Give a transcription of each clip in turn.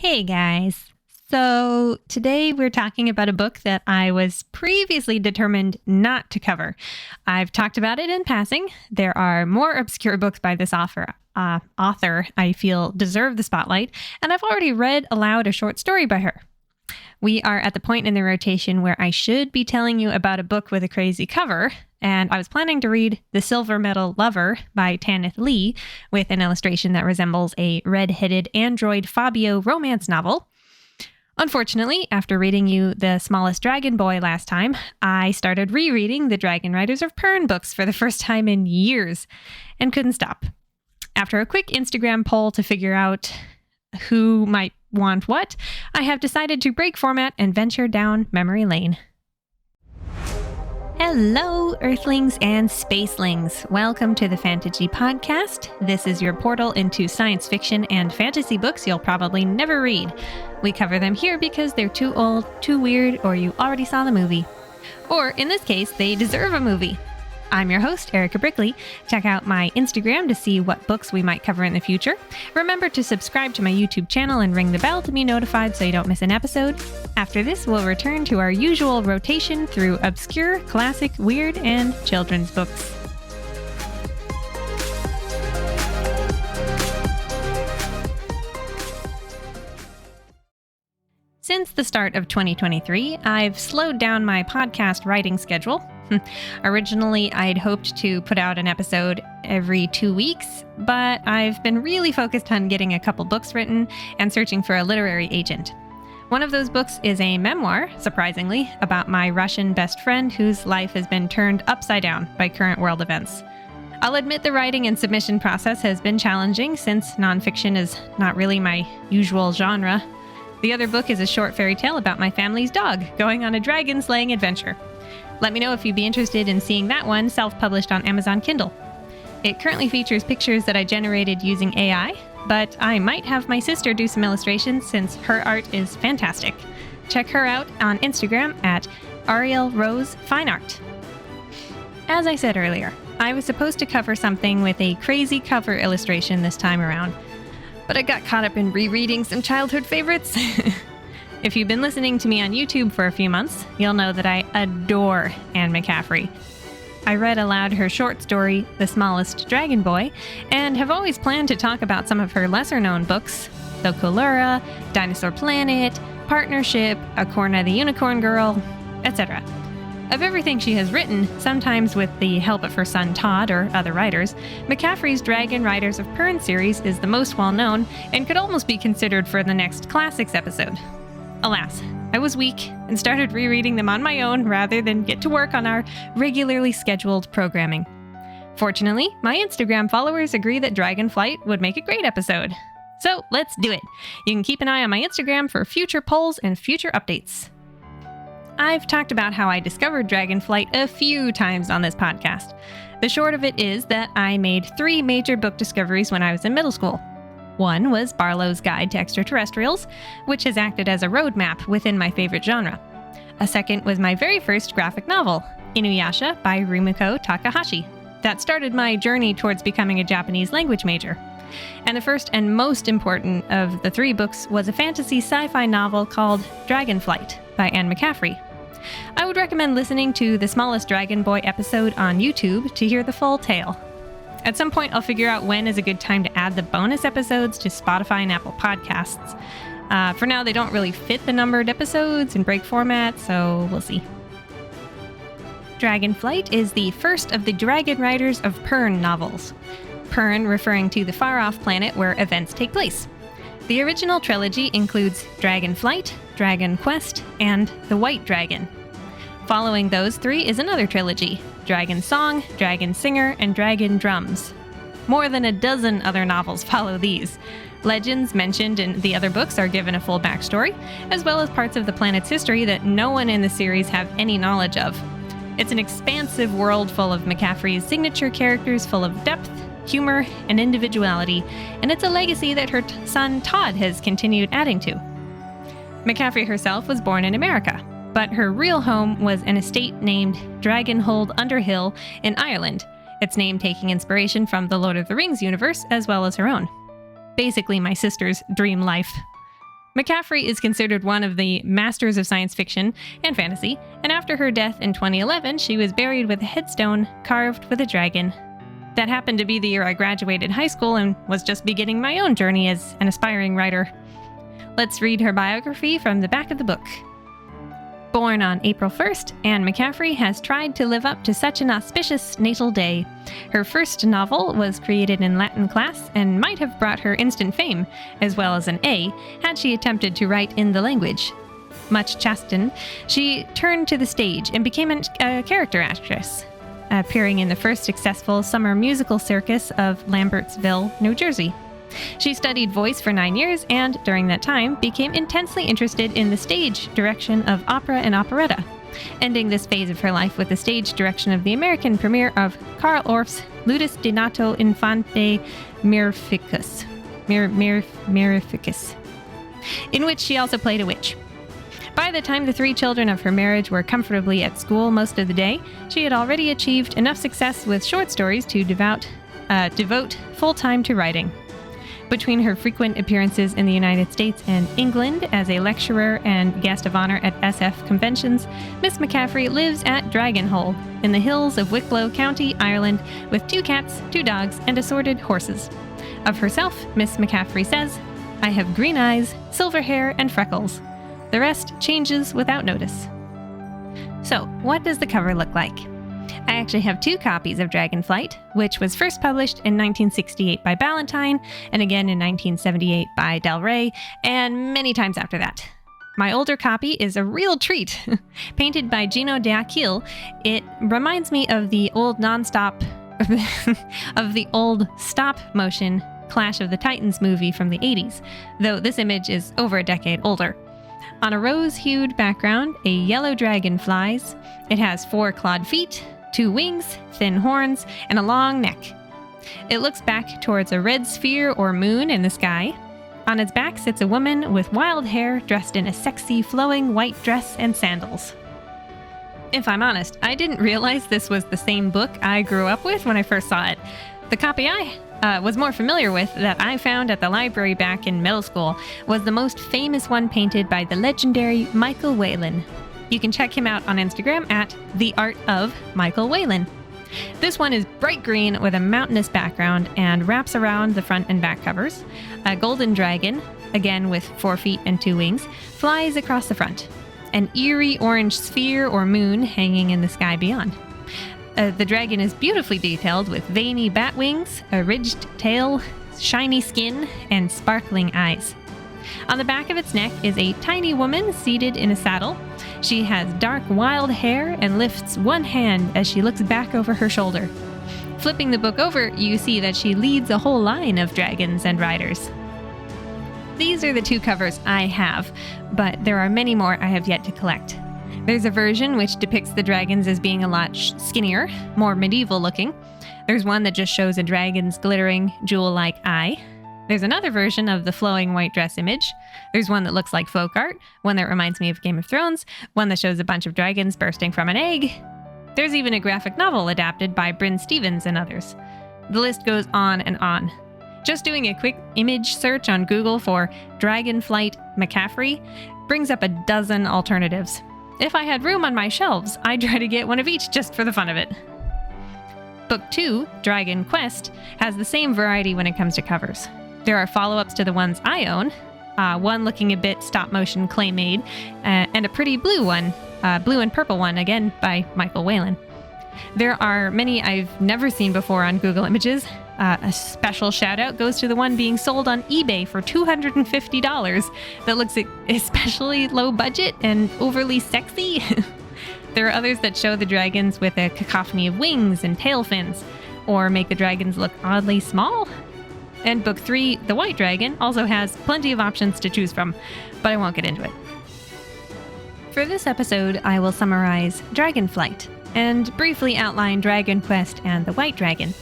Hey guys. So today we're talking about a book that I was previously determined not to cover. I've talked about it in passing. There are more obscure books by this author I feel deserve the spotlight, and I've already read aloud a short story by her. We are at the point in the rotation where I should be telling you about a book with a crazy cover, and I was planning to read The Silver Medal Lover by Tanith Lee with an illustration that resembles a red-headed android Fabio romance novel. Unfortunately, after reading you The Smallest Dragon Boy last time, I started rereading the Dragonriders of Pern books for the first time in years and couldn't stop. After a quick Instagram poll to figure out who might want what, I have decided to break format and venture down memory lane. Hello, Earthlings and Spacelings. Welcome to the Fantaji Podcast. This is your portal into science fiction and fantasy books you'll probably never read. We cover them here because they're too old, too weird, or you already saw the movie. Or, in this case, they deserve a movie. I'm your host, Erika Brickley. Check out my Instagram to see what books we might cover in the future. Remember to subscribe to my YouTube channel and ring the bell to be notified so you don't miss an episode. After this, we'll return to our usual rotation through obscure, classic, weird, and children's books. Since the start of 2023, I've slowed down my podcast writing schedule. Originally, I'd hoped to put out an episode every 2 weeks, but I've been really focused on getting a couple books written and searching for a literary agent. One of those books is a memoir, surprisingly, about my Russian best friend whose life has been turned upside down by current world events. I'll admit the writing and submission process has been challenging since nonfiction is not really my usual genre. The other book is a short fairy tale about my family's dog going on a dragon-slaying adventure. Let me know if you'd be interested in seeing that one self-published on Amazon Kindle. It currently features pictures that I generated using AI, but I might have my sister do some illustrations since her art is fantastic. Check her out on Instagram at Ariel Rose Fine Art. As I said earlier, I was supposed to cover something with a crazy cover illustration this time around, but I got caught up in rereading some childhood favorites. If you've been listening to me on YouTube for a few months, you'll know that I adore Anne McCaffrey. I read aloud her short story, The Smallest Dragon Boy, and have always planned to talk about some of her lesser-known books, The Cholera, Dinosaur Planet, Partnership, Acorna the Unicorn Girl, etc. Of everything she has written, sometimes with the help of her son Todd or other writers, McCaffrey's Dragonriders of Pern series is the most well-known and could almost be considered for the next Classics episode. Alas, I was weak and started rereading them on my own rather than get to work on our regularly scheduled programming. Fortunately, my Instagram followers agree that Dragonflight would make a great episode. So let's do it. You can keep an eye on my Instagram for future polls and future updates. I've talked about how I discovered Dragonflight a few times on this podcast. The short of it is that I made 3 major book discoveries when I was in middle school. One was Barlow's Guide to Extraterrestrials, which has acted as a roadmap within my favorite genre. A second was my very first graphic novel, Inuyasha by Rumiko Takahashi. That started my journey towards becoming a Japanese language major. And the first and most important of the 3 books was a fantasy sci-fi novel called Dragonflight by Anne McCaffrey. I would recommend listening to the Smallest Dragon Boy episode on YouTube to hear the full tale. At some point, I'll figure out when is a good time to add the bonus episodes to Spotify and Apple Podcasts. For now, they don't really fit the numbered episodes and break format, so we'll see. Dragonflight is the first of the Dragonriders of Pern novels. Pern referring to the far-off planet where events take place. The original trilogy includes Dragonflight, Dragonquest, and The White Dragon. Following those 3 is another trilogy, Dragon Song, Dragon Singer, and Dragon Drums. More than a dozen other novels follow these. Legends mentioned in the other books are given a full backstory, as well as parts of the planet's history that no one in the series have any knowledge of. It's an expansive world full of McCaffrey's signature characters full of depth, humor, and individuality, and it's a legacy that her son Todd has continued adding to. McCaffrey herself was born in America, but her real home was an estate named Dragonhold Underhill in Ireland, its name taking inspiration from the Lord of the Rings universe as well as her own. Basically my sister's dream life. McCaffrey is considered one of the masters of science fiction and fantasy, and after her death in 2011, she was buried with a headstone carved with a dragon. That happened to be the year I graduated high school and was just beginning my own journey as an aspiring writer. Let's read her biography from the back of the book. Born on April 1st, Anne McCaffrey has tried to live up to such an auspicious natal day. Her first novel was created in Latin class and might have brought her instant fame, as well as an A, had she attempted to write in the language. Much chastened, she turned to the stage and became a character actress, appearing in the first successful summer musical circus of Lambertsville, New Jersey. She studied voice for 9 years and, during that time, became intensely interested in the stage direction of opera and operetta, ending this phase of her life with the stage direction of the American premiere of Carl Orff's Ludus Donato Infante Mirificus, in which she also played a witch. By the time the 3 children of her marriage were comfortably at school most of the day, she had already achieved enough success with short stories to devote full-time to writing. Between her frequent appearances in the United States and England as a lecturer and guest of honor at SF conventions, Miss McCaffrey lives at Dragonhole in the hills of Wicklow County, Ireland, with 2 cats, 2 dogs, and assorted horses. Of herself, Miss McCaffrey says, "I have green eyes, silver hair, and freckles. The rest changes without notice." So, what does the cover look like? I actually have 2 copies of Dragonflight, which was first published in 1968 by Ballantine, and again in 1978 by Del Rey, and many times after that. My older copy is a real treat. Painted by Gino D'Aquil, it reminds me of the old stop-motion Clash of the Titans movie from the 80s, though this image is over a decade older. On a rose-hued background, a yellow dragon flies. It has 4 clawed feet, 2 wings, thin horns, and a long neck. It looks back towards a red sphere or moon in the sky. On its back sits a woman with wild hair dressed in a sexy, flowing white dress and sandals. If I'm honest, I didn't realize this was the same book I grew up with when I first saw it. The copy I was more familiar with that I found at the library back in middle school was the most famous one painted by the legendary Michael Weylan. You can check him out on Instagram at The Art of Michael Weylan. This one is bright green with a mountainous background and wraps around the front and back covers. A golden dragon, again with 4 feet and 2 wings, flies across the front. An eerie orange sphere or moon hanging in the sky beyond. The dragon is beautifully detailed with veiny bat wings, a ridged tail, shiny skin, and sparkling eyes. On the back of its neck is a tiny woman seated in a saddle. She has dark, wild hair and lifts one hand as she looks back over her shoulder. Flipping the book over, you see that she leads a whole line of dragons and riders. These are the 2 covers I have, but there are many more I have yet to collect. There's a version which depicts the dragons as being a lot skinnier, more medieval looking. There's one that just shows a dragon's glittering, jewel-like eye. There's another version of the flowing white dress image. There's one that looks like folk art, one that reminds me of Game of Thrones, one that shows a bunch of dragons bursting from an egg. There's even a graphic novel adapted by Bryn Stevens and others. The list goes on and on. Just doing a quick image search on Google for Dragonflight McCaffrey brings up a dozen alternatives. If I had room on my shelves, I'd try to get one of each just for the fun of it. Book 2, Dragonquest, has the same variety when it comes to covers. There are follow-ups to the ones I own, one looking a bit stop-motion clay-made, and a pretty blue one, blue and purple one, again by Michael Weylan. There are many I've never seen before on Google Images. A special shout-out goes to the one being sold on eBay for $250 that looks especially low budget and overly sexy. There are others that show the dragons with a cacophony of wings and tail fins, or make the dragons look oddly small. And Book 3, The White Dragon, also has plenty of options to choose from, but I won't get into it. For this episode, I will summarize Dragonflight and briefly outline Dragonquest and The White Dragon.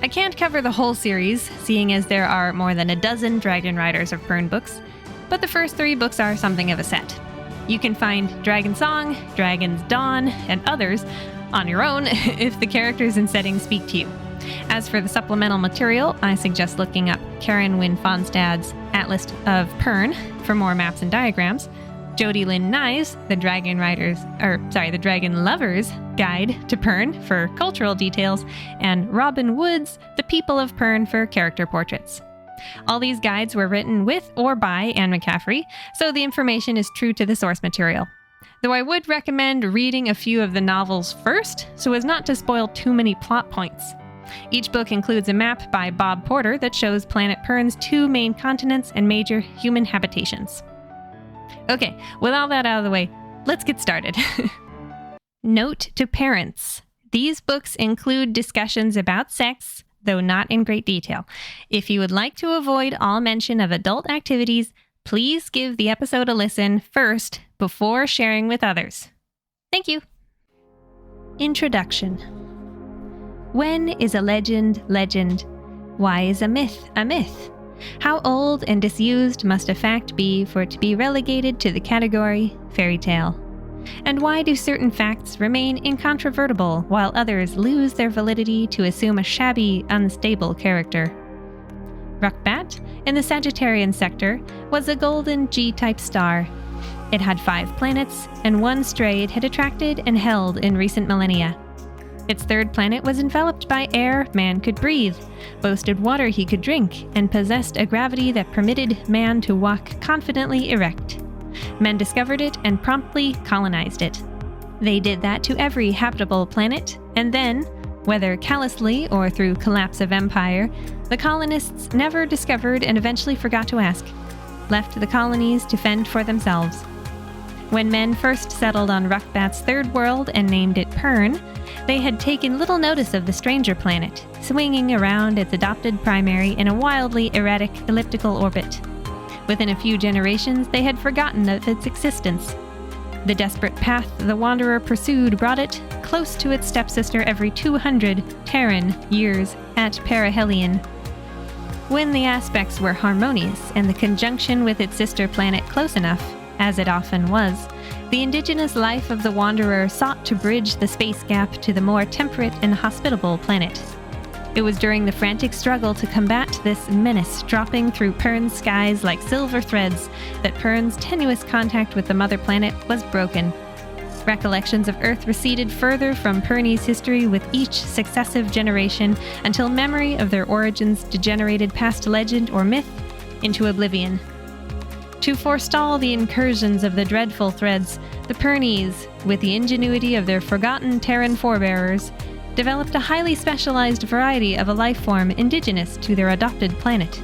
I can't cover the whole series, seeing as there are more than a dozen Dragonriders of Pern books, but the first 3 books are something of a set. You can find Dragon Song, Dragon's Dawn, and others on your own if the characters and settings speak to you. As for the supplemental material, I suggest looking up Karen Wynne Fonstad's Atlas of Pern for more maps and diagrams, Jody Lynn Nye's The Dragon Lovers Guide to Pern for cultural details, and Robin Wood's The People of Pern for character portraits. All these guides were written with or by Anne McCaffrey, so the information is true to the source material. Though I would recommend reading a few of the novels first, so as not to spoil too many plot points. Each book includes a map by Bob Porter that shows planet Pern's 2 main continents and major human habitations. Okay, with all that out of the way, let's get started. Note to parents. These books include discussions about sex, though not in great detail. If you would like to avoid all mention of adult activities, please give the episode a listen first before sharing with others. Thank you. Introduction. When is a legend legend? Why is a myth a myth? How old and disused must a fact be for it to be relegated to the category fairy tale? And why do certain facts remain incontrovertible while others lose their validity to assume a shabby, unstable character? Rukbat, in the Sagittarian sector, was a golden G-type star. It had 5 planets, and 1 stray it had attracted and held in recent millennia. Its 3rd planet was enveloped by air man could breathe, boasted water he could drink, and possessed a gravity that permitted man to walk confidently erect. Men discovered it and promptly colonized it. They did that to every habitable planet, and then, whether callously or through collapse of empire, the colonists never discovered and eventually forgot to ask, left the colonies to fend for themselves. When men first settled on Rukbat's 3rd world and named it Pern, they had taken little notice of the stranger planet, swinging around its adopted primary in a wildly erratic elliptical orbit. Within a few generations, they had forgotten of its existence. The desperate path the wanderer pursued brought it close to its stepsister every 200 Terran years at perihelion. When the aspects were harmonious and the conjunction with its sister planet close enough, as it often was, the indigenous life of the wanderer sought to bridge the space gap to the more temperate and hospitable planet. It was during the frantic struggle to combat this menace dropping through Pern's skies like silver threads that Pern's tenuous contact with the mother planet was broken. Recollections of Earth receded further from Pernese history with each successive generation until memory of their origins degenerated past legend or myth into oblivion. To forestall the incursions of the dreadful threads, the Pernese, with the ingenuity of their forgotten Terran forebearers, developed a highly specialized variety of a life form indigenous to their adopted planet.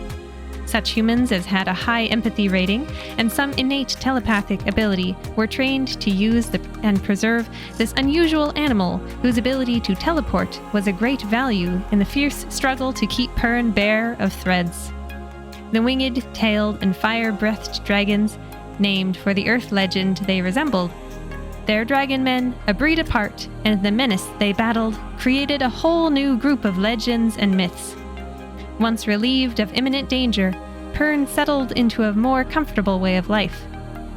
Such humans as had a high empathy rating and some innate telepathic ability were trained to use and preserve this unusual animal whose ability to teleport was a great value in the fierce struggle to keep Pern bare of threads. The winged, tailed, and fire-breathed dragons, named for the Earth legend they resembled, their dragon men, a breed apart, and the menace they battled, created a whole new group of legends and myths. Once relieved of imminent danger, Pern settled into a more comfortable way of life.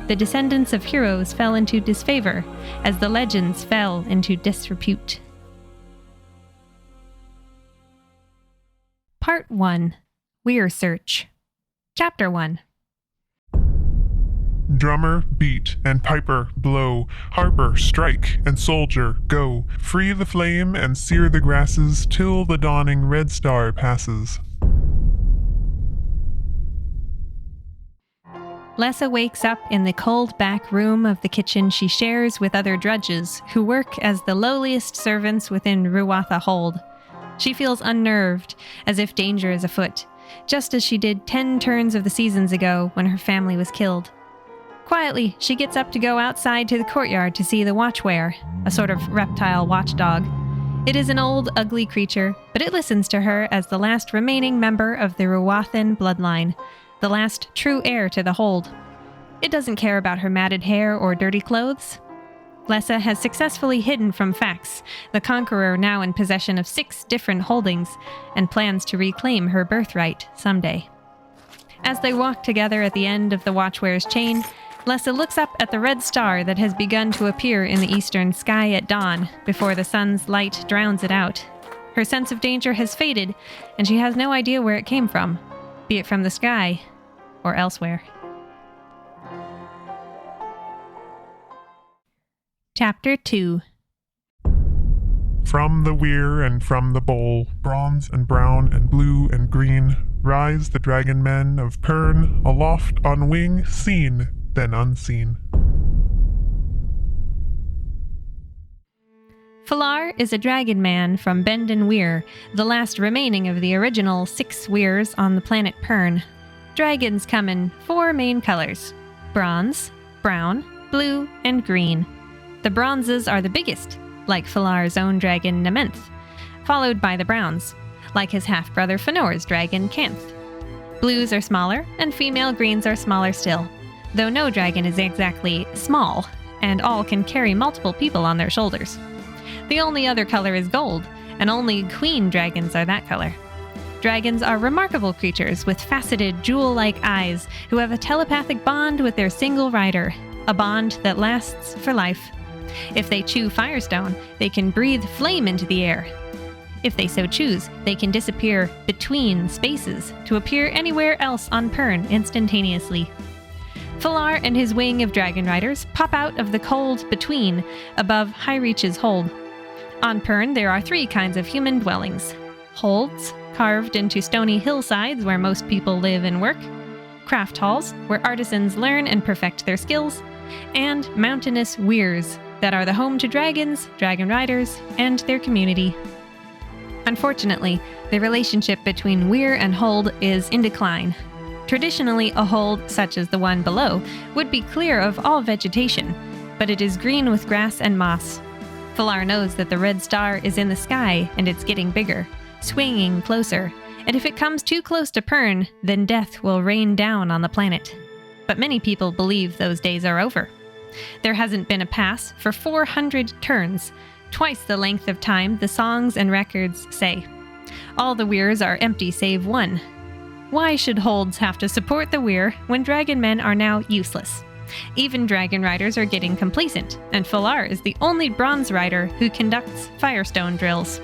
The descendants of heroes fell into disfavor, as the legends fell into disrepute. Part 1. Weyr Search. Chapter 1. Drummer, beat, and piper, blow, harper, strike, and soldier, go. Free the flame and sear the grasses till the dawning red star passes. Lessa wakes up in the cold back room of the kitchen she shares with other drudges who work as the lowliest servants within Ruatha Hold. She feels unnerved, as if danger is afoot, just as she did 10 turns of the seasons ago when her family was killed. Quietly, she gets up to go outside to the courtyard to see the Weyr, a sort of reptile watchdog. It is an old, ugly creature, but it listens to her as the last remaining member of the Ruathan bloodline, the last true heir to the Hold. It doesn't care about her matted hair or dirty clothes. Lessa has successfully hidden from Fax, the conqueror now in possession of 6 different holdings, and plans to reclaim her birthright someday. As they walk together at the end of the Watchware's chain, Lessa looks up at the red star that has begun to appear in the eastern sky at dawn before the sun's light drowns it out. Her sense of danger has faded, and she has no idea where it came from, be it from the sky or elsewhere. Chapter 2. From the weir and from the bowl, bronze and brown and blue and green, rise the dragon men of Pern, aloft on wing, seen, then unseen. Falar is a dragon man from Bendon Weyr, the last remaining of the original 6 Weyrs on the planet Pern. Dragons come in 4 main colors: bronze, brown, blue, and green. The bronzes are the biggest, like Falar's own dragon Nementh, followed by the browns, like his half-brother Fenor's dragon Canth. Blues are smaller, and female greens are smaller still, though no dragon is exactly small, and all can carry multiple people on their shoulders. The only other color is gold, and only queen dragons are that color. Dragons are remarkable creatures with faceted, jewel-like eyes who have a telepathic bond with their single rider, a bond that lasts for life. If they chew firestone, they can breathe flame into the air. If they so choose, they can disappear between spaces to appear anywhere else on Pern instantaneously. Falar and his wing of dragonriders pop out of the cold between above Highreach's hold. On Pern, there are 3 kinds of human dwellings: holds, carved into stony hillsides where most people live and work; craft halls, where artisans learn and perfect their skills; and mountainous weirs that are the home to dragons, dragon riders, and their community. Unfortunately, the relationship between Weyr and hold is in decline. Traditionally, a hold such as the one below would be clear of all vegetation, but it is green with grass and moss. Falar knows that the red star is in the sky and it's getting bigger, swinging closer, and if it comes too close to Pern, then death will rain down on the planet. But many people believe those days are over. There hasn't been a pass for 400 turns, twice the length of time the songs and records say. All the Weyrs are empty save one. Why should holds have to support the Weyr when dragon men are now useless? Even dragon riders are getting complacent, and Falar is the only bronze rider who conducts firestone drills.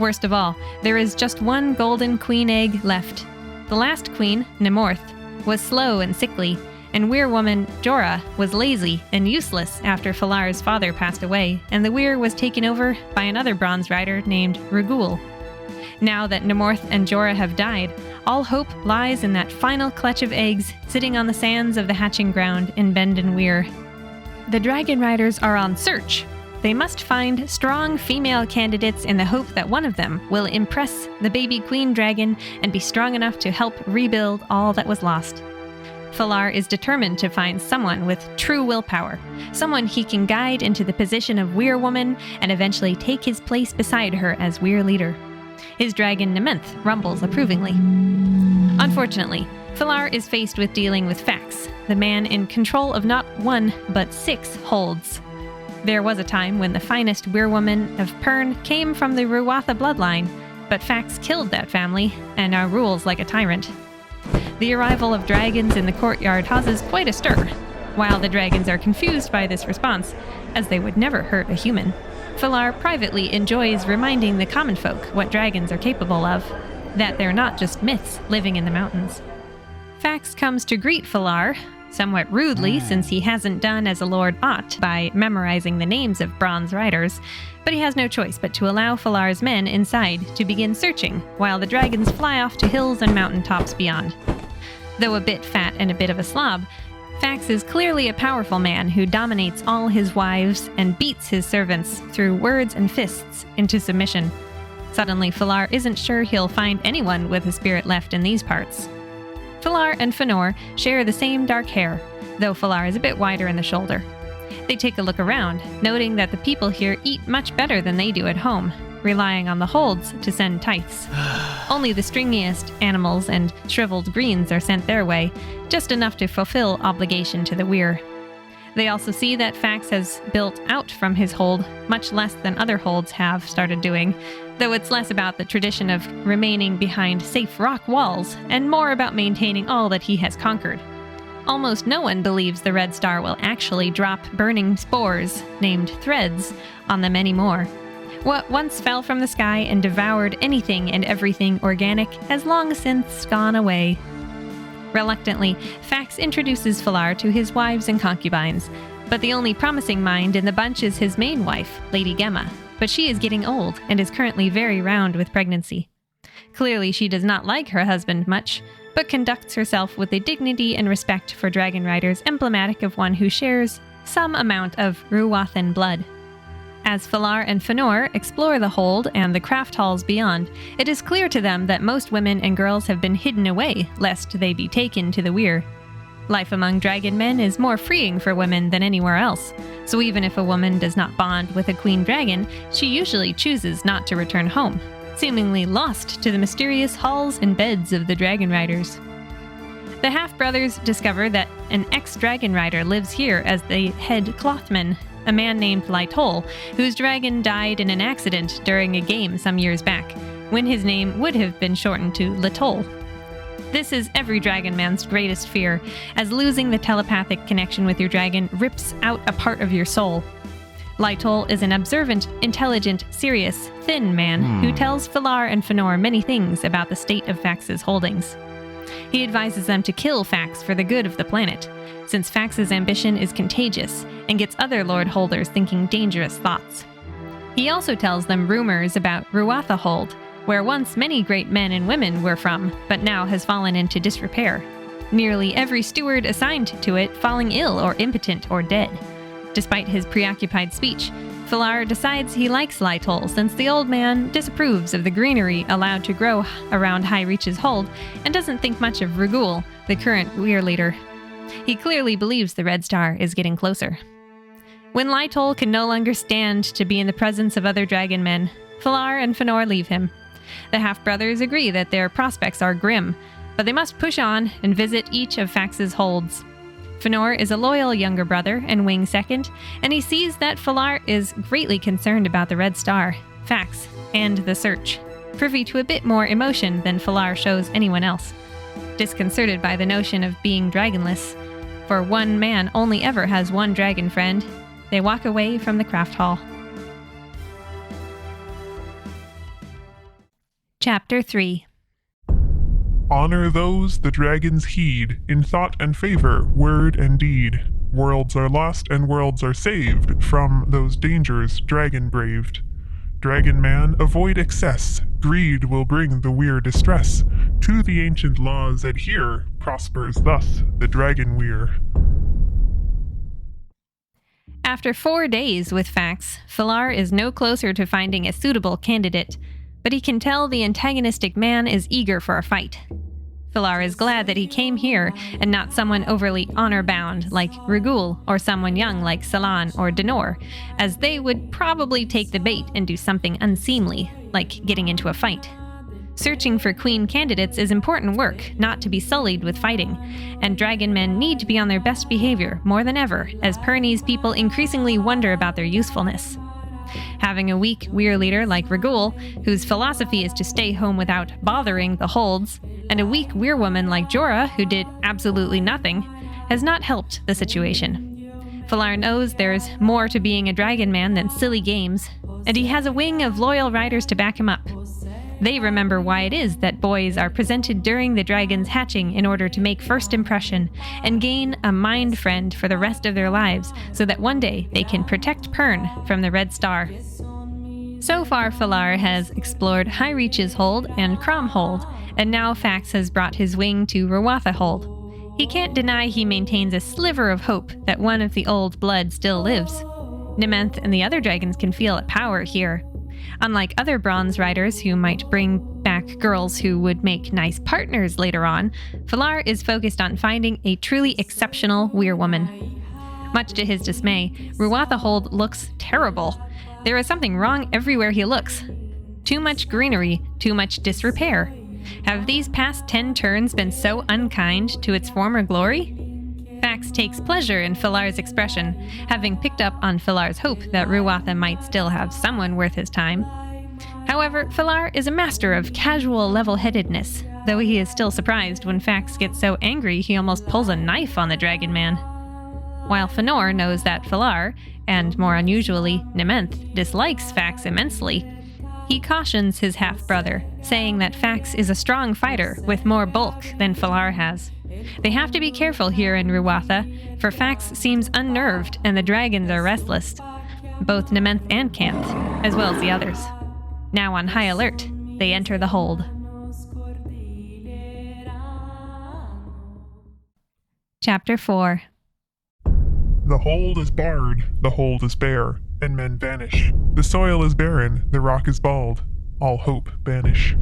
Worst of all, there is just one golden queen egg left. The last queen, Nemorth, was slow and sickly, and Weyr woman Jorah was lazy and useless after Falar's father passed away, and the Weyr was taken over by another bronze rider named Rugul. Now that Nemorth and Jorah have died, all hope lies in that final clutch of eggs sitting on the sands of the hatching ground in Bendon Weyr. The dragon riders are on search. They must find strong female candidates in the hope that one of them will impress the baby queen dragon and be strong enough to help rebuild all that was lost. Falar is determined to find someone with true willpower, someone he can guide into the position of Weyr woman and eventually take his place beside her as Weyr leader. His dragon Nementh rumbles approvingly. Unfortunately, Falar is faced with dealing with Fax, the man in control of not 1 but 6 holds. There was a time when the finest Weyr woman of Pern came from the Ruatha bloodline, but Fax killed that family and now rules like a tyrant. The arrival of dragons in the courtyard causes quite a stir. While the dragons are confused by this response, as they would never hurt a human, Falar privately enjoys reminding the common folk what dragons are capable of, that they're not just myths living in the mountains. Fax comes to greet Falar, somewhat rudely since he hasn't done as a lord ought by memorizing the names of bronze riders, but he has no choice but to allow Falar's men inside to begin searching while the dragons fly off to hills and mountain tops beyond. Though a bit fat and a bit of a slob, Fax is clearly a powerful man who dominates all his wives and beats his servants through words and fists into submission. Suddenly, Falar isn't sure he'll find anyone with a spirit left in these parts. Falar and Fenor share the same dark hair, though Falar is a bit wider in the shoulder. They take a look around, noting that the people here eat much better than they do at home, relying on the holds to send tithes. Only the stringiest animals and shriveled greens are sent their way, just enough to fulfill obligation to the Weyr. They also see that Fax has built out from his hold much less than other holds have started doing, though it's less about the tradition of remaining behind safe rock walls and more about maintaining all that he has conquered. Almost no one believes the Red Star will actually drop burning spores, named threads, on them anymore. What once fell from the sky and devoured anything and everything organic has long since gone away. Reluctantly, Fax introduces Falar to his wives and concubines, but the only promising mind in the bunch is his main wife, Lady Gemma, but she is getting old and is currently very round with pregnancy. Clearly, she does not like her husband much, but conducts herself with a dignity and respect for dragon riders emblematic of one who shares some amount of Ruwathan blood. As Falar and Fëanor explore the hold and the craft halls beyond, it is clear to them that most women and girls have been hidden away, lest they be taken to the Weyr. Life among dragon men is more freeing for women than anywhere else, so even if a woman does not bond with a queen dragon, she usually chooses not to return home, seemingly lost to the mysterious halls and beds of the dragon riders. The half-brothers discover that an ex-dragon rider lives here as the head clothman, a man named Lytol, whose dragon died in an accident during a game some years back, when his name would have been shortened to Lytol. This is every dragon man's greatest fear, as losing the telepathic connection with your dragon rips out a part of your soul. Lytol is an observant, intelligent, serious, thin man who tells Falar and Fëanor many things about the state of Fax's holdings. He advises them to kill Fax for the good of the planet, since Fax's ambition is contagious and gets other lord holders thinking dangerous thoughts. He also tells them rumors about Ruwatha Hold, where once many great men and women were from, but now has fallen into disrepair, nearly every steward assigned to it falling ill or impotent or dead. Despite his preoccupied speech, Falar decides he likes Lytol since the old man disapproves of the greenery allowed to grow around High Reach's hold and doesn't think much of Regul, the current Weyr leader. He clearly believes the Red Star is getting closer. When Lytol can no longer stand to be in the presence of other dragon men, Falar and Fëanor leave him. The half-brothers agree that their prospects are grim, but they must push on and visit each of Fax's holds. Fëanor is a loyal younger brother and wing second, and he sees that Falar is greatly concerned about the Red Star, Fax, and the search, privy to a bit more emotion than Falar shows anyone else. Disconcerted by the notion of being dragonless, for one man only ever has one dragon friend, they walk away from the craft hall. Chapter 3. Honor those the dragons heed, in thought and favor, word and deed. Worlds are lost and worlds are saved from those dangers dragon braved. Dragon man, avoid excess, greed will bring the Weyr distress. To the ancient laws adhere, prospers thus the dragon Weyr. After 4 days with Fax, Falar is no closer to finding a suitable candidate, but he can tell the antagonistic man is eager for a fight. Falar is glad that he came here and not someone overly honor-bound like Regul or someone young like Salan or Denor, as they would probably take the bait and do something unseemly, like getting into a fight. Searching for queen candidates is important work, not to be sullied with fighting, and dragon men need to be on their best behavior more than ever, as Perney's people increasingly wonder about their usefulness. Having a weak Weyr leader like Regul, whose philosophy is to stay home without bothering the holds, and a weak Weyr woman like Jorah, who did absolutely nothing, has not helped the situation. Falar knows there's more to being a dragon man than silly games, and he has a wing of loyal riders to back him up. They remember why it is that boys are presented during the dragon's hatching in order to make first impression and gain a mind friend for the rest of their lives so that one day they can protect Pern from the Red Star. So far, Falar has explored High Reach's hold and Crom Hold, and now Fax has brought his wing to Ruwatha Hold. He can't deny he maintains a sliver of hope that one of the old blood still lives. Nementh and the other dragons can feel a power here. Unlike other bronze riders who might bring back girls who would make nice partners later on, Falar is focused on finding a truly exceptional Weyr woman. Much to his dismay, Ruwatha Hold looks terrible. There is something wrong everywhere he looks. Too much greenery, too much disrepair. Have these past 10 turns been so unkind to its former glory? Fax takes pleasure in Falar's expression, having picked up on Falar's hope that Ruwatha might still have someone worth his time. However, Falar is a master of casual level-headedness, though he is still surprised when Fax gets so angry he almost pulls a knife on the dragon man. While Fëanor knows that Fëlar, and more unusually, Nymenth, dislikes Fax immensely, he cautions his half-brother, saying that Fax is a strong fighter with more bulk than Fëlar has. They have to be careful here in Ruatha, for Fax seems unnerved and the dragons are restless. Both Nymenth and Canth, as well as the others. Now on high alert, they enter the hold. Chapter 4. The hold is barred, the hold is bare, and men vanish. The soil is barren, the rock is bald, all hope banish.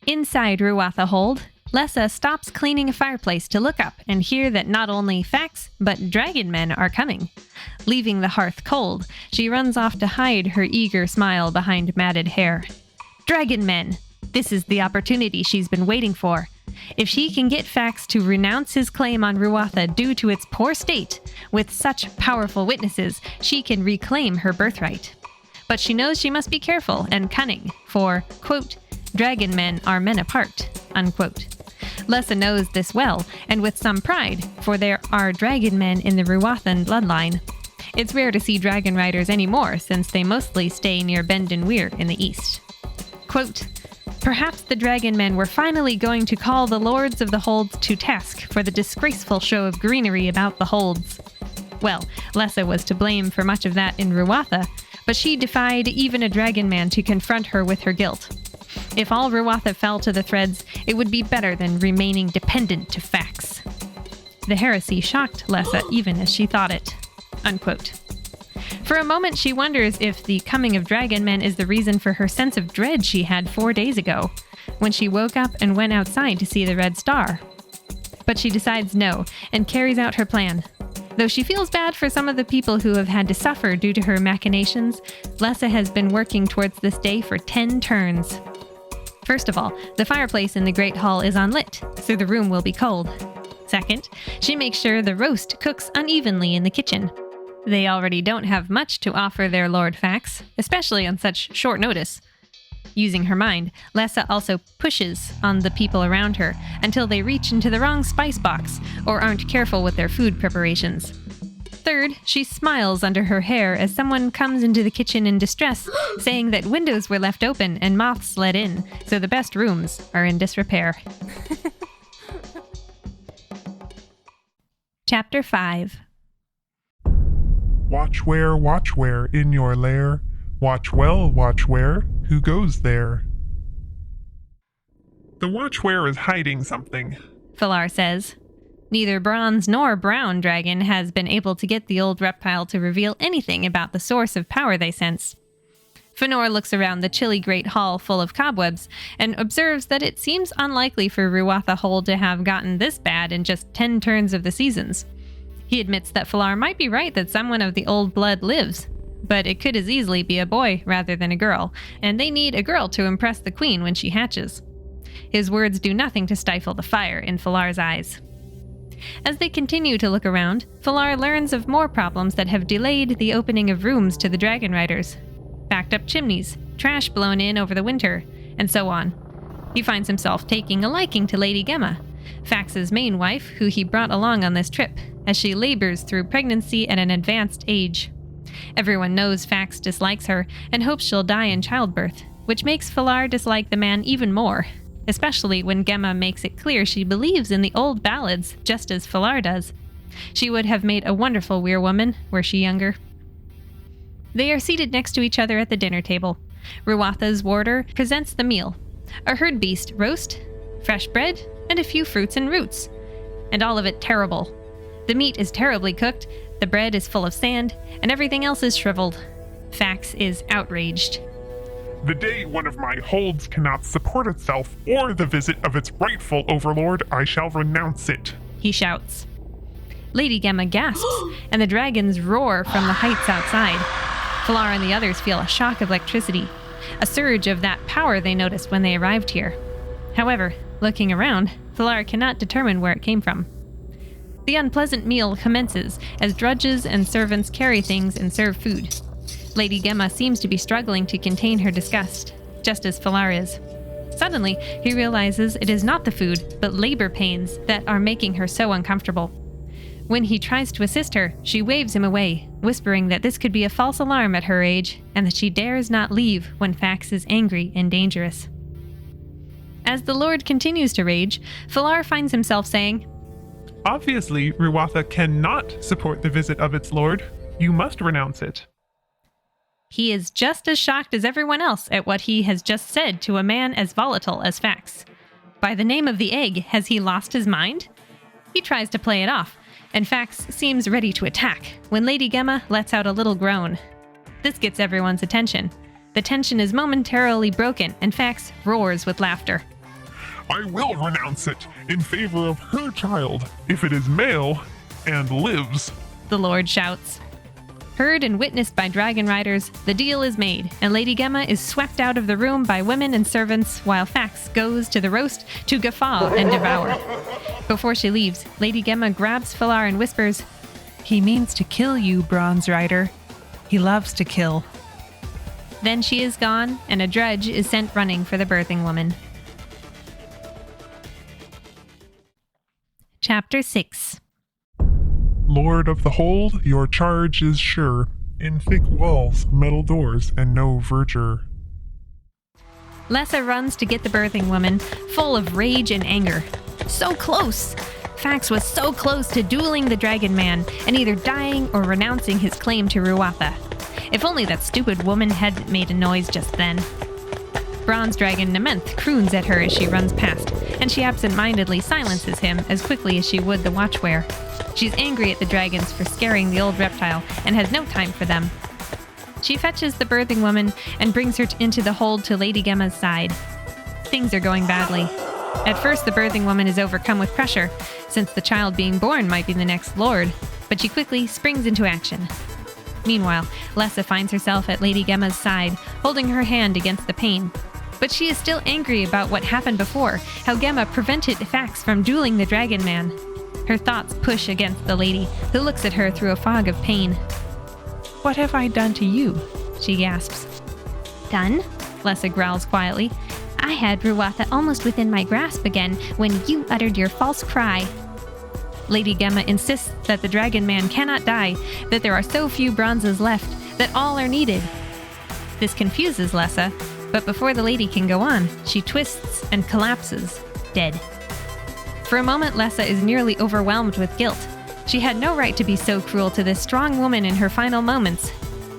Inside Ruatha Hold, Lessa stops cleaning a fireplace to look up and hear that not only Fax, but dragon men are coming. Leaving the hearth cold, she runs off to hide her eager smile behind matted hair. Dragon men! This is the opportunity she's been waiting for. If she can get Fax to renounce his claim on Ruatha due to its poor state, with such powerful witnesses, she can reclaim her birthright. But she knows she must be careful and cunning, for, quote, dragon men are men apart, unquote. Lessa knows this well, and with some pride, for there are dragon men in the Ruathan bloodline. It's rare to see dragonriders anymore, since they mostly stay near Bend and Weyr in the east. Quote, perhaps the dragon men were finally going to call the lords of the holds to task for the disgraceful show of greenery about the holds. Well, Lessa was to blame for much of that in Ruatha, but she defied even a dragon man to confront her with her guilt. If all Ruatha fell to the threads, it would be better than remaining dependent to Fax. The heresy shocked Lessa even as she thought it, unquote. For a moment she wonders if the coming of dragon men is the reason for her sense of dread she had 4 days ago, when she woke up and went outside to see the red star. But she decides no, and carries out her plan. Though she feels bad for some of the people who have had to suffer due to her machinations, Lessa has been working towards this day for 10 turns. First of all, the fireplace in the Great Hall is unlit, so the room will be cold. Second, she makes sure the roast cooks unevenly in the kitchen. They already don't have much to offer their Lord Fax, especially on such short notice. Using her mind, Lessa also pushes on the people around her until they reach into the wrong spice box or aren't careful with their food preparations. Third, she smiles under her hair as someone comes into the kitchen in distress, saying that windows were left open and moths let in, so the best rooms are in disrepair. Chapter 5. Watch where in your lair. Watch well, watch where, who goes there. The watchware is hiding something, Fëlar says. Neither bronze nor brown dragon has been able to get the old reptile to reveal anything about the source of power they sense. Fëanor looks around the chilly great hall full of cobwebs and observes that it seems unlikely for Ruatha Hold to have gotten this bad in just 10 turns of the seasons. He admits that Fëlar might be right that someone of the old blood lives, but it could as easily be a boy rather than a girl, and they need a girl to impress the queen when she hatches. His words do nothing to stifle the fire in Fëlar's eyes. As they continue to look around, Fëlar learns of more problems that have delayed the opening of rooms to the dragonriders. Backed up chimneys, trash blown in over the winter, and so on. He finds himself taking a liking to Lady Gemma, Fax's main wife, who he brought along on this trip, as she labors through pregnancy at an advanced age. Everyone knows Fax dislikes her and hopes she'll die in childbirth, which makes Fëlar dislike the man even more, especially when Gemma makes it clear she believes in the old ballads just as Fëlar does. She would have made a wonderful Weyr woman, were she younger. They are seated next to each other at the dinner table. Ruatha's warder presents the meal. A herd beast roast, fresh bread, and a few fruits and roots. And all of it terrible. The meat is terribly cooked, the bread is full of sand, and everything else is shriveled. Fax is outraged. The day one of my holds cannot support itself or the visit of its rightful overlord, I shall renounce it, he shouts. Lady Gemma gasps, and the dragons roar from the heights outside. Fëlar and the others feel a shock of electricity, a surge of that power they noticed when they arrived here. However, looking around, Fëlar cannot determine where it came from. The unpleasant meal commences as drudges and servants carry things and serve food. Lady Gemma seems to be struggling to contain her disgust, just as Fëlar is. Suddenly, he realizes it is not the food, but labor pains that are making her so uncomfortable. When he tries to assist her, she waves him away, whispering that this could be a false alarm at her age, and that she dares not leave when Fax is angry and dangerous. As the Lord continues to rage, Falar finds himself saying, Obviously, Ruatha cannot support the visit of its lord. You must renounce it. He is just as shocked as everyone else at what he has just said to a man as volatile as Fax. By the name of the egg, has he lost his mind? He tries to play it off, and Fax seems ready to attack, when Lady Gemma lets out a little groan. This gets everyone's attention. The tension is momentarily broken, and Fax roars with laughter. I will renounce it in favor of her child, if it is male and lives. The Lord shouts. Heard and witnessed by Dragonriders, the deal is made, and Lady Gemma is swept out of the room by women and servants, while Fax goes to the roast to guffaw and devour. Before she leaves, Lady Gemma grabs Falar and whispers, He means to kill you, Bronze Rider. He loves to kill. Then she is gone, and a drudge is sent running for the birthing woman. Chapter 6. Lord of the Hold, your charge is sure. In thick walls, metal doors, and no verdure. Lessa runs to get the birthing woman, full of rage and anger. So close! Fax was so close to dueling the Dragon Man, and either dying or renouncing his claim to Ruatha. If only that stupid woman hadn't made a noise just then. Bronze Dragon Nementh croons at her as she runs past, and she absent-mindedly silences him as quickly as she would the Watchwear. She's angry at the dragons for scaring the old reptile and has no time for them. She fetches the birthing woman and brings her into the hold to Lady Gemma's side. Things are going badly. At first, the birthing woman is overcome with pressure, since the child being born might be the next lord, but she quickly springs into action. Meanwhile, Lessa finds herself at Lady Gemma's side, holding her hand against the pain. But she is still angry about what happened before, how Gemma prevented Fax from dueling the Dragon Man. Her thoughts push against the lady, who looks at her through a fog of pain. What have I done to you? She gasps. Done? Lessa growls quietly. I had Ruatha almost within my grasp again when you uttered your false cry. Lady Gemma insists that the Dragon Man cannot die, that there are so few bronzes left, that all are needed. This confuses Lessa, but before the lady can go on, she twists and collapses, dead. For a moment, Lessa is nearly overwhelmed with guilt. She had no right to be so cruel to this strong woman in her final moments,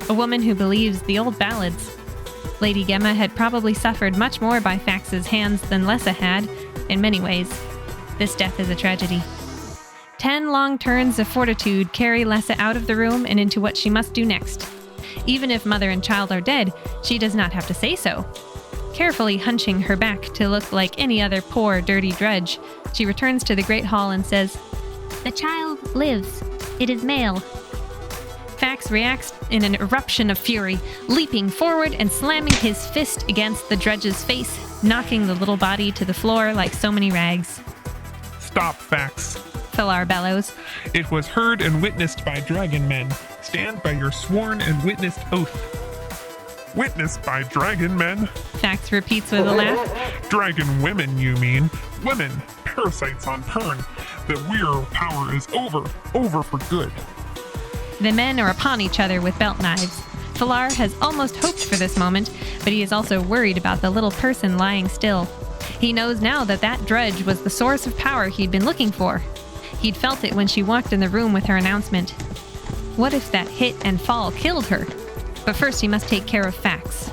a woman who believes the old ballads. Lady Gemma had probably suffered much more by Fax's hands than Lessa had, in many ways. This death is a tragedy. 10 long turns of fortitude carry Lessa out of the room and into what she must do next. Even if mother and child are dead, she does not have to say so. Carefully hunching her back to look like any other poor, dirty drudge, she returns to the great hall and says, The child lives. It is male. Fax reacts in an eruption of fury, leaping forward and slamming his fist against the drudge's face, knocking the little body to the floor like so many rags. Stop, Fax. Falar bellows. It was heard and witnessed by dragon men. Stand by your sworn and witnessed oath. Witnessed by dragon men? Fax repeats with a laugh. Dragon women, you mean. Women, parasites on Pern. The Weyr power is over for good. The men are upon each other with belt knives. Falar has almost hoped for this moment, but he is also worried about the little person lying still. He knows now that that drudge was the source of power he'd been looking for. He'd felt it when she walked in the room with her announcement. What if that hit and fall killed her? But first he must take care of Fax.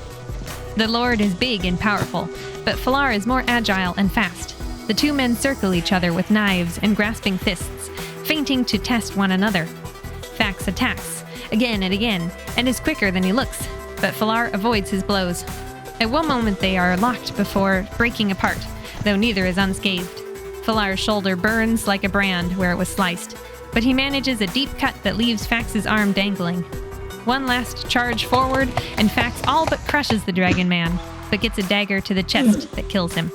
The Lord is big and powerful, but Falar is more agile and fast. The two men circle each other with knives and grasping fists, feinting to test one another. Fax attacks, again and again, and is quicker than he looks, but Falar avoids his blows. At one moment they are locked before breaking apart, though neither is unscathed. Falar's shoulder burns like a brand where it was sliced, but he manages a deep cut that leaves Fax's arm dangling. One last charge forward, and Fax all but crushes the Dragon Man, but gets a dagger to the chest that kills him.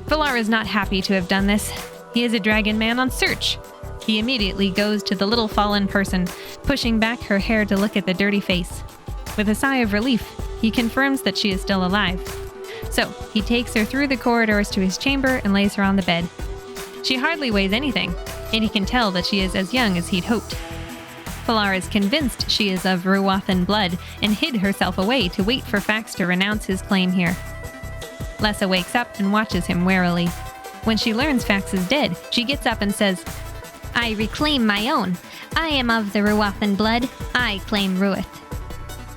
Falar is not happy to have done this. He is a Dragon Man on search. He immediately goes to the little fallen person, pushing back her hair to look at the dirty face. With a sigh of relief, he confirms that she is still alive. So he takes her through the corridors to his chamber and lays her on the bed. She hardly weighs anything, and he can tell that she is as young as he'd hoped. F'Elar is convinced she is of Ruathan blood and hid herself away to wait for Fax to renounce his claim here. Lessa wakes up and watches him warily. When she learns Fax is dead, she gets up and says, I reclaim my own. I am of the Ruathan blood. I claim Ruath.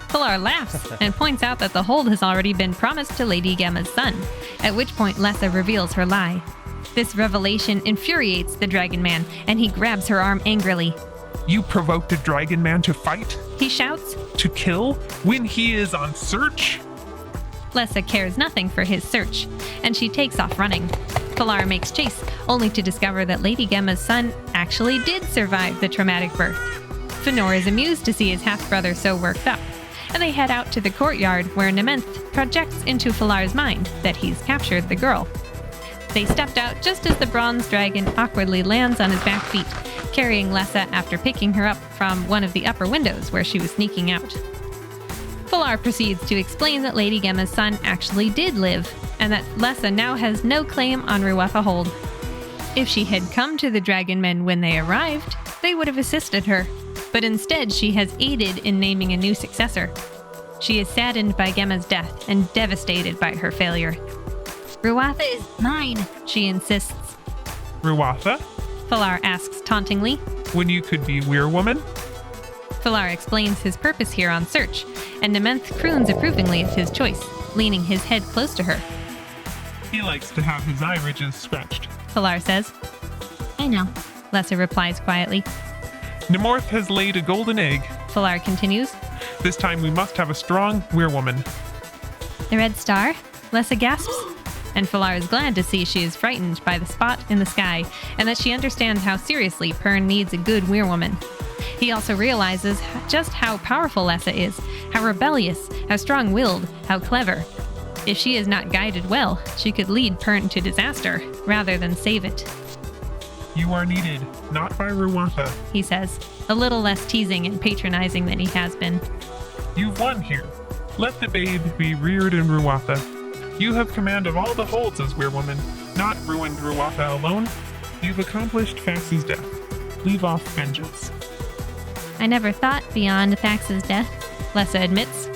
F'Elar laughs and points out that the hold has already been promised to Lady Gemma's son, at which point Lessa reveals her lie. This revelation infuriates the Dragon Man, and he grabs her arm angrily. You provoked a dragon man to fight? He shouts. To kill? When he is on search? Lessa cares nothing for his search, and she takes off running. F'Elar makes chase, only to discover that Lady Gemma's son actually did survive the traumatic birth. Fënor is amused to see his half-brother so worked up, and they head out to the courtyard where Nementh projects into F'Elar's mind that he's captured the girl. They stepped out just as the bronze dragon awkwardly lands on his back feet, carrying Lessa after picking her up from one of the upper windows where she was sneaking out. F'Elar proceeds to explain that Lady Gemma's son actually did live, and that Lessa now has no claim on Ruatha Hold. If she had come to the dragon men when they arrived, they would have assisted her, but instead she has aided in naming a new successor. She is saddened by Gemma's death and devastated by her failure. Ruatha is mine, she insists. Ruatha? F'Elar asks tauntingly. When you could be Weirwoman? F'Elar explains his purpose here on search, and Nementh croons approvingly of his choice, leaning his head close to her. He likes to have his eye ridges stretched, F'Elar says. I know. Lessa replies quietly. Nemorth has laid a golden egg. F'Elar continues. This time we must have a strong Weirwoman. The red star? Lessa gasps. And F'Elar is glad to see she is frightened by the spot in the sky, and that she understands how seriously Pern needs a good Weirwoman. He also realizes just how powerful Lessa is, how rebellious, how strong-willed, how clever. If she is not guided well, she could lead Pern to disaster, rather than save it. You are needed, not by Ruatha, he says, a little less teasing and patronizing than he has been. You've won here. Let the babe be reared in Ruatha. You have command of all the holds as Weirwoman, not ruined Ruatha alone. You've accomplished Fax's death. Leave off vengeance. I never thought beyond Fax's death, Lessa admits.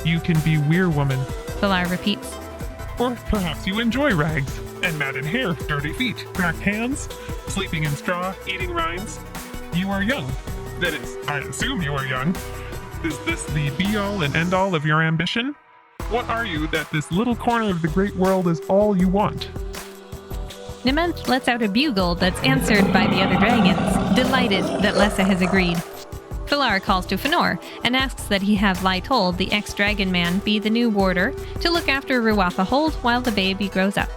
You can be Weirwoman. F'Elar repeats. Or perhaps you enjoy rags, and matted hair, dirty feet, cracked hands, sleeping in straw, eating rinds. You are young. That is, I assume you are young. Is this the be-all and end-all of your ambition? What are you that this little corner of the great world is all you want? Nementh lets out a bugle that's answered by the other dragons, delighted that Lessa has agreed. F'Elar calls to Fënor and asks that he have Lytold, the ex-dragon man, be the new warder to look after Ruatha Hold while the baby grows up.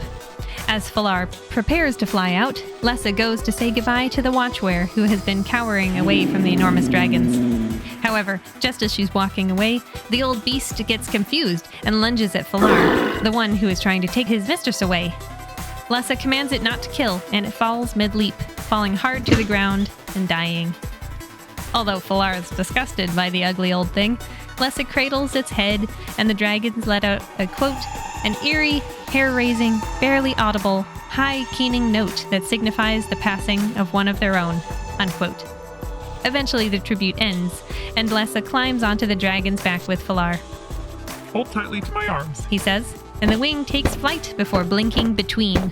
As F'Elar prepares to fly out, Lessa goes to say goodbye to the Watchwear, who has been cowering away from the enormous dragons. However, just as she's walking away, the old beast gets confused and lunges at F'Elar, the one who is trying to take his mistress away. Lessa commands it not to kill, and it falls mid-leap, falling hard to the ground and dying. Although F'Elar is disgusted by the ugly old thing, Lessa cradles its head, and the dragons let out a quote, an eerie, hair-raising, barely audible, high keening note that signifies the passing of one of their own, unquote. Eventually the tribute ends, and Lessa climbs onto the dragon's back with F'Elar. Hold tightly to my arms, he says, and the wing takes flight before blinking between.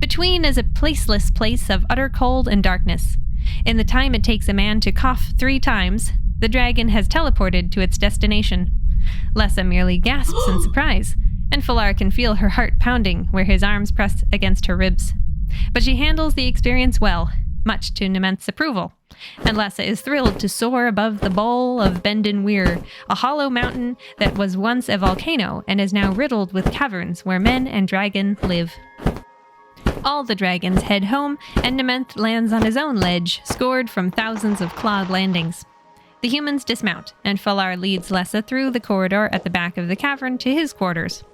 Between is a placeless place of utter cold and darkness. In the time it takes a man to cough 3 times, the dragon has teleported to its destination. Lessa merely gasps in surprise, and F'Elar can feel her heart pounding where his arms press against her ribs. But she handles the experience well, much to Nementh's approval, and Lessa is thrilled to soar above the bowl of Bendin Weyr, a hollow mountain that was once a volcano and is now riddled with caverns where men and dragon live. All the dragons head home, and Nementh lands on his own ledge, scored from thousands of clawed landings. The humans dismount, and F'Elar leads Lessa through the corridor at the back of the cavern to his quarters.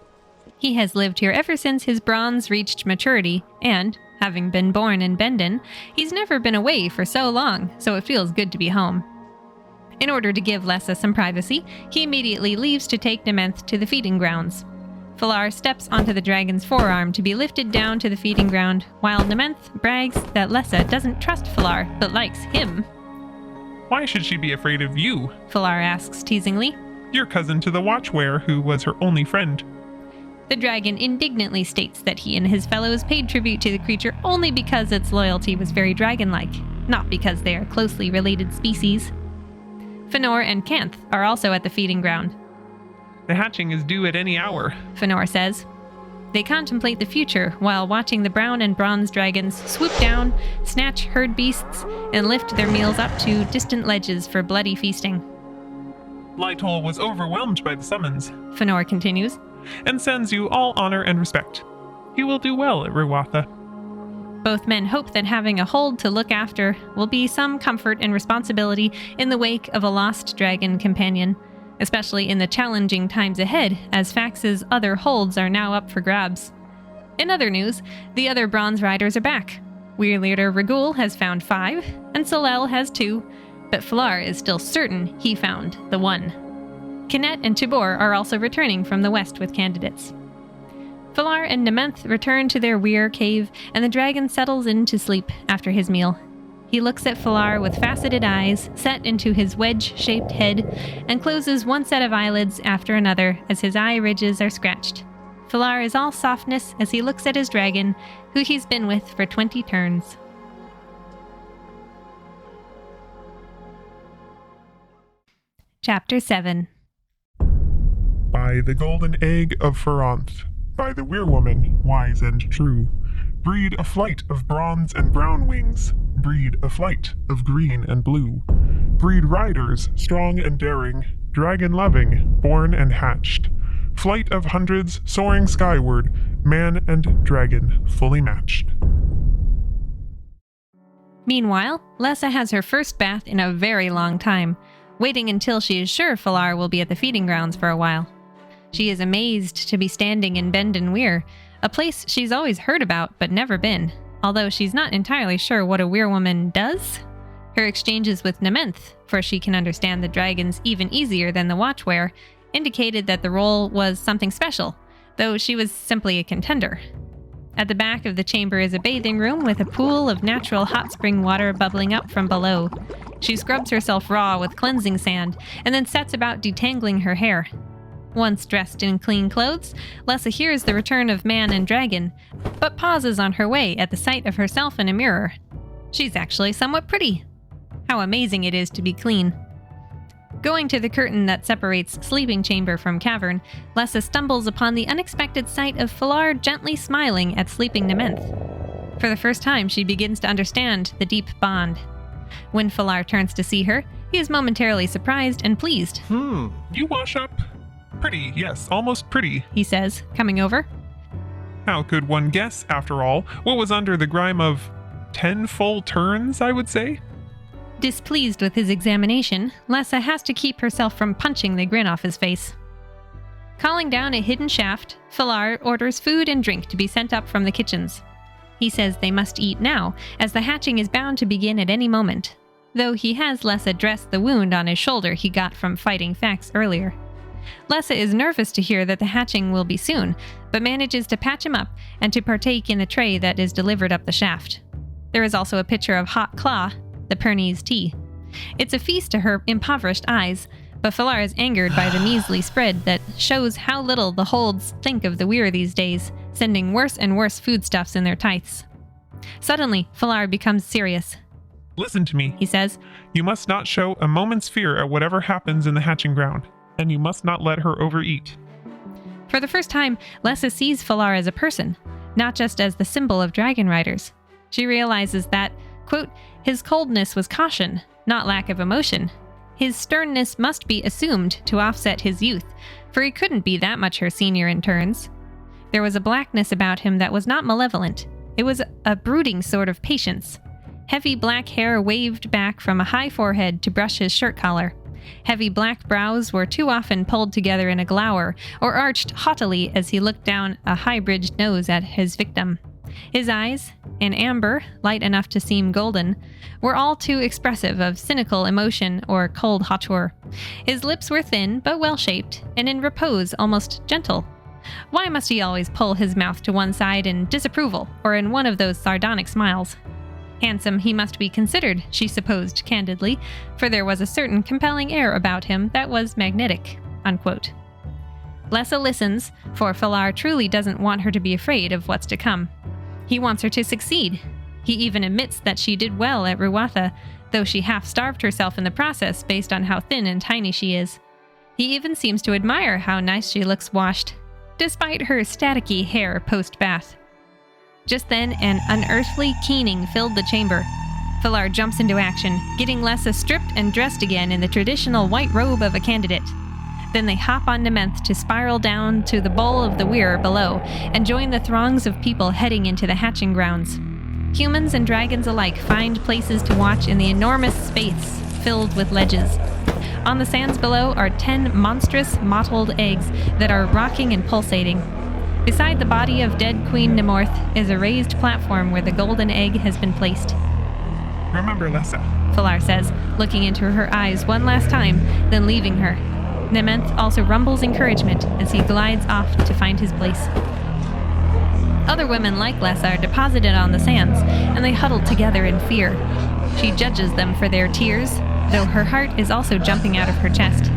He has lived here ever since his bronze reached maturity, and, having been born in Bendin, he's never been away for so long, so it feels good to be home. In order to give Lessa some privacy, he immediately leaves to take Nementh to the feeding grounds. Falar steps onto the dragon's forearm to be lifted down to the feeding ground, while Nementh brags that Lessa doesn't trust Falar, but likes him. Why should she be afraid of you? Falar asks teasingly. Your cousin to the Weyr, who was her only friend. The dragon indignantly states that he and his fellows paid tribute to the creature only because its loyalty was very dragon-like, not because they are closely related species. Fënor and Canth are also at the feeding ground. The hatching is due at any hour, Fënor says. They contemplate the future while watching the brown and bronze dragons swoop down, snatch herd beasts, and lift their meals up to distant ledges for bloody feasting. Lytol was overwhelmed by the summons, Fënor continues, and sends you all honor and respect. He will do well at Ruatha. Both men hope that having a hold to look after will be some comfort and responsibility in the wake of a lost dragon companion, especially in the challenging times ahead, as Fax's other holds are now up for grabs. In other news, the other bronze riders are back. Weyr leader Regul has found 5, and Solel has 2, but Falar is still certain he found the one. Kinet and Tibor are also returning from the west with candidates. Falar and Nementh return to their Weyr cave, and the dragon settles in to sleep after his meal. He looks at Falar with faceted eyes set into his wedge-shaped head and closes one set of eyelids after another as his eye ridges are scratched. Falar is all softness as he looks at his dragon, who he's been with for 20 turns. Chapter 7. By the golden egg of Feronth, by the Weirwoman, wise and true, breed a flight of bronze and brown wings, breed a flight of green and blue, breed riders strong and daring, dragon-loving, born and hatched, flight of hundreds soaring skyward, man and dragon fully matched. Meanwhile, Lessa has her first bath in a very long time, waiting until she is sure Falar will be at the feeding grounds for a while. She is amazed to be standing in Bendon Weyr, a place she's always heard about but never been, although she's not entirely sure what a Weirwoman does. Her exchanges with Nementh, for she can understand the dragons even easier than the Weyr, indicated that the role was something special, though she was simply a contender. At the back of the chamber is a bathing room with a pool of natural hot spring water bubbling up from below. She scrubs herself raw with cleansing sand, and then sets about detangling her hair. Once dressed in clean clothes, Lessa hears the return of man and dragon, but pauses on her way at the sight of herself in a mirror. She's actually somewhat pretty. How amazing it is to be clean. Going to the curtain that separates sleeping chamber from cavern, Lessa stumbles upon the unexpected sight of Falar gently smiling at sleeping Nementh. For the first time, she begins to understand the deep bond. When Falar turns to see her, he is momentarily surprised and pleased. You wash up? Pretty, yes, almost pretty, He says, coming over. How could one guess, after all, what was under the grime of 10 full turns, I would say? Displeased with his examination, Lessa has to keep herself from punching the grin off his face. Calling down a hidden shaft, Falar orders food and drink to be sent up from the kitchens. He says they must eat now, as the hatching is bound to begin at any moment, though he has Lessa dress the wound on his shoulder he got from fighting Fax earlier. Lessa is nervous to hear that the hatching will be soon, but manages to patch him up and to partake in the tray that is delivered up the shaft. There is also a pitcher of hot claw, the Pernese tea. It's a feast to her impoverished eyes, but Falar is angered by the measly spread that shows how little the holds think of the Weyr these days, sending worse and worse foodstuffs in their tithes. Suddenly, Falar becomes serious. Listen to me, He says, you must not show a moment's fear at whatever happens in the hatching ground, and you must not let her overeat. For the first time, Lessa sees Falar as a person, not just as the symbol of dragonriders. She realizes that, quote, his coldness was caution, not lack of emotion. His sternness must be assumed to offset his youth, for he couldn't be that much her senior in turns. There was a blackness about him that was not malevolent. It was a brooding sort of patience. Heavy black hair waved back from a high forehead to brush his shirt collar. Heavy black brows were too often pulled together in a glower, or arched haughtily as he looked down a high-bridged nose at his victim. His eyes, an amber, light enough to seem golden, were all too expressive of cynical emotion or cold hauteur. His lips were thin but well-shaped, and in repose almost gentle. Why must he always pull his mouth to one side in disapproval or in one of those sardonic smiles? Handsome he must be considered, she supposed candidly, for there was a certain compelling air about him that was magnetic." Unquote. Lessa listens, for Falar truly doesn't want her to be afraid of what's to come. He wants her to succeed. He even admits that she did well at Ruatha, though she half-starved herself in the process based on how thin and tiny she is. He even seems to admire how nice she looks washed, despite her staticky hair post-bath. Just then, an unearthly keening filled the chamber. Falar jumps into action, getting Lessa stripped and dressed again in the traditional white robe of a candidate. Then they hop on Nementh to spiral down to the bowl of the Weyr below and join the throngs of people heading into the hatching grounds. Humans and dragons alike find places to watch in the enormous space filled with ledges. On the sands below are 10 monstrous, mottled eggs that are rocking and pulsating. Beside the body of dead Queen Nemorth is a raised platform where the golden egg has been placed. Remember, Lessa. Falar says, looking into her eyes one last time, then leaving her. Nementh also rumbles encouragement as he glides off to find his place. Other women like Lessa are deposited on the sands, and they huddle together in fear. She judges them for their tears, though her heart is also jumping out of her chest.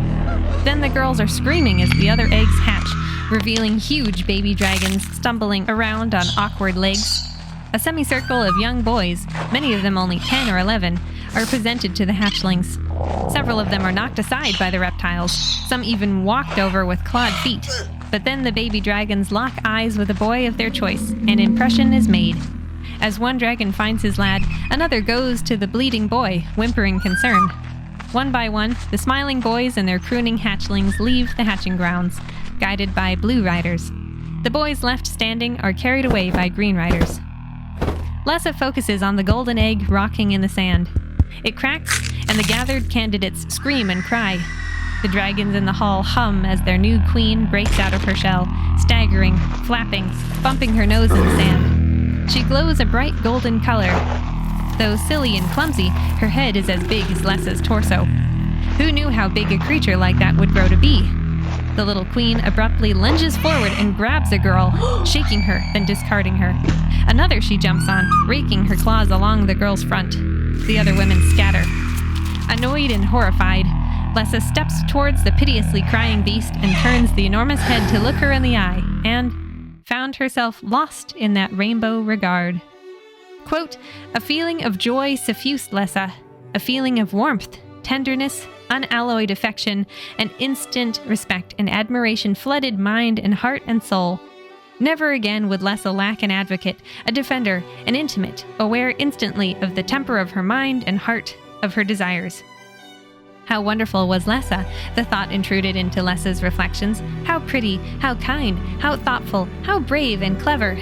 Then the girls are screaming as the other eggs hatch, revealing huge baby dragons stumbling around on awkward legs. A semicircle of young boys, many of them only 10 or 11, are presented to the hatchlings. Several of them are knocked aside by the reptiles, some even walked over with clawed feet. But then the baby dragons lock eyes with a boy of their choice, and impression is made. As one dragon finds his lad, another goes to the bleeding boy, whimpering concern. One by one, the smiling boys and their crooning hatchlings leave the hatching grounds, guided by blue riders. The boys left standing are carried away by green riders. Lessa focuses on the golden egg rocking in the sand. It cracks, and the gathered candidates scream and cry. The dragons in the hall hum as their new queen breaks out of her shell, staggering, flapping, bumping her nose in the sand. She glows a bright golden color. Though silly and clumsy, her head is as big as Lessa's torso. Who knew how big a creature like that would grow to be? The little queen abruptly lunges forward and grabs a girl, shaking her, then discarding her. Another she jumps on, raking her claws along the girl's front. The other women scatter. Annoyed and horrified, Lessa steps towards the piteously crying beast and turns the enormous head to look her in the eye, and found herself lost in that rainbow regard. Quote, "A feeling of joy suffused Lessa, a feeling of warmth, tenderness, unalloyed affection, and instant respect and admiration flooded mind and heart and soul. Never again would Lessa lack an advocate, a defender, an intimate, aware instantly of the temper of her mind and heart, of her desires." How wonderful was Lessa, the thought intruded into Lessa's reflections. How pretty, how kind, how thoughtful, how brave and clever.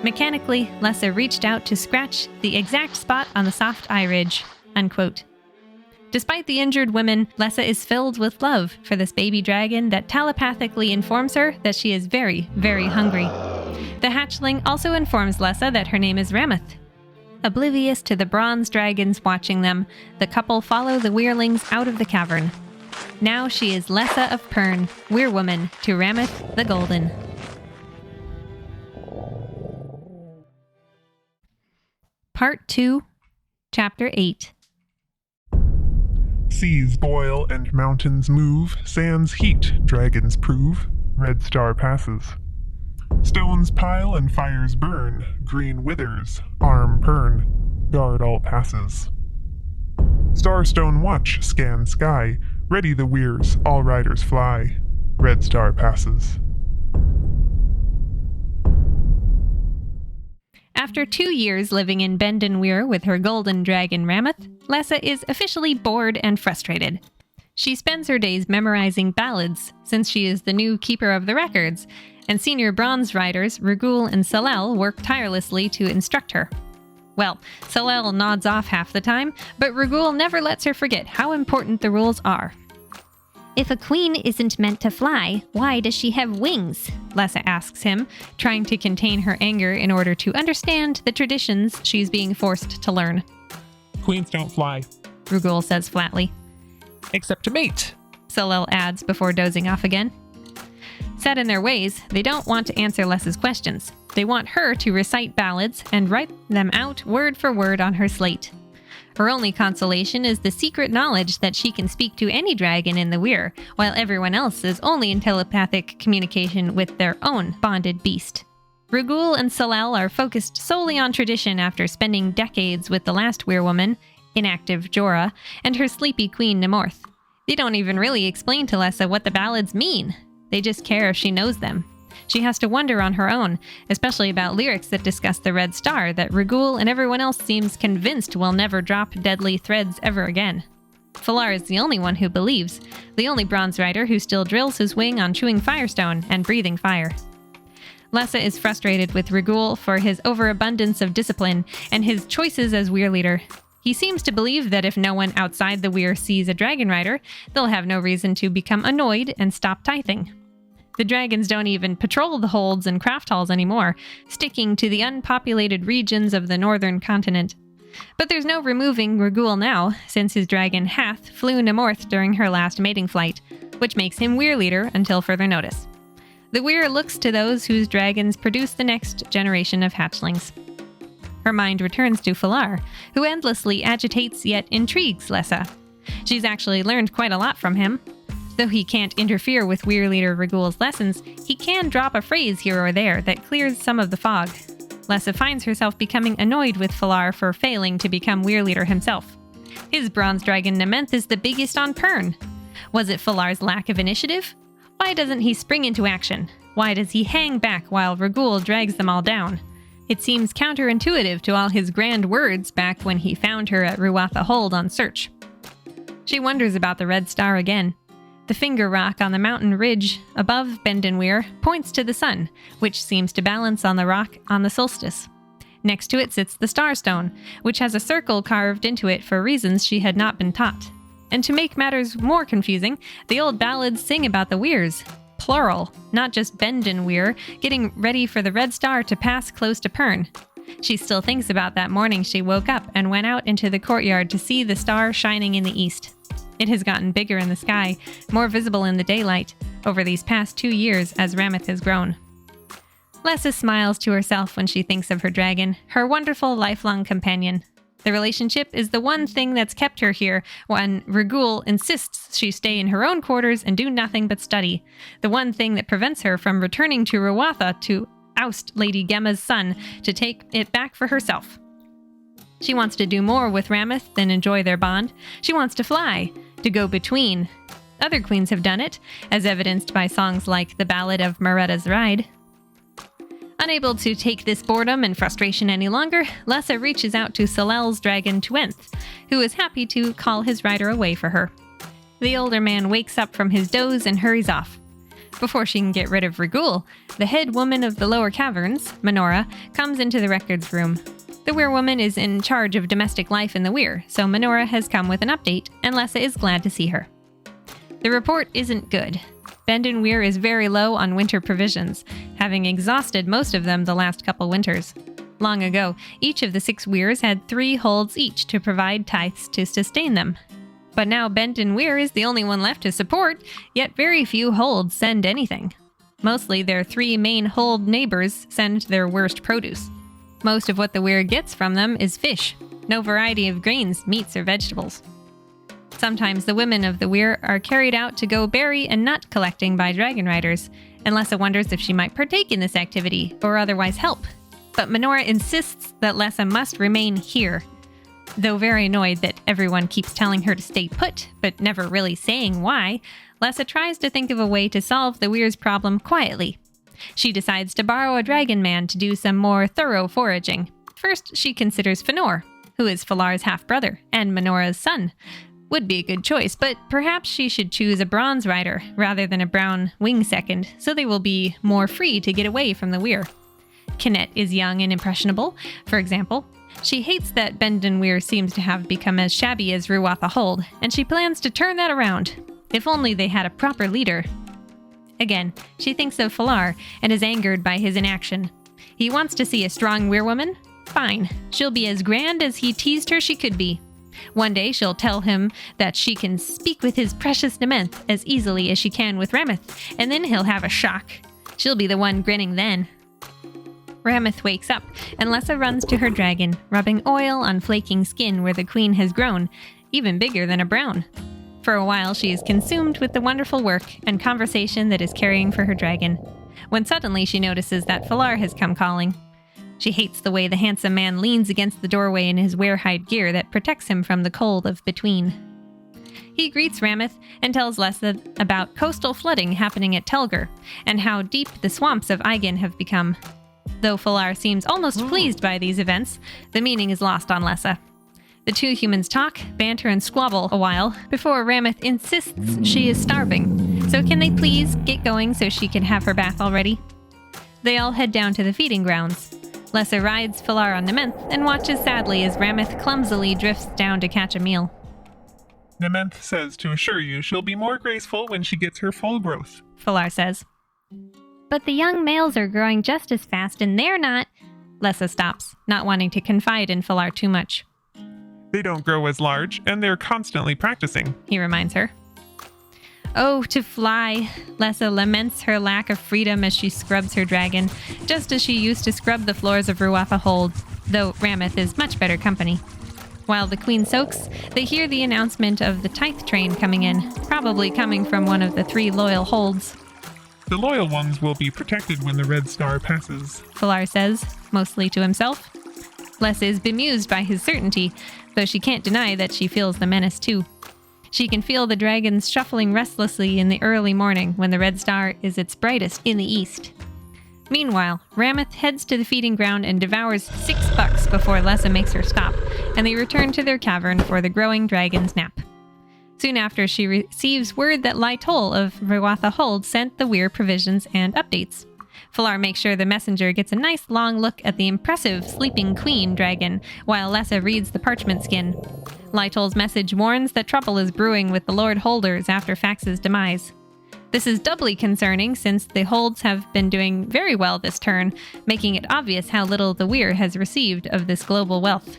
Mechanically, Lessa reached out to scratch the exact spot on the soft eye ridge. Unquote. Despite the injured women, Lessa is filled with love for this baby dragon that telepathically informs her that she is very, very hungry. The hatchling also informs Lessa that her name is Rameth. Oblivious to the bronze dragons watching them, the couple follow the Weyrlings out of the cavern. Now she is Lessa of Pern, Weyrwoman to Rameth the Golden. Part 2, Chapter 8. Seas boil and mountains move, sands heat, dragons prove, red star passes. Stones pile and fires burn, green withers, arm pern, guard all passes. Starstone watch, scan sky, ready the weirs, all riders fly, red star passes. After 2 years living in Bendon Weyr with her golden dragon Rameth, Lessa is officially bored and frustrated. She spends her days memorizing ballads, since she is the new keeper of the records, and senior bronze riders Rugul and Salel work tirelessly to instruct her. Well, Salel nods off half the time, but Rugul never lets her forget how important the rules are. If a queen isn't meant to fly, why does she have wings? Lessa asks him, trying to contain her anger in order to understand the traditions she's being forced to learn. Queens don't fly. Rugul says flatly. Except to mate. Salel adds before dozing off again. Set in their ways, they don't want to answer Lessa's questions. They want her to recite ballads and write them out word for word on her slate. Her only consolation is the secret knowledge that she can speak to any dragon in the Weyr, while everyone else is only in telepathic communication with their own bonded beast. Rugul and Salel are focused solely on tradition after spending decades with the last Weyr woman, inactive Jorah, and her sleepy queen Nemorth. They don't even really explain to Lessa what the ballads mean. They just care if she knows them. She has to wonder on her own, especially about lyrics that discuss the Red Star that Rugul and everyone else seems convinced will never drop deadly threads ever again. Falar is the only one who believes, the only bronze rider who still drills his wing on chewing firestone and breathing fire. Lessa is frustrated with Rugul for his overabundance of discipline and his choices as Weyr leader. He seems to believe that if no one outside the Weyr sees a dragon rider, they'll have no reason to become annoyed and stop tithing. The dragons don't even patrol the holds and craft halls anymore, sticking to the unpopulated regions of the northern continent. But there's no removing Rugul now, since his dragon Hath flew Nemorth during her last mating flight, which makes him Weyr leader until further notice. The Weyr looks to those whose dragons produce the next generation of hatchlings. Her mind returns to Falar, who endlessly agitates yet intrigues Lessa. She's actually learned quite a lot from him. Though he can't interfere with Weyr leader Rugul's lessons, he can drop a phrase here or there that clears some of the fog. Lessa finds herself becoming annoyed with Falar for failing to become Weyr leader himself. His bronze dragon Nementh is the biggest on Pern. Was it Falar's lack of initiative? Why doesn't he spring into action? Why does he hang back while Rugul drags them all down? It seems counterintuitive to all his grand words back when he found her at Ruatha Hold on search. She wonders about the Red Star again. The finger rock on the mountain ridge above Bendenweir points to the sun, which seems to balance on the rock on the solstice. Next to it sits the Starstone, which has a circle carved into it for reasons she had not been taught. And to make matters more confusing, the old ballads sing about the Weyrs, plural, not just Bendenweir, getting ready for the Red Star to pass close to Pern. She still thinks about that morning she woke up and went out into the courtyard to see the star shining in the east. It has gotten bigger in the sky, more visible in the daylight, over these past 2 years as Rameth has grown. Lessa smiles to herself when she thinks of her dragon, her wonderful lifelong companion. The relationship is the one thing that's kept her here when Rugul insists she stay in her own quarters and do nothing but study. The one thing that prevents her from returning to Ruatha to oust Lady Gemma's son to take it back for herself. She wants to do more with Rameth than enjoy their bond. She wants to fly, to go between. Other queens have done it, as evidenced by songs like the Ballad of Maretta's Ride. Unable to take this boredom and frustration any longer, Lessa reaches out to Salel's dragon Tuenth, who is happy to call his rider away for her. The older man wakes up from his doze and hurries off. Before she can get rid of Rugul, the head woman of the lower caverns, Minora, comes into the records room. The Weyr woman is in charge of domestic life in the Weyr, so Minora has come with an update, and Lessa is glad to see her. The report isn't good. Bendenweir is very low on winter provisions, having exhausted most of them the last couple winters. Long ago, each of the 6 Weyrs had 3 holds each to provide tithes to sustain them. But now Bendenweir is the only one left to support, yet very few holds send anything. Mostly their 3 main hold neighbors send their worst produce. Most of what the Weyr gets from them is fish, no variety of grains, meats, or vegetables. Sometimes the women of the Weyr are carried out to go berry and nut collecting by dragon riders, and Lessa wonders if she might partake in this activity or otherwise help. But Minora insists that Lessa must remain here. Though very annoyed that everyone keeps telling her to stay put, but never really saying why, Lessa tries to think of a way to solve the Weyr's problem quietly. She decides to borrow a dragon man to do some more thorough foraging. First, she considers Fëanor, who is Falar's half-brother and Minora's son. Would be a good choice, but perhaps she should choose a bronze rider rather than a brown wing second, so they will be more free to get away from the Weyr. Kinet is young and impressionable, for example. She hates that Bendenweir seems to have become as shabby as Ruatha Hold, and she plans to turn that around. If only they had a proper leader. Again, she thinks of Falar and is angered by his inaction. He wants to see a strong Weyr woman? Fine, she'll be as grand as he teased her she could be. One day she'll tell him that she can speak with his precious Nementh as easily as she can with Rameth, and then he'll have a shock. She'll be the one grinning then. Rameth wakes up, and Lessa runs to her dragon, rubbing oil on flaking skin where the queen has grown, even bigger than a brown. For a while she is consumed with the wonderful work and conversation that is carrying for her dragon, when suddenly she notices that Falar has come calling. She hates the way the handsome man leans against the doorway in his warehide gear that protects him from the cold of between. He greets Rameth and tells Lessa about coastal flooding happening at Telger, and how deep the swamps of Eigen have become. Though Falar seems almost pleased by these events, the meaning is lost on Lessa. The two humans talk, banter, and squabble a while before Rameth insists she is starving. So can they please get going so she can have her bath already? They all head down to the feeding grounds. Lessa rides Falar on Nementh and watches sadly as Rameth clumsily drifts down to catch a meal. Nementh says to assure you she'll be more graceful when she gets her full growth. Falar says. But the young males are growing just as fast, and they're not. Lessa stops, not wanting to confide in Falar too much. They don't grow as large, and they're constantly practicing. He reminds her. Oh, to fly! Lessa laments her lack of freedom as she scrubs her dragon, just as she used to scrub the floors of Ruatha Hold, though Rameth is much better company. While the queen soaks, they hear the announcement of the tithe train coming in, probably coming from one of the 3 loyal holds. The loyal ones will be protected when the red star passes, Falar says, mostly to himself. Lessa is bemused by his certainty, though she can't deny that she feels the menace too. She can feel the dragons shuffling restlessly in the early morning when the red star is its brightest in the east. Meanwhile, Rameth heads to the feeding ground and devours 6 bucks before Lessa makes her stop, and they return to their cavern for the growing dragon's nap. Soon after, she receives word that Lytol of Ruatha Hold sent the Weyr provisions and updates. Falar makes sure the messenger gets a nice long look at the impressive sleeping queen dragon, while Lessa reads the parchment skin. Lytol's message warns that trouble is brewing with the Lord Holders after Fax's demise. This is doubly concerning since the Holds have been doing very well this turn, making it obvious how little the Weyr has received of this global wealth.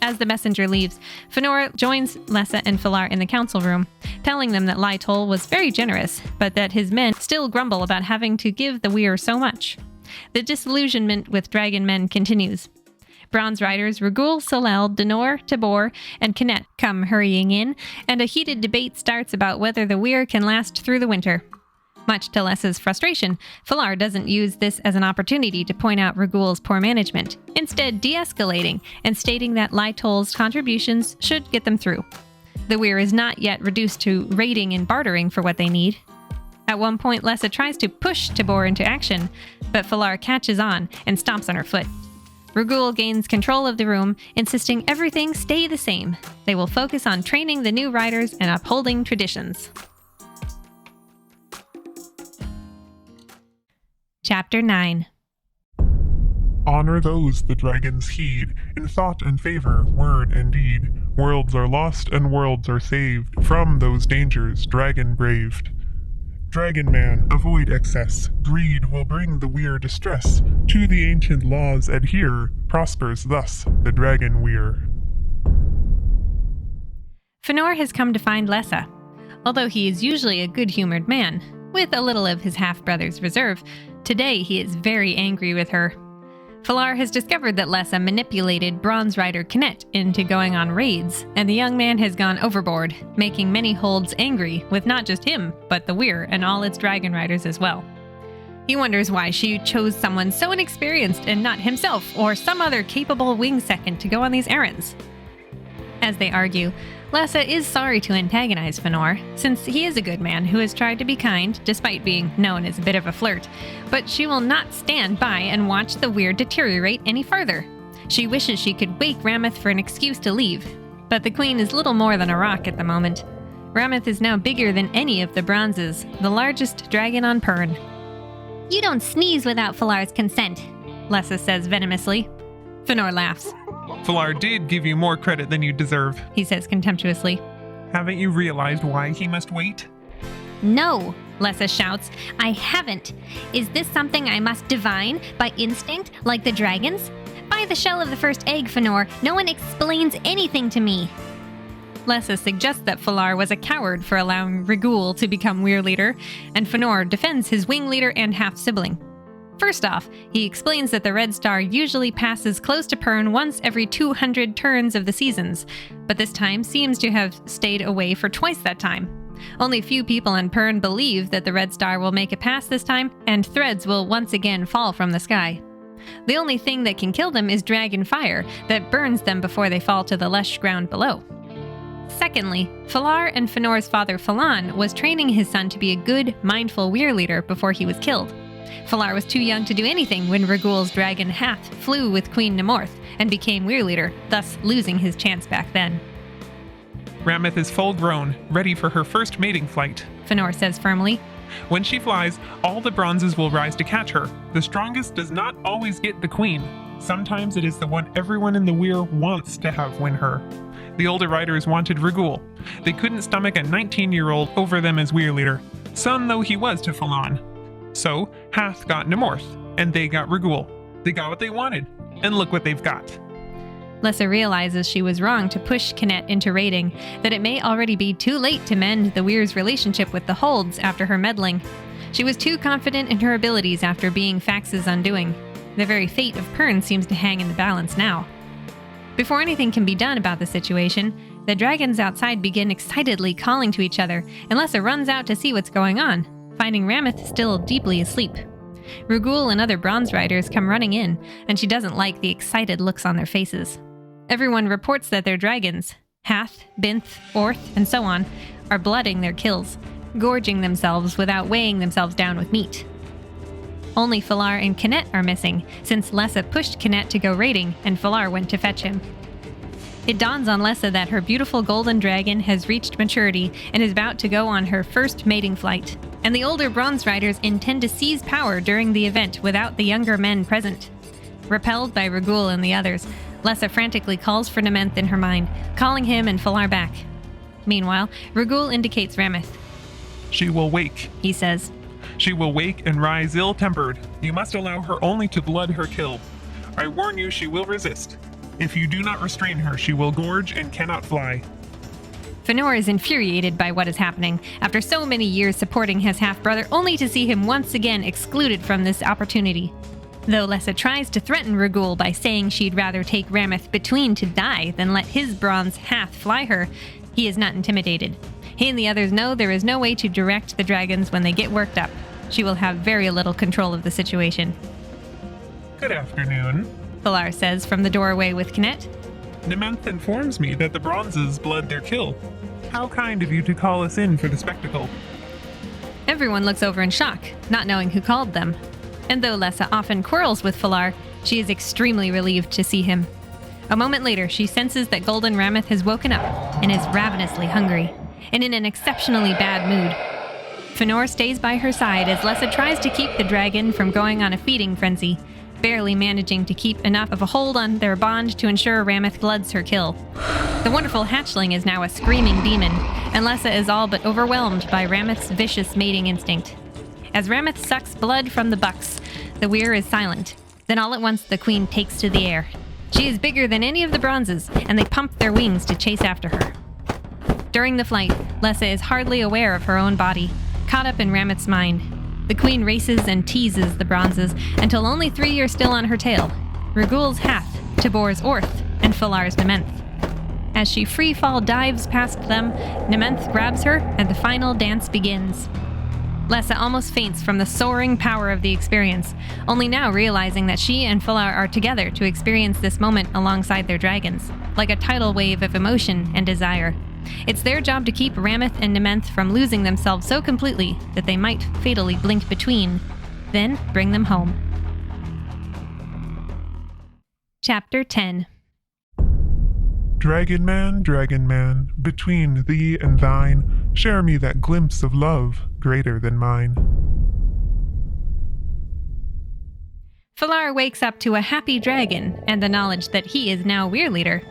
As the messenger leaves, Fëanor joins Lessa and Falar in the council room, telling them that Lytol was very generous, but that his men still grumble about having to give the Weyr so much. The disillusionment with dragon men continues. Bronze riders Rugul, Solel, Denor, Tabor, and Kinet come hurrying in, and a heated debate starts about whether the Weyr can last through the winter. Much to Lessa's frustration, Falar doesn't use this as an opportunity to point out Rugul's poor management, instead de-escalating and stating that Lytol's contributions should get them through. The Weyr is not yet reduced to raiding and bartering for what they need. At one point, Lessa tries to push Tabor into action, but Falar catches on and stomps on her foot. Rugul gains control of the room, insisting everything stay the same. They will focus on training the new riders and upholding traditions. Chapter 9. Honor those the dragons heed, in thought and favor, word and deed. Worlds are lost and worlds are saved, from those dangers dragon braved. Dragon man, avoid excess, greed will bring the Weyr distress. To the ancient laws adhere, prospers thus the dragon Weyr. Fëanor has come to find Lessa. Although he is usually a good-humored man, with a little of his half-brother's reserve, today he is very angry with her. Falar has discovered that Lessa manipulated Bronze Rider Kinet into going on raids, and the young man has gone overboard, making many holds angry with not just him, but the Weyr and all its dragon riders as well. He wonders why she chose someone so inexperienced and not himself or some other capable wing second to go on these errands. As they argue, Lessa is sorry to antagonize Fëanor, since he is a good man who has tried to be kind, despite being known as a bit of a flirt, but she will not stand by and watch the Weyr deteriorate any further. She wishes she could wake Rameth for an excuse to leave, but the queen is little more than a rock at the moment. Rameth is now bigger than any of the bronzes, the largest dragon on Pern. You don't sneeze without Falar's consent, Lessa says venomously. Fëanor laughs. Falar did give you more credit than you deserve, He says contemptuously. Haven't you realized why he must wait? No, Lessa shouts. I haven't. Is this something I must divine by instinct like the dragons? By the shell of the first egg, Fëanor, no one explains anything to me. Lessa suggests that Fëlar was a coward for allowing Rigul to become Weyr leader, and Fëanor defends his wing leader and half-sibling. First off, he explains that the Red Star usually passes close to Pern once every 200 turns of the seasons, but this time seems to have stayed away for twice that time. Only few people in Pern believe that the Red Star will make it past this time, and threads will once again fall from the sky. The only thing that can kill them is dragon fire that burns them before they fall to the lush ground below. Secondly, Fëlar and Fëanor's father WHELAN was training his son to be a good, mindful Weyr leader before he was killed. Fëlar was too young to do anything when Rigul's dragon Hath flew with Queen Nemorth and became Weyr leader, thus losing his chance back then. Rameth is full grown, ready for her first mating flight. Fëanor says firmly. When she flies, all the bronzes will rise to catch her. The strongest does not always get the queen. Sometimes it is the one everyone in the Weyr wants to have win her. The older riders wanted Rigul. They couldn't stomach a 19-year-old over them as Weyr leader, son though he was to WHELAN. So, Hath got Nemorth, and they got Rigul. They got what they wanted, and look what they've got. Lessa realizes she was wrong to push K'net into raiding, that it may already be too late to mend the Weyr's relationship with the Holds after her meddling. She was too confident in her abilities after being Fax's undoing. The very fate of Pern seems to hang in the balance now. Before anything can be done about the situation, the dragons outside begin excitedly calling to each other, and Lessa runs out to see what's going on, finding Rameth still deeply asleep. Rigul and other bronze riders come running in, and she doesn't like the excited looks on their faces. Everyone reports that their dragons, Hath, Binth, Orth, and so on, are blooding their kills, gorging themselves without weighing themselves down with meat. Only Fëlar and K'net are missing, since Lessa pushed K'net to go raiding, and Fëlar went to fetch him. It dawns on Lessa that her beautiful golden dragon has reached maturity and is about to go on her first mating flight, and the older bronze riders intend to seize power during the event without the younger men present. Repelled by Rigul and the others, Lessa frantically calls for Nemeth in her mind, calling him and Fëlar back. Meanwhile, Rigul indicates Rameth. She will wake, He says. She will wake and rise ill-tempered. You must allow her only to blood her kill. I warn you, she will resist. If you do not restrain her, she will gorge and cannot fly. Fëanor is infuriated by what is happening, after so many years supporting his half-brother, only to see him once again excluded from this opportunity. Though Lessa tries to threaten Rigul by saying she'd rather take Rameth between to die than let his bronze Hath fly her, he is not intimidated. He and the others know there is no way to direct the dragons when they get worked up. She will have very little control of the situation. Good afternoon. Fëlar says from the doorway with K'net. Nemeth informs me that the bronzes blood their kill. How kind of you to call us in for the spectacle. Everyone looks over in shock, not knowing who called them. And though Lessa often quarrels with Fëlar, she is extremely relieved to see him. A moment later, she senses that Golden Rameth has woken up and is ravenously hungry, and in an exceptionally bad mood. Fëanor stays by her side as Lessa tries to keep the dragon from going on a feeding frenzy, barely managing to keep enough of a hold on their bond to ensure Rameth bloods her kill. The wonderful hatchling is now a screaming demon, and Lessa is all but overwhelmed by Rameth's vicious mating instinct. As Rameth sucks blood from the bucks, the Weyr is silent. Then all at once the queen takes to the air. She is bigger than any of the bronzes, and they pump their wings to chase after her. During the flight, Lessa is hardly aware of her own body, caught up in Rameth's mind. The queen races and teases the bronzes until only 3 are still on her tail: Rigul's Hath, Tabor's Orth, and Fëlar's Nemeth. As she free-fall dives past them, Nemeth grabs her, and the final dance begins. Lessa almost faints from the soaring power of the experience, only now realizing that she and Fëlar are together to experience this moment alongside their dragons, like a tidal wave of emotion and desire. It's their job to keep Rameth and Nemeth from losing themselves so completely that they might fatally blink between, then bring them home. Chapter 10. Dragon man, between thee and thine, share me that glimpse of love greater than mine. Fëlar wakes up to a happy dragon and the knowledge that he is now Weyr leader.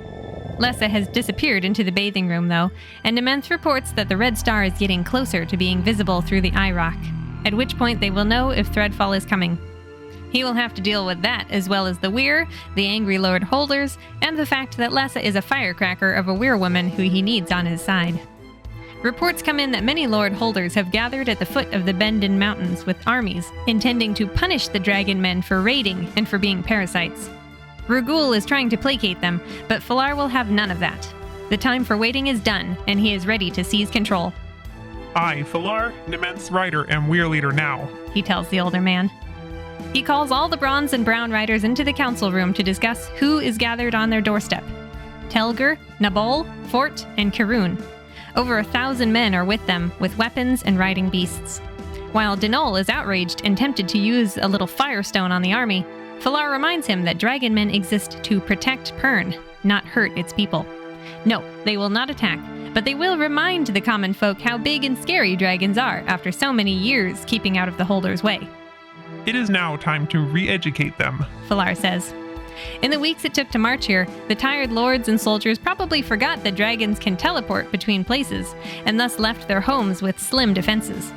Lessa has disappeared into the bathing room, though, and Nemeth reports that the Red Star is getting closer to being visible through the eye rock, at which point they will know if Threadfall is coming. He will have to deal with that, as well as the Weyr, the angry Lord Holders, and the fact that Lessa is a firecracker of a Weyrwoman who he needs on his side. Reports come in that many Lord Holders have gathered at the foot of the Bendin Mountains with armies, intending to punish the dragon men for raiding and for being parasites. Rugul is trying to placate them, but Falar will have none of that. The time for waiting is done, and he is ready to seize control. I, Falar, Nement's rider, am Weyr leader now, he tells the older man. He calls all the bronze and brown riders into the council room to discuss who is gathered on their doorstep. Telger, Nabol, Fort, and Karun. Over 1,000 men are with them, with weapons and riding beasts. While Dinol is outraged and tempted to use a little firestone on the army, Falar reminds him that dragon men exist to protect Pern, not hurt its people. No, they will not attack, but they will remind the common folk how big and scary dragons are after so many years keeping out of the Holders' way. It is now time to re-educate them, Falar says. In the weeks it took to march here, the tired lords and soldiers probably forgot that dragons can teleport between places, and thus left their homes with slim defenses.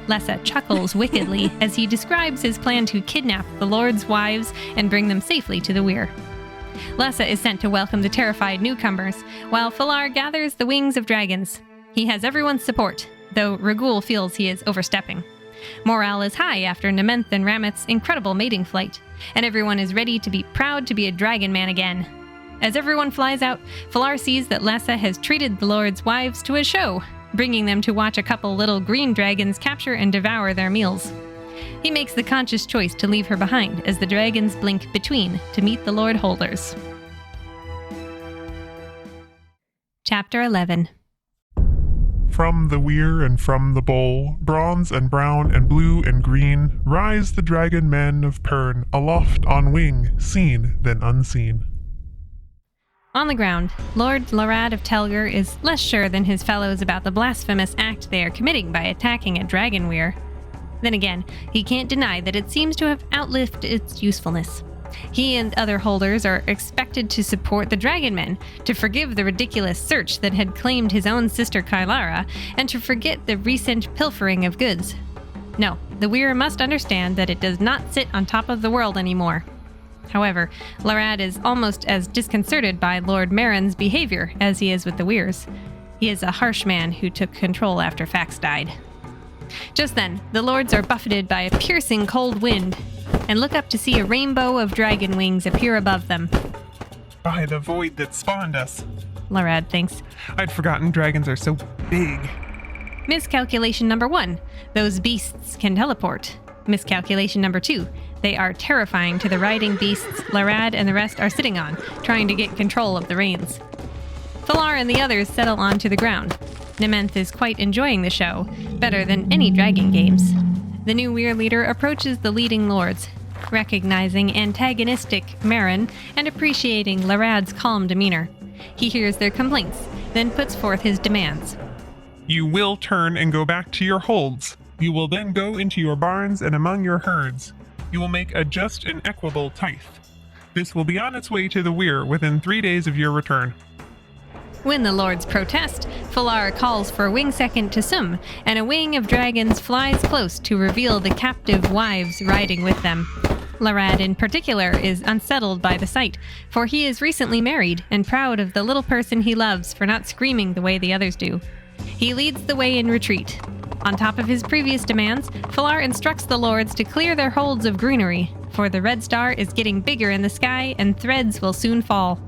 Lessa chuckles wickedly as he describes his plan to kidnap the lords' wives and bring them safely to the Weyr. Lessa is sent to welcome the terrified newcomers, while Falar gathers the wings of dragons. He has everyone's support, though Rugul feels he is overstepping. Morale is high after Nement and Rameth's incredible mating flight, and everyone is ready to be proud to be a dragon man again. As everyone flies out, Falar sees that Lessa has treated the lords' wives to a show, bringing them to watch a couple little green dragons capture and devour their meals. He makes the conscious choice to leave her behind as the dragons blink between to meet the Lord Holders. Chapter 11. From the Weyr and from the bowl, bronze and brown and blue and green, rise the dragon men of Pern, aloft on wing, seen then unseen. On the ground, Lord Larad of Telger is less sure than his fellows about the blasphemous act they are committing by attacking a dragon Weyr. Then again, he can't deny that it seems to have outlived its usefulness. He and other holders are expected to support the dragon men, to forgive the ridiculous search that had claimed his own sister Kylara, and to forget the recent pilfering of goods. No, the Weyr must understand that it does not sit on top of the world anymore. However, Larad is almost as disconcerted by Lord Marin's behavior as he is with the Weyrs. He is a harsh man who took control after Fax died. Just then, the lords are buffeted by a piercing cold wind, and look up to see a rainbow of dragon wings appear above them. By the void that spawned us, Larad thinks. I'd forgotten dragons are so big. Miscalculation number 1. Those beasts can teleport. Miscalculation number 2. They are terrifying to the riding beasts Larad and the rest are sitting on, trying to get control of the reins. Falar and the others settle onto the ground. Nement is quite enjoying the show, better than any dragon games. The new Weyr leader approaches the leading lords, recognizing antagonistic Marin and appreciating Larad's calm demeanor. He hears their complaints, then puts forth his demands. You will turn and go back to your holds. You will then go into your barns and among your herds. You will make a just and equable tithe. This will be on its way to the Weyr within 3 days of your return. When the lords protest, Falar calls for wing second to Sum, and a wing of dragons flies close to reveal the captive wives riding with them. Larad in particular is unsettled by the sight, for he is recently married and proud of the little person he loves for not screaming the way the others do. He leads the way in retreat. On top of his previous demands, Falar instructs the lords to clear their holds of greenery, for the red star is getting bigger in the sky and threads will soon fall.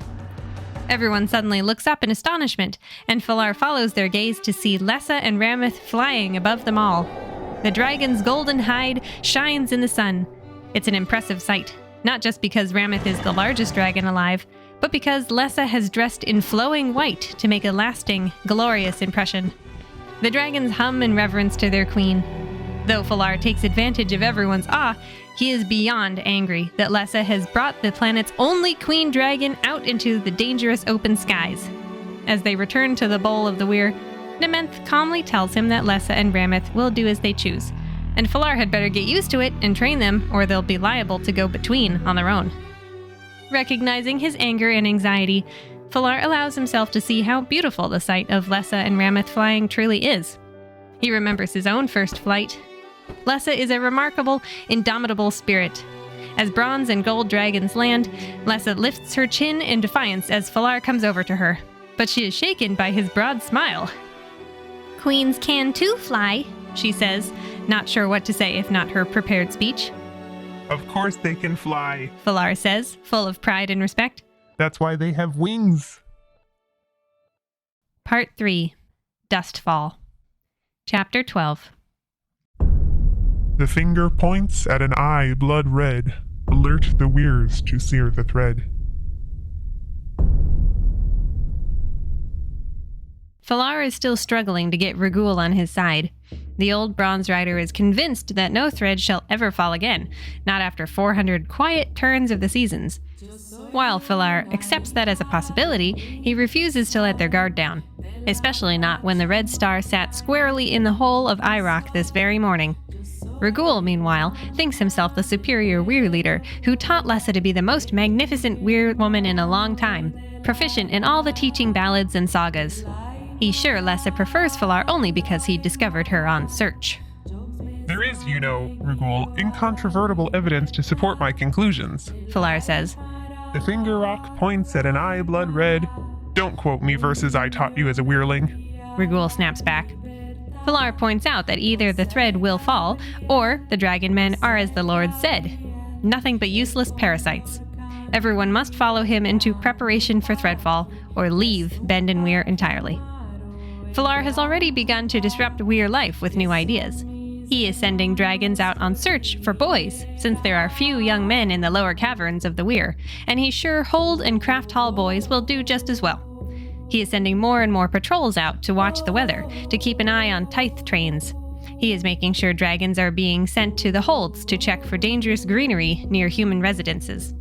Everyone suddenly looks up in astonishment, and Falar follows their gaze to see Lessa and Rameth flying above them all. The dragon's golden hide shines in the sun. It's an impressive sight, not just because Rameth is the largest dragon alive, but because Lessa has dressed in flowing white to make a lasting, glorious impression. The dragons hum in reverence to their queen. Though Falar takes advantage of everyone's awe, he is beyond angry that Lessa has brought the planet's only queen dragon out into the dangerous open skies. As they return to the bowl of the Weyr, Nement calmly tells him that Lessa and Rameth will do as they choose, and Falar had better get used to it and train them, or they'll be liable to go between on their own. Recognizing his anger and anxiety, Falar allows himself to see how beautiful the sight of Lessa and Rameth flying truly is. He remembers his own first flight. Lessa is a remarkable, indomitable spirit. As bronze and gold dragons land, Lessa lifts her chin in defiance as Falar comes over to her. But she is shaken by his broad smile. Queens can too fly, She says, not sure what to say if not her prepared speech. Of course they can fly. Falar says, full of pride and respect. That's why they have wings. Part 3. Dustfall. Chapter 12. The finger points at an eye blood red. Alert the weirs to sear the thread. Falar is still struggling to get Regul on his side. The old bronze rider is convinced that no thread shall ever fall again, not after 400 quiet turns of the seasons. While Falar accepts that as a possibility, he refuses to let their guard down, especially not when the red star sat squarely in the hole of Irock this very morning. Regul, meanwhile, thinks himself the superior Weyr leader, who taught Lessa to be the most magnificent Weyr woman in a long time, proficient in all the teaching ballads and sagas. He's sure Lessa prefers Falar only because he discovered her on search. There is, Regul, incontrovertible evidence to support my conclusions. Falar says. The finger rock points at an eye blood red. Don't quote me verses I taught you as a Weirling. Regul snaps back. Falar points out that either the thread will fall, or the dragon men are as the Lord said. Nothing but useless parasites. Everyone must follow him into preparation for threadfall, or leave Bend and Weyr entirely. Falar has already begun to disrupt Weyr life with new ideas. He is sending dragons out on search for boys, since there are few young men in the lower caverns of the Weyr, and he's sure Hold and Craft Hall boys will do just as well. He is sending more and more patrols out to watch the weather, to keep an eye on tithe trains. He is making sure dragons are being sent to the holds to check for dangerous greenery near human residences.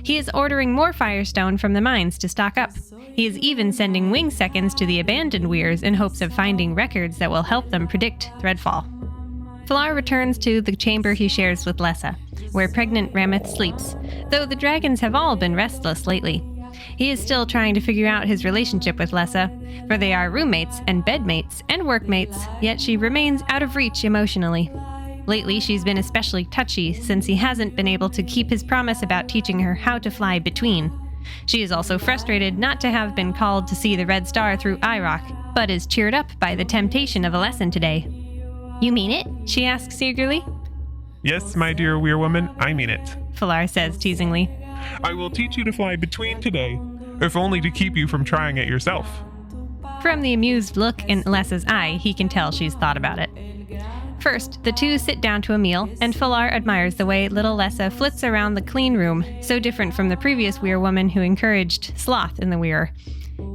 He is ordering more firestone from the mines to stock up. He is even sending wing seconds to the abandoned Weyrs in hopes of finding records that will help them predict threadfall. Falar returns to the chamber he shares with Lessa, where pregnant Rameth sleeps, though the dragons have all been restless lately. He is still trying to figure out his relationship with Lessa, for they are roommates and bedmates and workmates, yet she remains out of reach emotionally. Lately, she's been especially touchy since he hasn't been able to keep his promise about teaching her how to fly between. She is also frustrated not to have been called to see the Red Star through Irock, but is cheered up by the temptation of a lesson today. You mean it? She asks eagerly. Yes, my dear Weyr woman, I mean it. Falar says teasingly. I will teach you to fly between today, if only to keep you from trying it yourself. From the amused look in Lessa's eye, he can tell she's thought about it. First, the two sit down to a meal, and Falar admires the way little Lessa flits around the clean room, so different from the previous Weyr woman who encouraged sloth in the Weyr.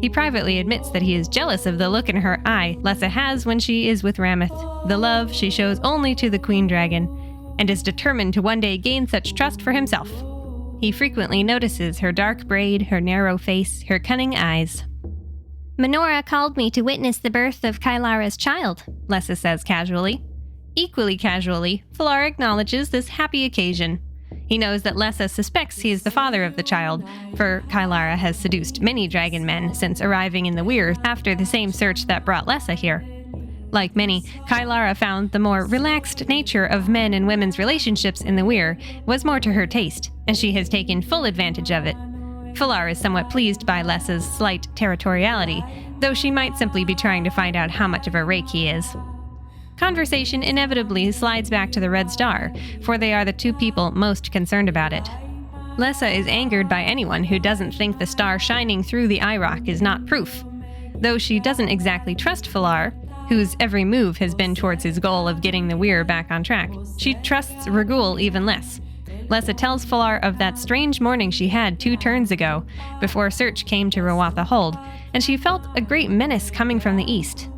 He privately admits that he is jealous of the look in her eye Lessa has when she is with Rameth, the love she shows only to the queen dragon, and is determined to one day gain such trust for himself. He frequently notices her dark braid, her narrow face, her cunning eyes. Minora called me to witness the birth of Kylara's child, Lessa says casually. Equally casually, Falar acknowledges this happy occasion. He knows that Lessa suspects he is the father of the child, for Kylara has seduced many dragon men since arriving in the Weyr after the same search that brought Lessa here. Like many, Kylara found the more relaxed nature of men and women's relationships in the Weyr was more to her taste, and she has taken full advantage of it. Falar is somewhat pleased by Lessa's slight territoriality, though she might simply be trying to find out how much of a rake he is. Conversation inevitably slides back to the Red Star, for they are the two people most concerned about it. Lessa is angered by anyone who doesn't think the star shining through the Irock is not proof. Though she doesn't exactly trust Falar, whose every move has been towards his goal of getting the Weyr back on track, she trusts Regul even less. Lessa tells Falar of that strange morning she had 2 turns ago, before search came to Rawatha Hold, and she felt a great menace coming from the east.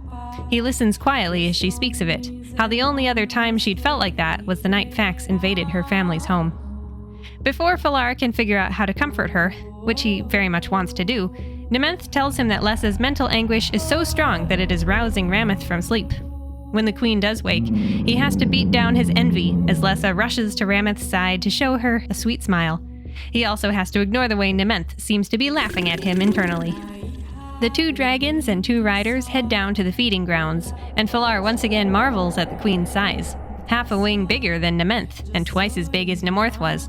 He listens quietly as she speaks of it, how the only other time she'd felt like that was the night Fax invaded her family's home. Before Falar can figure out how to comfort her, which he very much wants to do, Nementh tells him that Lessa's mental anguish is so strong that it is rousing Rameth from sleep. When the queen does wake, he has to beat down his envy as Lessa rushes to Rameth's side to show her a sweet smile. He also has to ignore the way Nementh seems to be laughing at him internally. The 2 dragons and 2 riders head down to the feeding grounds, and Falar once again marvels at the queen's size. Half a wing bigger than Nementh, and twice as big as Nemorth was.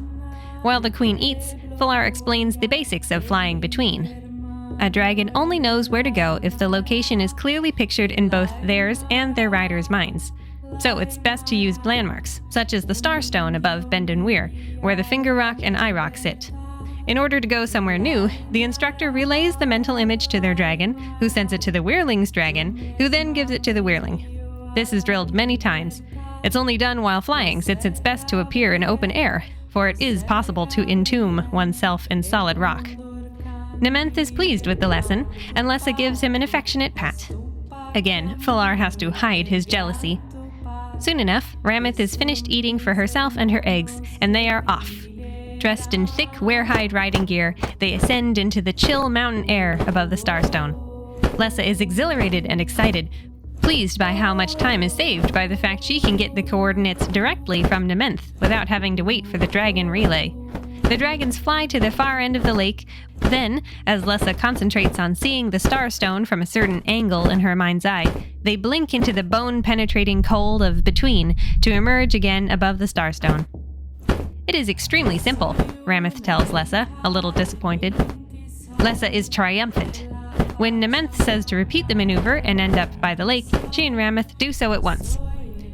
While the queen eats, Falar explains the basics of flying between. A dragon only knows where to go if the location is clearly pictured in both theirs and their riders' minds. So it's best to use landmarks, such as the Starstone above Bendon Weyr, where the Finger Rock and Eye Rock sit. In order to go somewhere new, the instructor relays the mental image to their dragon, who sends it to the Wehrling's dragon, who then gives it to the Wehrling. This is drilled many times. It's only done while flying, since it's best to appear in open air, for it is possible to entomb oneself in solid rock. Nementh is pleased with the lesson, and Lessa gives him an affectionate pat. Again, Falar has to hide his jealousy. Soon enough, Rameth is finished eating for herself and her eggs, and they are off. Dressed in thick Wehrhide riding gear, they ascend into the chill mountain air above the Starstone. Lessa is exhilarated and excited, pleased by how much time is saved by the fact she can get the coordinates directly from Nementh without having to wait for the dragon relay. The dragons fly to the far end of the lake. Then, as Lessa concentrates on seeing the Starstone from a certain angle in her mind's eye, they blink into the bone-penetrating cold of between to emerge again above the Starstone. It is extremely simple, Rameth tells Lessa, a little disappointed. Lessa is triumphant. When Nementh says to repeat the maneuver and end up by the lake, she and Rameth do so at once.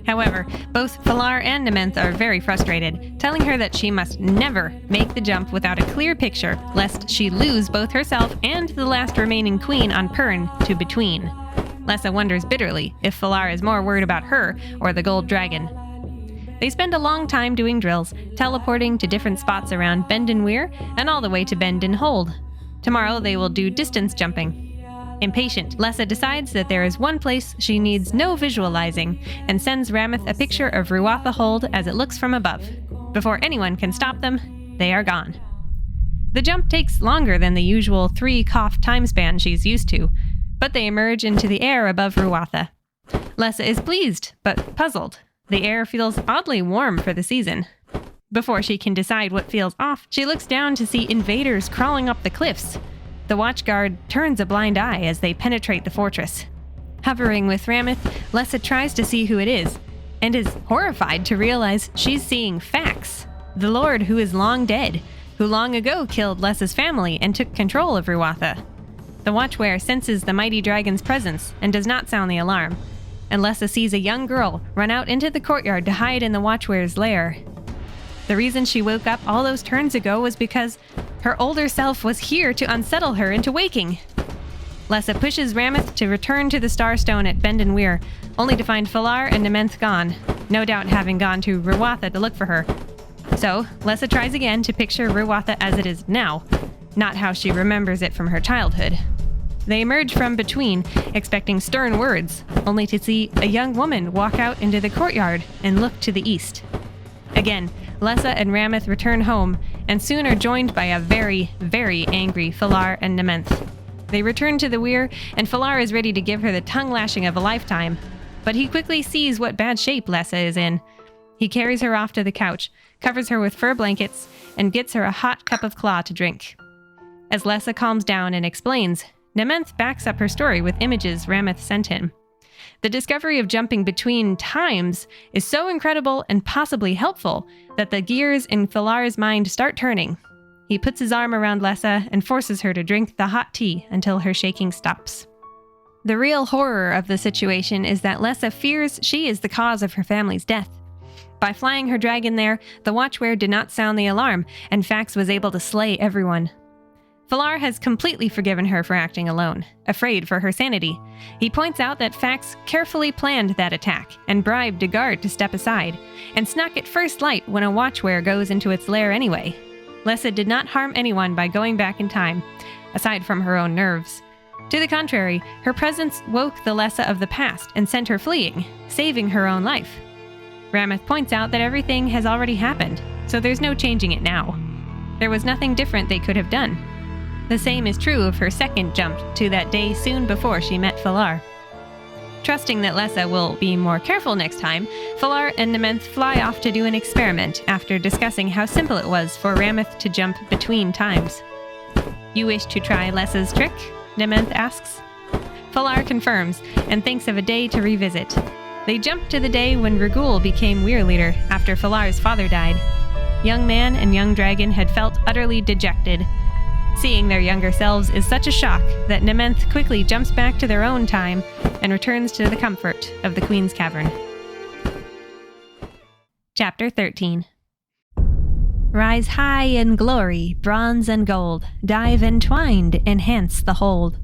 However, both Falar and Nementh are very frustrated, telling her that she must never make the jump without a clear picture, lest she lose both herself and the last remaining queen on Pern to between. Lessa wonders bitterly if Falar is more worried about her or the gold dragon. They spend a long time doing drills, teleporting to different spots around Bendon Weyr and all the way to Bendon Hold. Tomorrow they will do distance jumping. Impatient, Lessa decides that there is one place she needs no visualizing and sends Rameth a picture of Ruatha Hold as it looks from above. Before anyone can stop them, they are gone. The jump takes longer than the usual 3-cough time span she's used to, but they emerge into the air above Ruatha. Lessa is pleased, but puzzled. The air feels oddly warm for the season. Before she can decide what feels off, she looks down to see invaders crawling up the cliffs. The watchguard turns a blind eye as they penetrate the fortress. Hovering with Rameth, Lessa tries to see who it is, and is horrified to realize she's seeing Fax, the lord who is long dead, who long ago killed Lessa's family and took control of Ruatha. The Watchwear senses the mighty dragon's presence and does not sound the alarm, and Lessa sees a young girl run out into the courtyard to hide in the Watchwear's lair. The reason she woke up all those turns ago was because her older self was here to unsettle her into waking. Lessa pushes Rameth to return to the Starstone at Bendon Weyr, only to find Falar and Nementh gone, no doubt having gone to Ruatha to look for her. So, Lessa tries again to picture Ruatha as it is now, not how she remembers it from her childhood. They emerge from between, expecting stern words, only to see a young woman walk out into the courtyard and look to the east. Again, Lessa and Rameth return home, and soon are joined by a very, very angry Falar and Nementh. They return to the Weyr, and Falar is ready to give her the tongue-lashing of a lifetime, but he quickly sees what bad shape Lessa is in. He carries her off to the couch, covers her with fur blankets, and gets her a hot cup of claw to drink. As Lessa calms down and explains, Nementh backs up her story with images Rameth sent him. The discovery of jumping between times is so incredible and possibly helpful that the gears in Falar's mind start turning. He puts his arm around Lessa and forces her to drink the hot tea until her shaking stops. The real horror of the situation is that Lessa fears she is the cause of her family's death. By flying her dragon there, the Watchwear did not sound the alarm, and Fax was able to slay everyone. Falar has completely forgiven her for acting alone, afraid for her sanity. He points out that Fax carefully planned that attack and bribed a guard to step aside, and snuck at first light when a Watchwear goes into its lair anyway. Lessa did not harm anyone by going back in time, aside from her own nerves. To the contrary, her presence woke the Lessa of the past and sent her fleeing, saving her own life. Rameth points out that everything has already happened, so there's no changing it now. There was nothing different they could have done. The same is true of her second jump to that day soon before she met Falar. Trusting that Lessa will be more careful next time, Falar and Nementh fly off to do an experiment after discussing how simple it was for Rameth to jump between times. "You wish to try Lessa's trick?" Nementh asks. Falar confirms and thinks of a day to revisit. They jump to the day when Regul became Weyr leader after Falar's father died. Young man and young dragon had felt utterly dejected. Seeing their younger selves is such a shock that Nementh quickly jumps back to their own time and returns to the comfort of the Queen's Cavern. Chapter 13. Rise high in glory, bronze and gold, dive entwined, enhance the hold.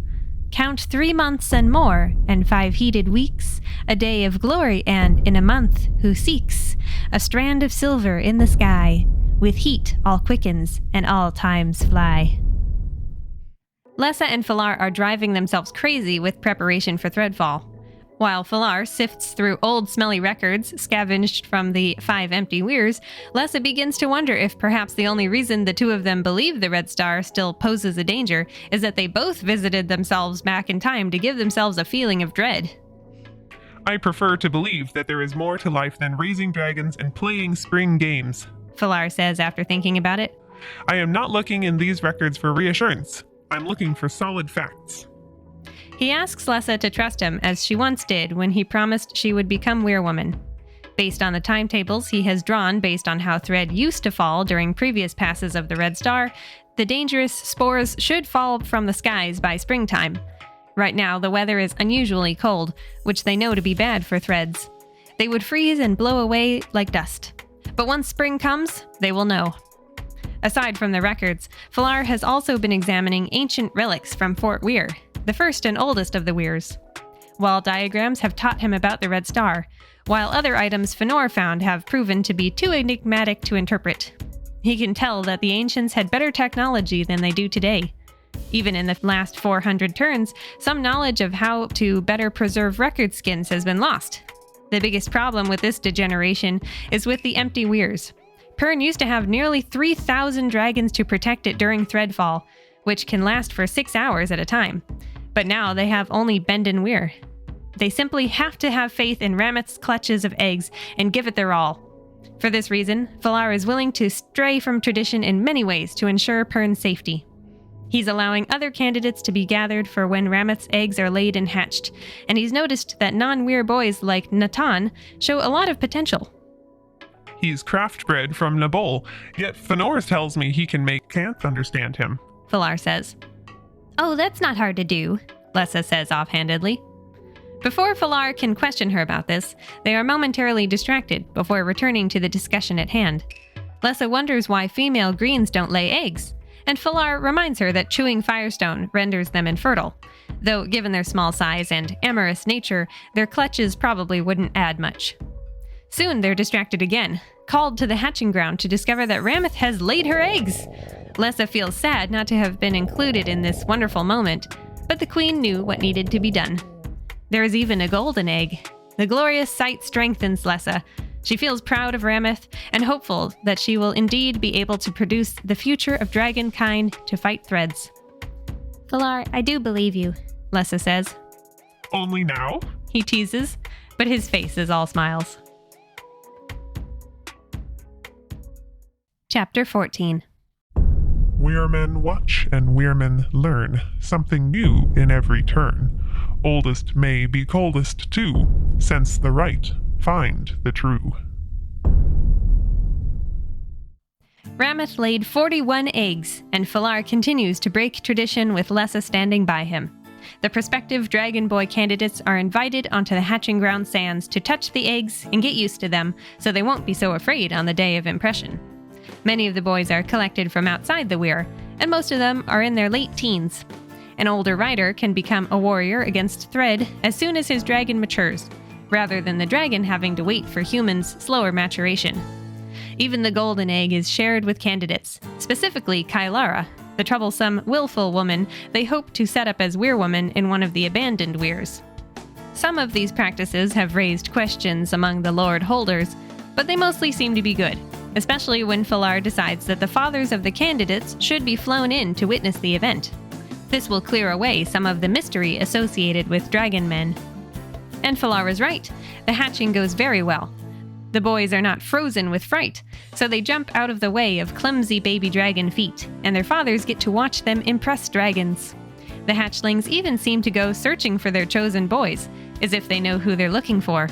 Count 3 months and more, and 5 heated weeks, a day of glory, and in a month who seeks a strand of silver in the sky, with heat all quickens and all times fly. Lessa and Falar are driving themselves crazy with preparation for Threadfall. While Falar sifts through old smelly records scavenged from the 5 empty weirs, Lessa begins to wonder if perhaps the only reason the two of them believe the Red Star still poses a danger is that they both visited themselves back in time to give themselves a feeling of dread. I prefer to believe that there is more to life than raising dragons and playing spring games, Falar says after thinking about it. I am not looking in these records for reassurance. I'm looking for solid facts. He asks Lessa to trust him as she once did when he promised she would become Weirwoman. Based on the timetables he has drawn based on how Thread used to fall during previous passes of the Red Star, the dangerous spores should fall from the skies by springtime. Right now, the weather is unusually cold, which they know to be bad for Threads. They would freeze and blow away like dust. But once spring comes, they will know. Aside from the records, Falar has also been examining ancient relics from Fort Weyr, the first and oldest of the Weirs. Wall diagrams have taught him about the Red Star, while other items Fëanor found have proven to be too enigmatic to interpret. He can tell that the ancients had better technology than they do today. Even in the last 400 turns, some knowledge of how to better preserve record skins has been lost. The biggest problem with this degeneration is with the empty weirs. Pern used to have nearly 3,000 dragons to protect it during Threadfall, which can last for 6 hours at a time. But now they have only Bendon Weyr. They simply have to have faith in Rameth's clutches of eggs and give it their all. For this reason, Falar is willing to stray from tradition in many ways to ensure Pern's safety. He's allowing other candidates to be gathered for when Rameth's eggs are laid and hatched, and he's noticed that non-Weyr boys like Natan show a lot of potential. He's craft-bred from Nabol, yet Fëanor tells me he can make Canth understand him, Falar says. Oh, that's not hard to do, Lessa says offhandedly. Before Falar can question her about this, they are momentarily distracted before returning to the discussion at hand. Lessa wonders why female greens don't lay eggs, and Falar reminds her that chewing firestone renders them infertile, though given their small size and amorous nature, their clutches probably wouldn't add much. Soon they're distracted again, called to the hatching ground to discover that Rameth has laid her eggs. Lessa feels sad not to have been included in this wonderful moment, but the queen knew what needed to be done. There is even a golden egg. The glorious sight strengthens Lessa. She feels proud of Rameth and hopeful that she will indeed be able to produce the future of dragonkind to fight Threads. Falar, I do believe you, Lessa says. Only now? He teases, but his face is all smiles. Chapter 14. Weirmen watch and Weirmen learn, something new in every turn. Oldest may be coldest too, sense the right, find the true. Rameth laid 41 eggs, and Falar continues to break tradition with Lessa standing by him. The prospective Dragon Boy candidates are invited onto the hatching ground sands to touch the eggs and get used to them, so they won't be so afraid on the day of impression. Many of the boys are collected from outside the Weyr, and most of them are in their late teens. An older rider can become a warrior against Thread as soon as his dragon matures, rather than the dragon having to wait for humans' slower maturation. Even the golden egg is shared with candidates, specifically Kylara, the troublesome, willful woman they hope to set up as Weirwoman in one of the abandoned Weirs. Some of these practices have raised questions among the Lord holders, but they mostly seem to be good, especially when Falar decides that the fathers of the candidates should be flown in to witness the event. This will clear away some of the mystery associated with dragon men. And Falar is right. The hatching goes very well. The boys are not frozen with fright, so they jump out of the way of clumsy baby dragon feet, and their fathers get to watch them impress dragons. The hatchlings even seem to go searching for their chosen boys, as if they know who they're looking for.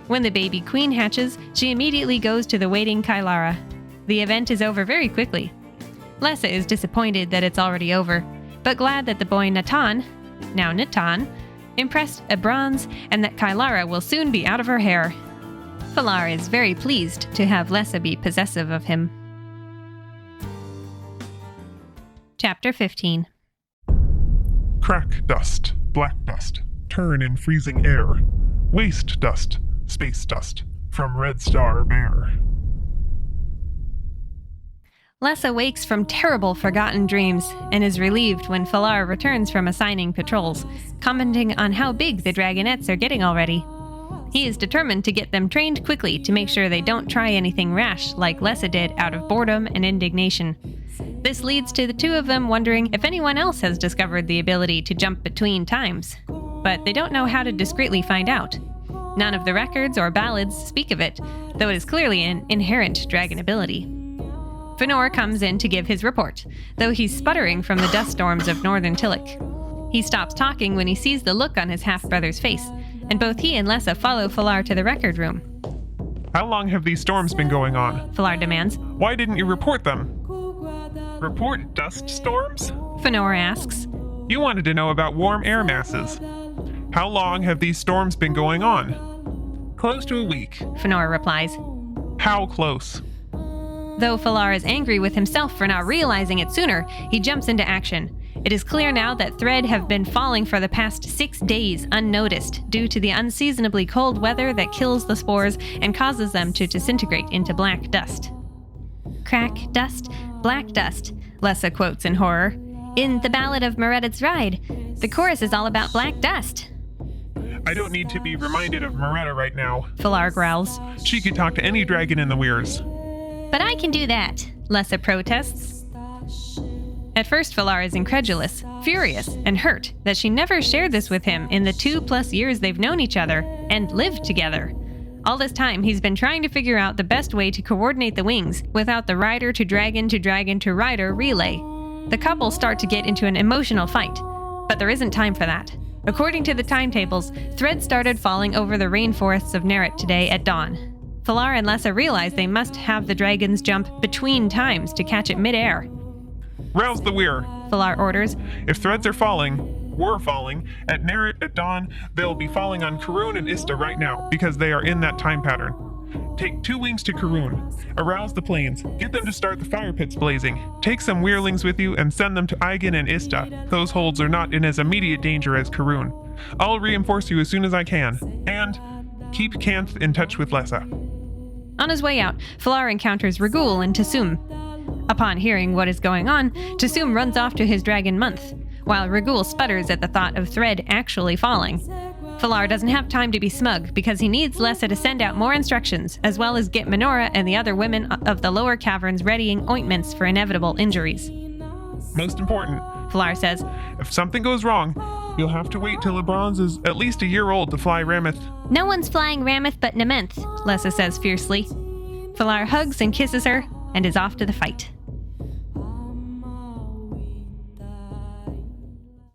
When the baby queen hatches, she immediately goes to the waiting Kylara. the event is over very quickly. Lessa is disappointed that it's already over, but glad that the boy Natan, now Natan, impressed a bronze and that Kylara will soon be out of her hair. Falar is very pleased to have Lessa be possessive of him. Chapter 15. Crack dust, black dust, turn in freezing air, waste dust, space dust, from Red Star Bear. Lessa wakes from terrible forgotten dreams and is relieved when Falar returns from assigning patrols, commenting on how big the dragonettes are getting already. He is determined to get them trained quickly to make sure they don't try anything rash like Lessa did out of boredom and indignation. This leads to the two of them wondering if anyone else has discovered the ability to jump between times, but they don't know how to discreetly find out. None of the records or ballads speak of it, though it is clearly an inherent dragon ability. Fëanor comes in to give his report, though he's sputtering from the dust storms of northern Tilic. He stops talking when he sees the look on his half-brother's face, and both he and Lessa follow Falar to the record room. How long have these storms been going on? Falar demands. Why didn't you report them? Report dust storms? Fëanor asks. You wanted to know about warm air masses. How long have these storms been going on? Close to a week. Fëanor replies. How close? Though Falar is angry with himself for not realizing it sooner, he jumps into action. It is clear now that thread have been falling for the past 6 days unnoticed due to the unseasonably cold weather that kills the spores and causes them to disintegrate into black dust. Crack dust, black dust, Lessa quotes in horror. In The Ballad of Meredith's Ride, the chorus is all about black dust. I don't need to be reminded of Moretta right now. Falar growls. She could talk to any dragon in the Weyrs. But I can do that. Lessa protests. At first, Falar is incredulous, furious, and hurt that she never shared this with him in the 2+ years they've known each other and lived together. All this time, he's been trying to figure out the best way to coordinate the wings without the rider to dragon to dragon to rider relay. The couple start to get into an emotional fight, but there isn't time for that. According to the timetables, thread started falling over the rainforests of Nerrit today at dawn. Falar and Lessa realize they must have the dragons jump between times to catch it mid-air. Rouse the Weyr, Falar orders. If threads were falling, at Nerrit at dawn, they'll be falling on Karun and Ista right now, because they are in that time pattern. Take 2 wings to Karun, arouse the planes, get them to start the fire pits blazing. Take some Weirlings with you and send them to Eigen and Ista. Those holds are not in as immediate danger as Karun. I'll reinforce you as soon as I can, and keep Kanth in touch with Lessa. On his way out, Falar encounters Regul and Tasum. Upon hearing what is going on, Tasum runs off to his dragon month, while Regul sputters at the thought of thread actually falling. Falar doesn't have time to be smug because he needs Lessa to send out more instructions, as well as get Minora and the other women of the lower caverns readying ointments for inevitable injuries. Most important, Falar says, if something goes wrong, you'll have to wait till LeBronze is at least a year old to fly Rameth. No one's flying Rameth but Nementh. Lessa says fiercely. Falar hugs and kisses her and is off to the fight.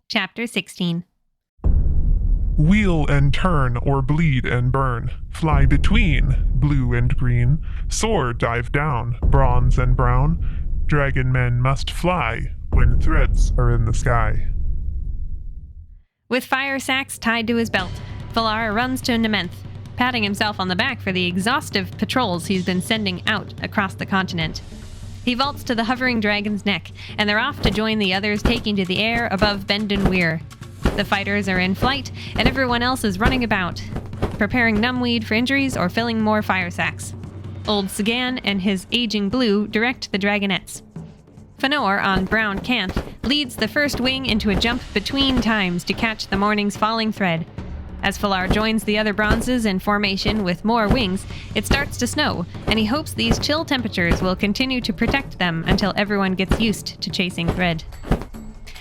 Chapter 16. Wheel and turn or bleed and burn, fly between blue and green, soar, dive down, bronze and brown. Dragon men must fly when threads are in the sky. With fire sacks tied to his belt, Falar runs to Nementh, patting himself on the back for the exhaustive patrols he's been sending out across the continent. He vaults to the hovering dragon's neck, and they're off to join the others taking to the air above Bendon Weyr. The fighters are in flight, and everyone else is running about, preparing numbweed for injuries or filling more fire sacks. Old Sagan and his aging blue direct the dragonettes. Fëanor on brown Kanth leads the first wing into a jump between times to catch the morning's falling thread. As Falar joins the other bronzes in formation with more wings, it starts to snow, and he hopes these chill temperatures will continue to protect them until everyone gets used to chasing thread.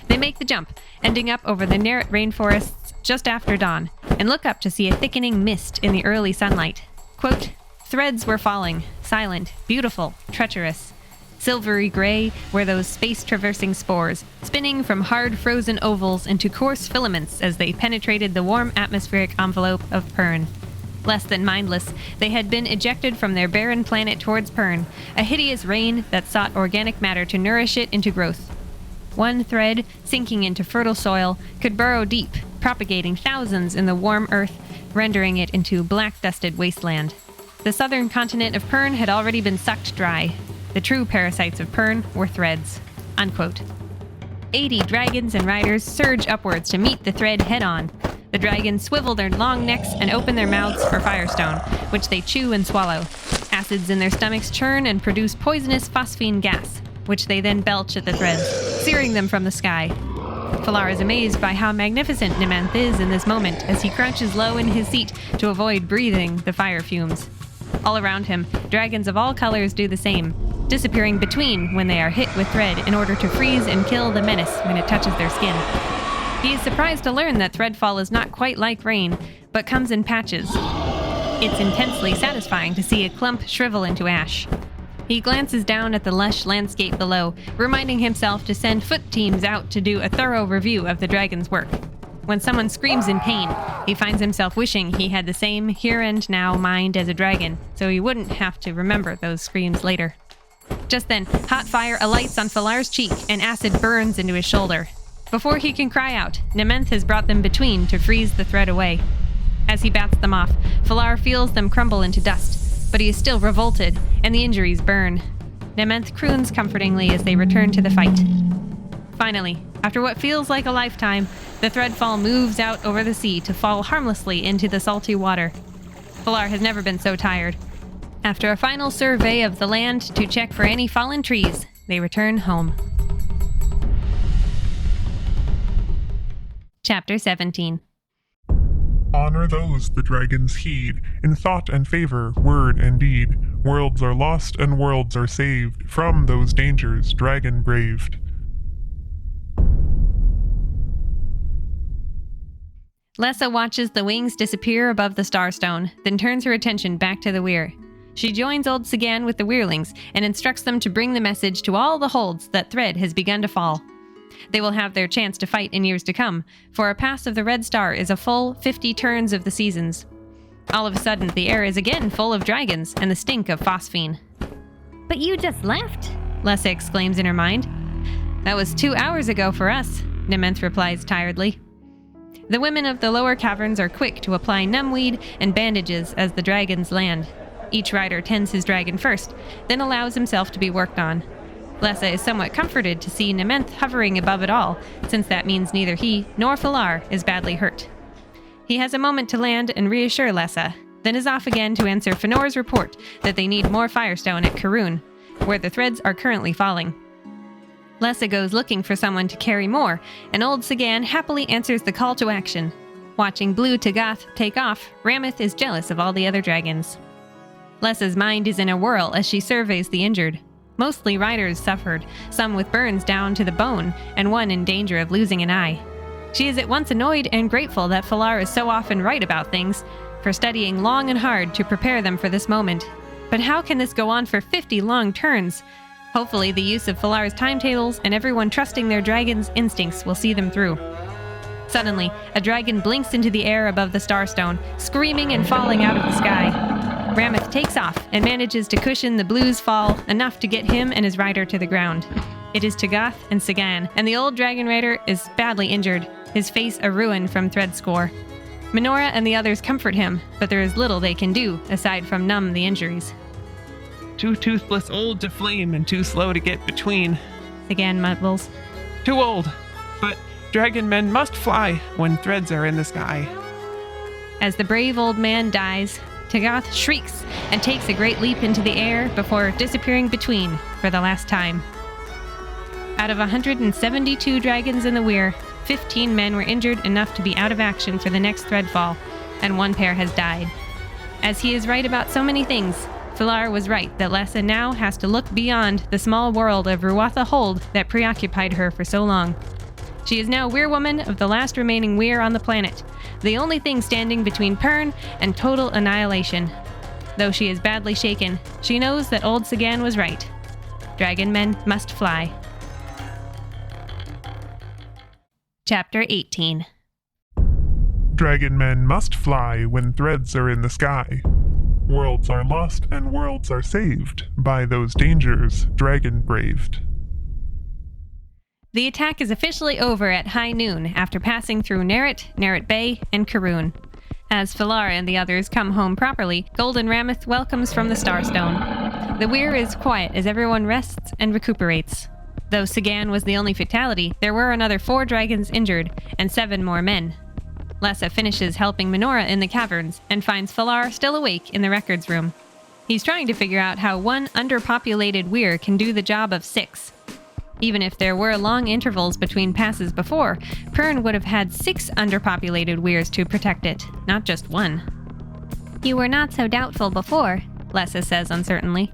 They make the jump, ending up over the Nerrit rainforests just after dawn, and look up to see a thickening mist in the early sunlight. Quote, threads were falling, silent, beautiful, treacherous. Silvery gray were those space-traversing spores, spinning from hard frozen ovals into coarse filaments as they penetrated the warm atmospheric envelope of Pern. Less than mindless, they had been ejected from their barren planet towards Pern, a hideous rain that sought organic matter to nourish it into growth. One thread, sinking into fertile soil, could burrow deep, propagating thousands in the warm earth, rendering it into black-dusted wasteland. The southern continent of Pern had already been sucked dry. The true parasites of Pern were threads. Unquote. 80 dragons and riders surge upwards to meet the thread head-on. The dragons swivel their long necks and open their mouths for firestone, which they chew and swallow. Acids in their stomachs churn and produce poisonous phosphine gas, which they then belch at the threads, searing them from the sky. Falar is amazed by how magnificent Nementh is in this moment as he crouches low in his seat to avoid breathing the fire fumes. All around him, dragons of all colors do the same, disappearing between when they are hit with thread in order to freeze and kill the menace when it touches their skin. He is surprised to learn that threadfall is not quite like rain, but comes in patches. It's intensely satisfying to see a clump shrivel into ash. He glances down at the lush landscape below, reminding himself to send foot teams out to do a thorough review of the dragon's work. When someone screams in pain, he finds himself wishing he had the same here-and-now mind as a dragon, so he wouldn't have to remember those screams later. Just then, hot fire alights on Falar's cheek and acid burns into his shoulder. Before he can cry out, Nementh has brought them between to freeze the thread away. As he bats them off, Falar feels them crumble into dust, but he is still revolted, and the injuries burn. Nementh croons comfortingly as they return to the fight. Finally, after what feels like a lifetime, the threadfall moves out over the sea to fall harmlessly into the salty water. Falar has never been so tired. After a final survey of the land to check for any fallen trees, they return home. Chapter 17. Honor those the dragons heed, in thought and favor, word and deed. Worlds are lost and worlds are saved, from those dangers dragon braved. Lessa watches the wings disappear above the Starstone, then turns her attention back to the Weyr. She joins old Sagan with the Weirlings and instructs them to bring the message to all the holds that thread has begun to fall. They will have their chance to fight in years to come, for a pass of the Red Star is a full 50 turns of the seasons. All of a sudden, the air is again full of dragons and the stink of phosphine. But you just left? Lessa exclaims in her mind. That was 2 hours ago for us, Nementh replies tiredly. The women of the lower caverns are quick to apply numbweed and bandages as the dragons land. Each rider tends his dragon first, then allows himself to be worked on. Lessa is somewhat comforted to see Nementh hovering above it all, since that means neither he nor Falar is badly hurt. He has a moment to land and reassure Lessa, then is off again to answer Fenor's report that they need more firestone at Karun, where the threads are currently falling. Lessa goes looking for someone to carry more, and old Sagan happily answers the call to action. Watching Blue Tagath take off, Rameth is jealous of all the other dragons. Lessa's mind is in a whirl as she surveys the injured. Mostly riders suffered, some with burns down to the bone, and one in danger of losing an eye. She is at once annoyed and grateful that Falar is so often right about things, for studying long and hard to prepare them for this moment. But how can this go on for 50 long turns? Hopefully the use of Falar's timetables and everyone trusting their dragon's instincts will see them through. Suddenly, a dragon blinks into the air above the Starstone, screaming and falling out of the sky. Rameth takes off and manages to cushion the Blue's fall enough to get him and his rider to the ground. It is Tagath and Sagan, and the old dragon rider is badly injured, his face a ruin from thread score. Minora and the others comfort him, but there is little they can do aside from numb the injuries. Too toothless old to flame and too slow to get between. Sagan mumbles. Too old, but dragon men must fly when threads are in the sky. As the brave old man dies, Tagath shrieks and takes a great leap into the air before disappearing between for the last time. Out of 172 dragons in the Weyr, 15 men were injured enough to be out of action for the next threadfall, and one pair has died. As he is right about so many things, Falar was right that Lessa now has to look beyond the small world of Ruatha Hold that preoccupied her for so long. She is now Weirwoman of the last remaining Weyr on the planet, the only thing standing between Pern and total annihilation. Though she is badly shaken, she knows that old Sagan was right. Dragon men must fly. Chapter 18. Dragon men must fly when threads are in the sky. Worlds are lost and worlds are saved by those dangers dragon braved. The attack is officially over at high noon after passing through Nerrit Bay, and Karoon. As Falar and the others come home properly, Golden Rameth welcomes from the Starstone. The Weyr is quiet as everyone rests and recuperates. Though Sagan was the only fatality, there were another 4 dragons injured and 7 more men. Lessa finishes helping Minora in the caverns and finds Falar still awake in the records room. He's trying to figure out how one underpopulated Weyr can do the job of 6. Even if there were long intervals between passes before, Pern would have had 6 underpopulated Weyrs to protect it, not just 1. You were not so doubtful before, Lessa says uncertainly.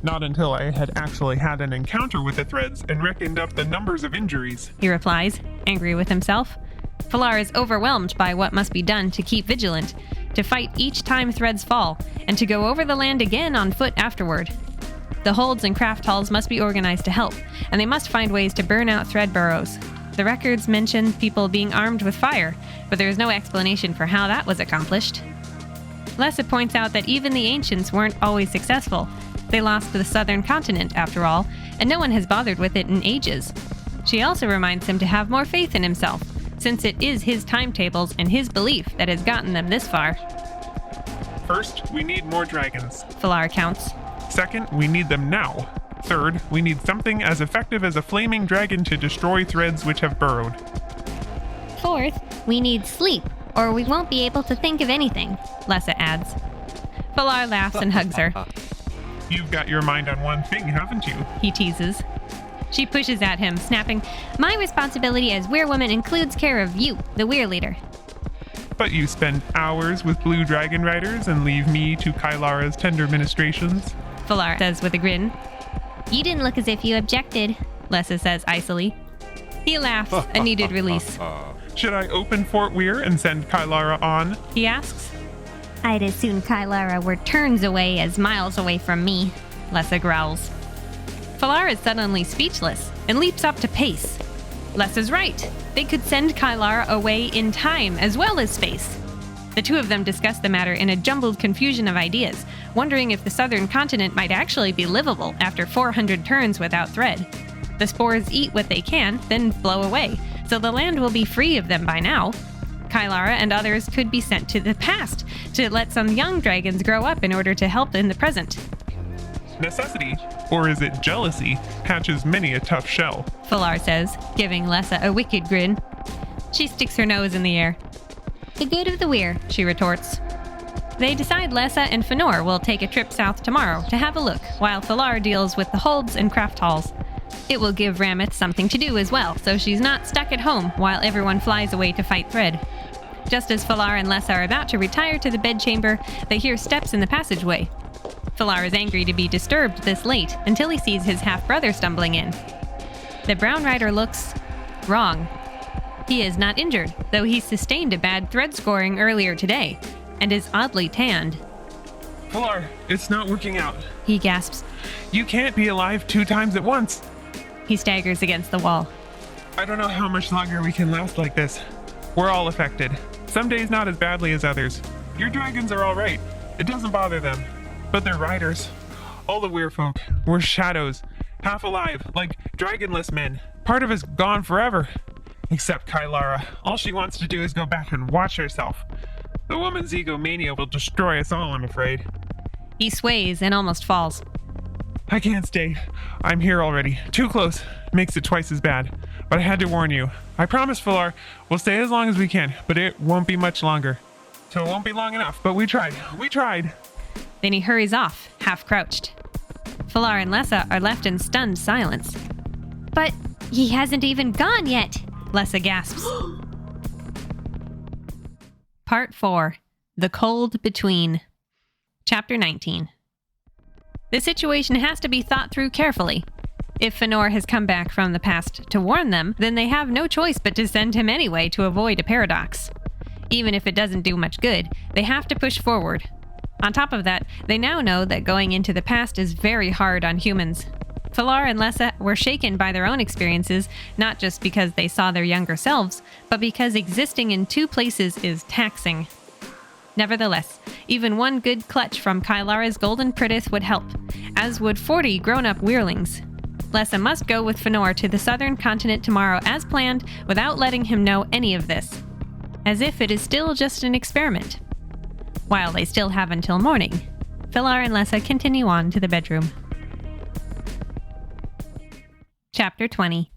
Not until I had actually had an encounter with the threads and reckoned up the numbers of injuries. He replies, angry with himself. Falar is overwhelmed by what must be done to keep vigilant, to fight each time threads fall, and to go over the land again on foot afterward. The holds and craft halls must be organized to help, and they must find ways to burn out thread burrows. The records mention people being armed with fire, but there is no explanation for how that was accomplished. Lessa points out that even the ancients weren't always successful. They lost the southern continent, after all, and no one has bothered with it in ages. She also reminds him to have more faith in himself, since it is his timetables and his belief that has gotten them this far. First, we need more dragons. Falar counts. Second, we need them now. Third, we need something as effective as a flaming dragon to destroy threads which have burrowed. Fourth, we need sleep, or we won't be able to think of anything, Lessa adds. Falar laughs and hugs her. You've got your mind on one thing, haven't you? He teases. She pushes at him, snapping, My responsibility as Weirwoman includes care of you, the Weyr leader. But you spend hours with blue dragonriders and leave me to Kylara's tender ministrations. Falar says with a grin. You didn't look as if you objected, Lessa says icily. He laughs, a needed release. Should I open Fort Weyr and send Kylara on? He asks. I'd as soon Kylara were turns away as miles away from me, Lessa growls. Falar is suddenly speechless and leaps up to pace. Lessa's right. They could send Kylara away in time as well as space. The two of them discuss the matter in a jumbled confusion of ideas, wondering if the southern continent might actually be livable after 400 turns without thread. The spores eat what they can, then blow away, so the land will be free of them by now. Kylara and others could be sent to the past to let some young dragons grow up in order to help in the present. Necessity, or is it jealousy, hatches many a tough shell. Falar says, giving Lessa a wicked grin. She sticks her nose in the air. The good of the Weyr, she retorts. They decide Lessa and Fëanor will take a trip south tomorrow to have a look, while Falar deals with the holds and craft halls. It will give Rameth something to do as well, so she's not stuck at home while everyone flies away to fight thread. Just as Falar and Lessa are about to retire to the bedchamber, they hear steps in the passageway. Falar is angry to be disturbed this late until he sees his half-brother stumbling in. The brown rider looks wrong. He is not injured, though he sustained a bad thread scoring earlier today, and is oddly tanned. Falar, it's not working out. He gasps. You can't be alive 2 times at once. He staggers against the wall. I don't know how much longer we can last like this. We're all affected. Some days not as badly as others. Your dragons are all right. It doesn't bother them. But they're riders. All the Weyr folk. We're shadows. Half alive, like dragonless men. Part of us gone forever. Except Kylara. All she wants to do is go back and watch herself. The woman's egomania will destroy us all, I'm afraid. He sways and almost falls. I can't stay. I'm here already. Too close. Makes it twice as bad. But I had to warn you. I promise, Falar, we'll stay as long as we can, but it won't be much longer. So it won't be long enough, but we tried. We tried. Then he hurries off, half crouched. Falar and Lessa are left in stunned silence. But he hasn't even gone yet, Lessa gasps. Part 4. The Cold Between. Chapter 19. The situation has to be thought through carefully. If Fëanor has come back from the past to warn them, then they have no choice but to send him anyway to avoid a paradox. Even if it doesn't do much good, they have to push forward. On top of that, they now know that going into the past is very hard on humans. Philar and Lessa were shaken by their own experiences, not just because they saw their younger selves, but because existing in two places is taxing. Nevertheless, even one good clutch from Kylara's golden Pridith would help, as would 40 grown-up Weirlings. Lessa must go with Fëanor to the southern continent tomorrow as planned, without letting him know any of this, as if it is still just an experiment. While they still have until morning, Philar and Lessa continue on to the bedroom. Chapter 20.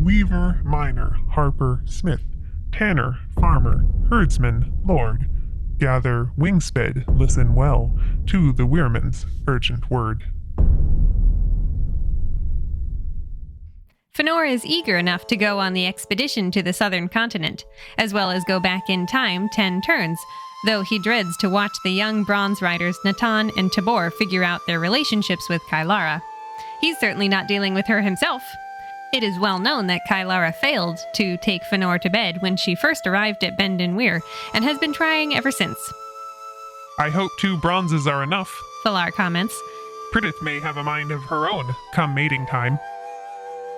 Weaver, miner, harper, smith, tanner, farmer, herdsman, lord. Gather, wingsped, listen well to the Weirman's urgent word. Fëanor is eager enough to go on the expedition to the southern continent, as well as go back in time 10 turns, though he dreads to watch the young bronze riders Natan and Tabor figure out their relationships with Kylara. He's certainly not dealing with her himself. It is well known that Kylara failed to take Fëanor to bed when she first arrived at Bendon Weyr, and has been trying ever since. I hope 2 bronzes are enough. Philar comments. Pridith may have a mind of her own, come mating time.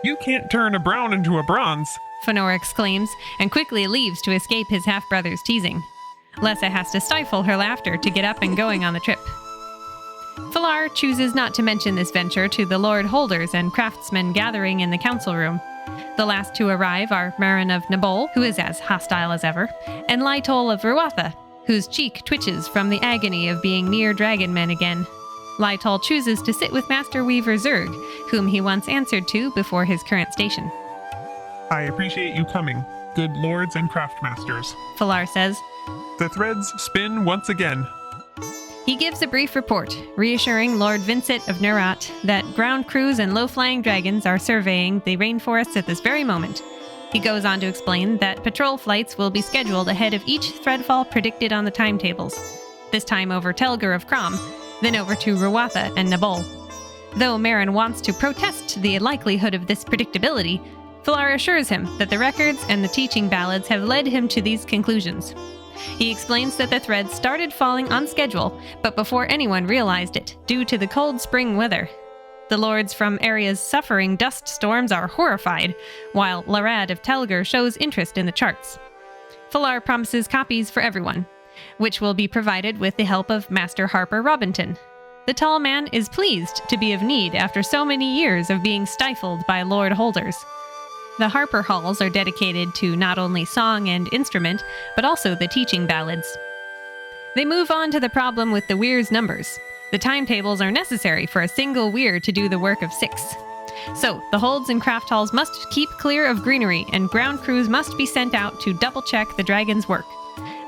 You can't turn a brown into a bronze. Fëanor exclaims, and quickly leaves to escape his half-brother's teasing. Lessa has to stifle her laughter to get up and going on the trip. Philar chooses not to mention this venture to the Lord Holders and craftsmen gathering in the council room. The last to arrive are Marin of Nabol, who is as hostile as ever, and Lytol of Ruatha, whose cheek twitches from the agony of being near dragon men again. Lytol chooses to sit with Master Weaver Zerg, whom he once answered to before his current station. I appreciate you coming, good lords and craftmasters. Philar says. The threads spin once again. He gives a brief report, reassuring Lord Vincent of Nerat that ground crews and low-flying dragons are surveying the rainforests at this very moment. He goes on to explain that patrol flights will be scheduled ahead of each threadfall predicted on the timetables, this time over Telgar of Crom, then over to Ruatha and Nabol. Though Marin wants to protest the likelihood of this predictability, Philar assures him that the records and the teaching ballads have led him to these conclusions. He explains that the threads started falling on schedule, but before anyone realized it, due to the cold spring weather. The lords from areas suffering dust storms are horrified, while Larad of Telgar shows interest in the charts. Philar promises copies for everyone, which will be provided with the help of Master Harper Robinton. The tall man is pleased to be of need after so many years of being stifled by Lord Holders. The Harper Halls are dedicated to not only song and instrument, but also the teaching ballads. They move on to the problem with the Weir's numbers. The timetables are necessary for a single Weir to do the work of 6. So, the holds and craft halls must keep clear of greenery, and ground crews must be sent out to double-check the dragon's work.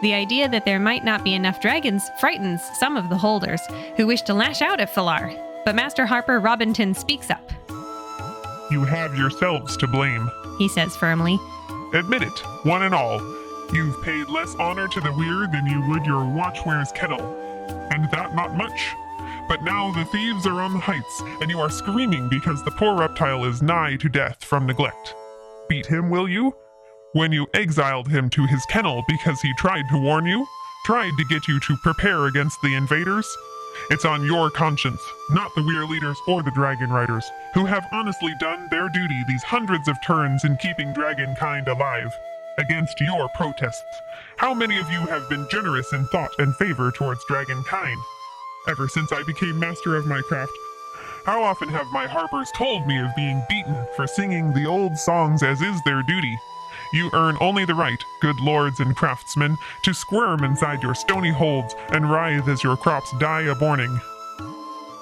The idea that there might not be enough dragons frightens some of the holders, who wish to lash out at Philar, but Master Harper Robinton speaks up. You have yourselves to blame, he says firmly. Admit it, one and all. You've paid less honor to the Weir than you would your watchware's kettle, and that not much. But now the thieves are on the heights, and you are screaming because the poor reptile is nigh to death from neglect. Beat him, will you? When you exiled him to his kennel because he tried to warn you, tried to get you to prepare against the invaders? It's on your conscience, not the Weir leaders or the dragonriders, who have honestly done their duty these hundreds of turns in keeping dragonkind alive. Against your protests, how many of you have been generous in thought and favor towards dragonkind? Ever since I became master of my craft, how often have my harpers told me of being beaten for singing the old songs as is their duty? You earn only the right, good lords and craftsmen, to squirm inside your stony holds and writhe as your crops die a-borning.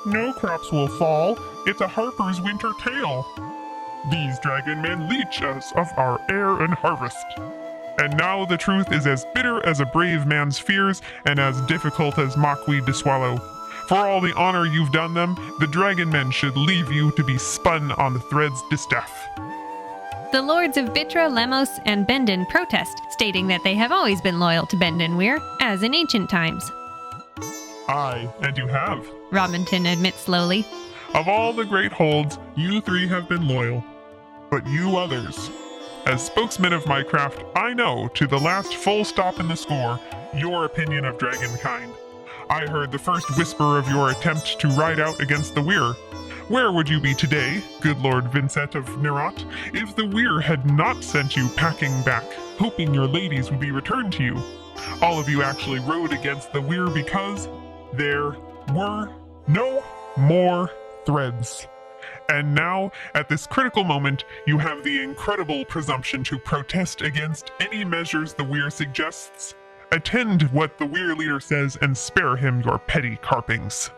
No crops will fall, it's a harper's winter tale. These dragon men leech us of our air and harvest. And now the truth is as bitter as a brave man's fears and as difficult as mockweed to swallow. For all the honor you've done them, the dragon men should leave you to be spun on the thread's distaff. The lords of Bitra, Lemos, and Bendon protest, stating that they have always been loyal to Bendon Weyr, as in ancient times. Aye, and you have. Robinton admits slowly. Of all the great holds, you 3 have been loyal. But you others. As spokesman of my craft, I know, to the last full stop in the score, your opinion of dragonkind. I heard the first whisper of your attempt to ride out against the Weyr. Where would you be today, good Lord Vincent of Nerot, if the Weyr had not sent you packing back, hoping your ladies would be returned to you? All of you actually rode against the Weyr because there were no more threads. And now, at this critical moment, you have the incredible presumption to protest against any measures the Weyr suggests. Attend what the Weyr leader says and spare him your petty carpings.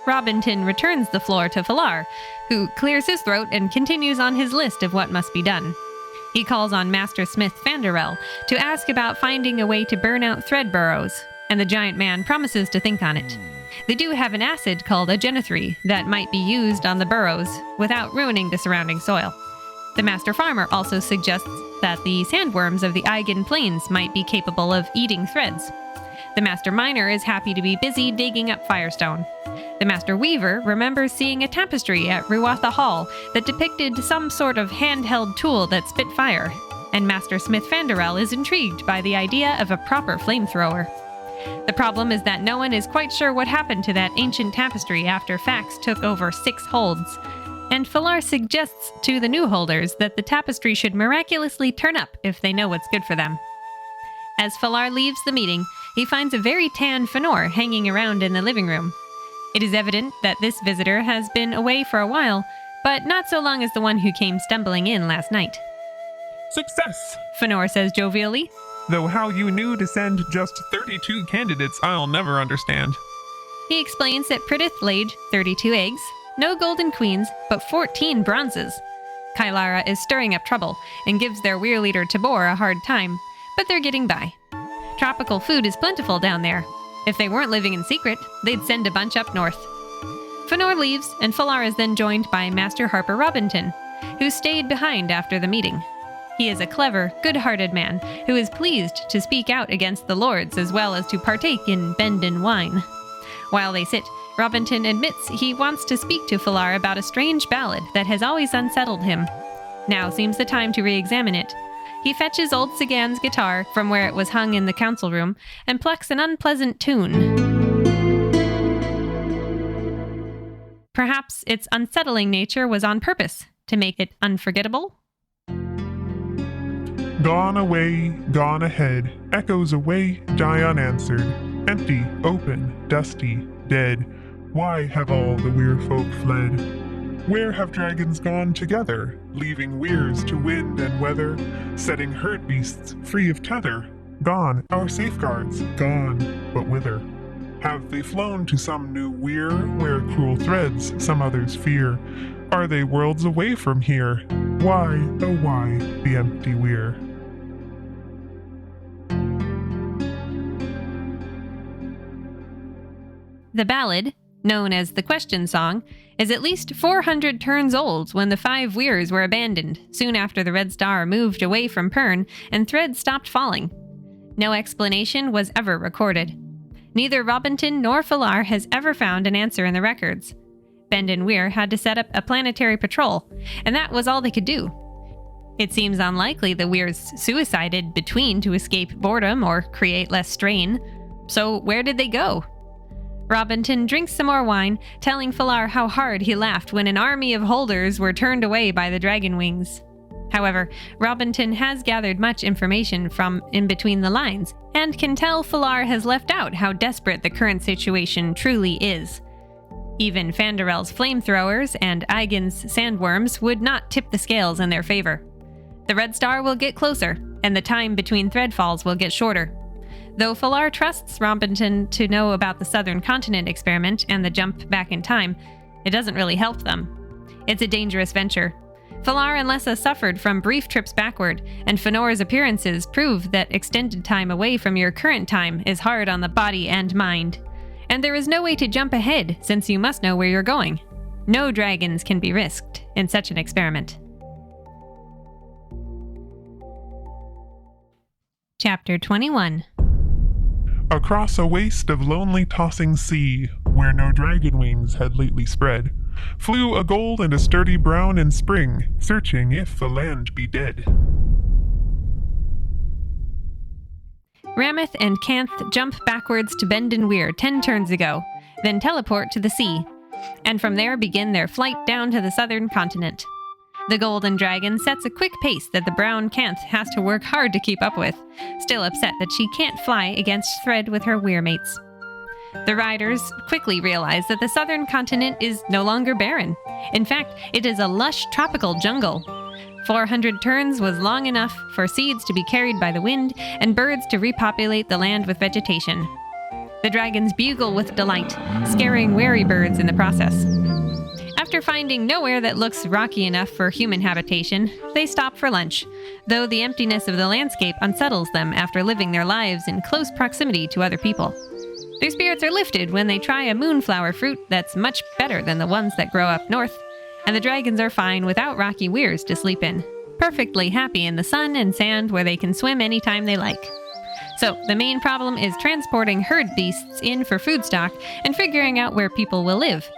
Robinton returns the floor to Falar, who clears his throat and continues on his list of what must be done. He calls on Master Smith Fanderel to ask about finding a way to burn out thread burrows, and the giant man promises to think on it. They do have an acid called agenithry that might be used on the burrows without ruining the surrounding soil. The Master Farmer also suggests that the sandworms of the Eigen Plains might be capable of eating threads. The Master Miner is happy to be busy digging up firestone. The Master Weaver remembers seeing a tapestry at Ruatha Hall that depicted some sort of handheld tool that spit fire, and Master Smith Fanderel is intrigued by the idea of a proper flamethrower. The problem is that no one is quite sure what happened to that ancient tapestry after Fax took over 6 holds, and Falar suggests to the new holders that the tapestry should miraculously turn up if they know what's good for them. As Falar leaves the meeting, he finds a very tan Fëanor hanging around in the living room. It is evident that this visitor has been away for a while, but not so long as the one who came stumbling in last night. Success! Fëanor says jovially. Though how you knew to send just 32 candidates, I'll never understand. He explains that Pridith laid 32 eggs, no golden queens, but 14 bronzes. Kailara is stirring up trouble and gives their Weyr leader Tabor a hard time, but they're getting by. Tropical food is plentiful down there. If they weren't living in secret, they'd send a bunch up north. Fëanor leaves, and Falar is then joined by Master Harper Robinton, who stayed behind after the meeting. He is a clever, good-hearted man who is pleased to speak out against the lords as well as to partake in Bendon wine. While they sit, Robinton admits he wants to speak to Falar about a strange ballad that has always unsettled him. Now seems the time to re-examine it. He fetches old Sagan's guitar from where it was hung in the council room and plucks an unpleasant tune. Perhaps its unsettling nature was on purpose, to make it unforgettable? Gone away, gone ahead, echoes away, die unanswered. Empty, open, dusty, dead. Why have all the Weyr folk fled? Where have dragons gone together, leaving Weyrs to wind and weather, setting herd beasts free of tether? Gone, our safeguards, gone, but whither? Have they flown to some new Weyr, where cruel threads some others fear? Are they worlds away from here? Why, oh why, the empty Weyr? The ballad, known as the Question Song, is at least 400 turns old when the 5 Weyrs were abandoned, soon after the Red Star moved away from Pern and threads stopped falling. No explanation was ever recorded. Neither Robinton nor Falar has ever found an answer in the records. Bendon Weyr had to set up a planetary patrol, and that was all they could do. It seems unlikely the Weyrs suicided between to escape boredom or create less strain. So where did they go? Robinton drinks some more wine, telling Falar how hard he laughed when an army of holders were turned away by the dragon wings. However, Robinton has gathered much information from in between the lines, and can tell Falar has left out how desperate the current situation truly is. Even Fanderel's flamethrowers and Eigen's sandworms would not tip the scales in their favor. The Red Star will get closer, and the time between threadfalls will get shorter. Though Falar trusts Robinton to know about the Southern Continent experiment and the jump back in time, it doesn't really help them. It's a dangerous venture. Falar and Lessa suffered from brief trips backward, and Fëanor's appearances prove that extended time away from your current time is hard on the body and mind. And there is no way to jump ahead, since you must know where you're going. No dragons can be risked in such an experiment. Chapter 21. Across a waste of lonely tossing sea, where no dragon wings had lately spread, flew a gold and a sturdy brown in spring, searching if the land be dead. Rameth and Canth jump backwards to Bendon Weyr 10 turns ago, then teleport to the sea. and from there begin their flight down to the southern continent. The golden dragon sets a quick pace that the brown Canth has to work hard to keep up with, still upset that she can't fly against thread with her Weyr mates. The riders quickly realize that the southern continent is no longer barren. In fact, it is a lush tropical jungle. 400 turns was long enough for seeds to be carried by the wind and birds to repopulate the land with vegetation. The dragons bugle with delight, scaring wary birds in the process. After finding nowhere that looks rocky enough for human habitation, they stop for lunch, though the emptiness of the landscape unsettles them after living their lives in close proximity to other people. Their spirits are lifted when they try a moonflower fruit that's much better than the ones that grow up north, and the dragons are fine without rocky weirs to sleep in, perfectly happy in the sun and sand where they can swim anytime they like. So, the main problem is transporting herd beasts in for food stock and figuring out where people will live.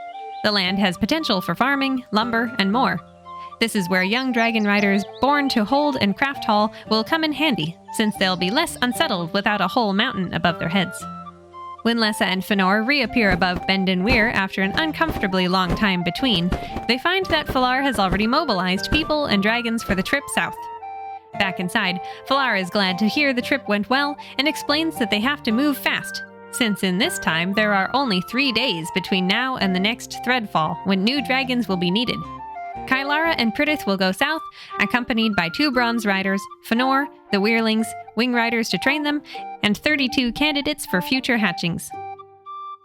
The land has potential for farming, lumber, and more. This is where young dragon riders born to hold and craft haul will come in handy, since they'll be less unsettled without a whole mountain above their heads. When Lessa and Fëanor reappear above Bendon Weyr after an uncomfortably long time between, they find that Fëlar has already mobilized people and dragons for the trip south. Back inside, Fëlar is glad to hear the trip went well and explains that they have to move fast, since in this time there are only 3 days between now and the next Threadfall, when new dragons will be needed. Kylara and Pridith will go south, accompanied by 2 bronze riders, Fëanor, the Weirlings, wing riders to train them, and 32 candidates for future hatchings.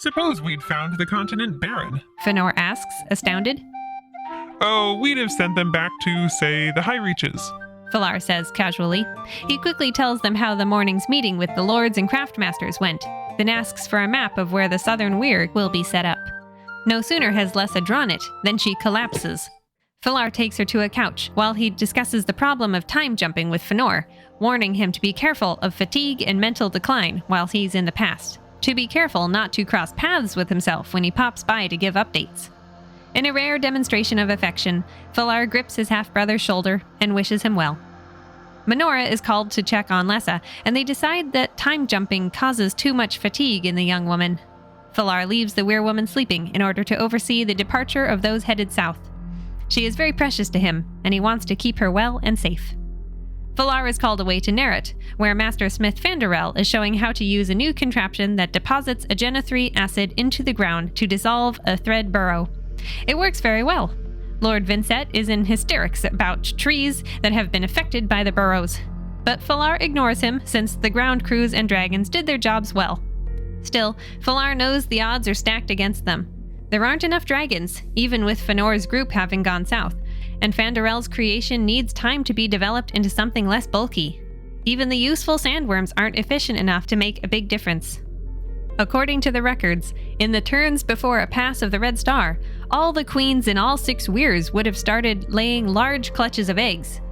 Suppose we'd found the continent barren. Fëanor asks, astounded. Oh, we'd have sent them back to, say, the high reaches. Fëlar says casually. He quickly tells them how the morning's meeting with the lords and craftmasters went, then asks for a map of where the southern Weyr will be set up. No sooner has Lessa drawn it than she collapses. Fëlar takes her to a couch while he discusses the problem of time jumping with Fëanor, warning him to be careful of fatigue and mental decline while he's in the past, to be careful not to cross paths with himself when he pops by to give updates. In a rare demonstration of affection, Fëlar grips his half-brother's shoulder and wishes him well. Minora is called to check on Lessa, and they decide that time jumping causes too much fatigue in the young woman. Fëlar leaves the Weyr woman sleeping in order to oversee the departure of those headed south. She is very precious to him, and he wants to keep her well and safe. Fëlar is called away to Nerret, where Master Smith Fanderel is showing how to use a new contraption that deposits a Genethri acid into the ground to dissolve a thread burrow. It works very well. Lord Vincent is in hysterics about trees that have been affected by the burrows, but Fëlar ignores him since the ground crews and dragons did their jobs well. Still, Fëlar knows the odds are stacked against them. There aren't enough dragons, even with Fëanor's group having gone south, and Fanderel's creation needs time to be developed into something less bulky. Even the useful sandworms aren't efficient enough to make a big difference. According to the records, in the turns before a pass of the Red Star, all the queens in all 6 Weyrs would have started laying large clutches of eggs.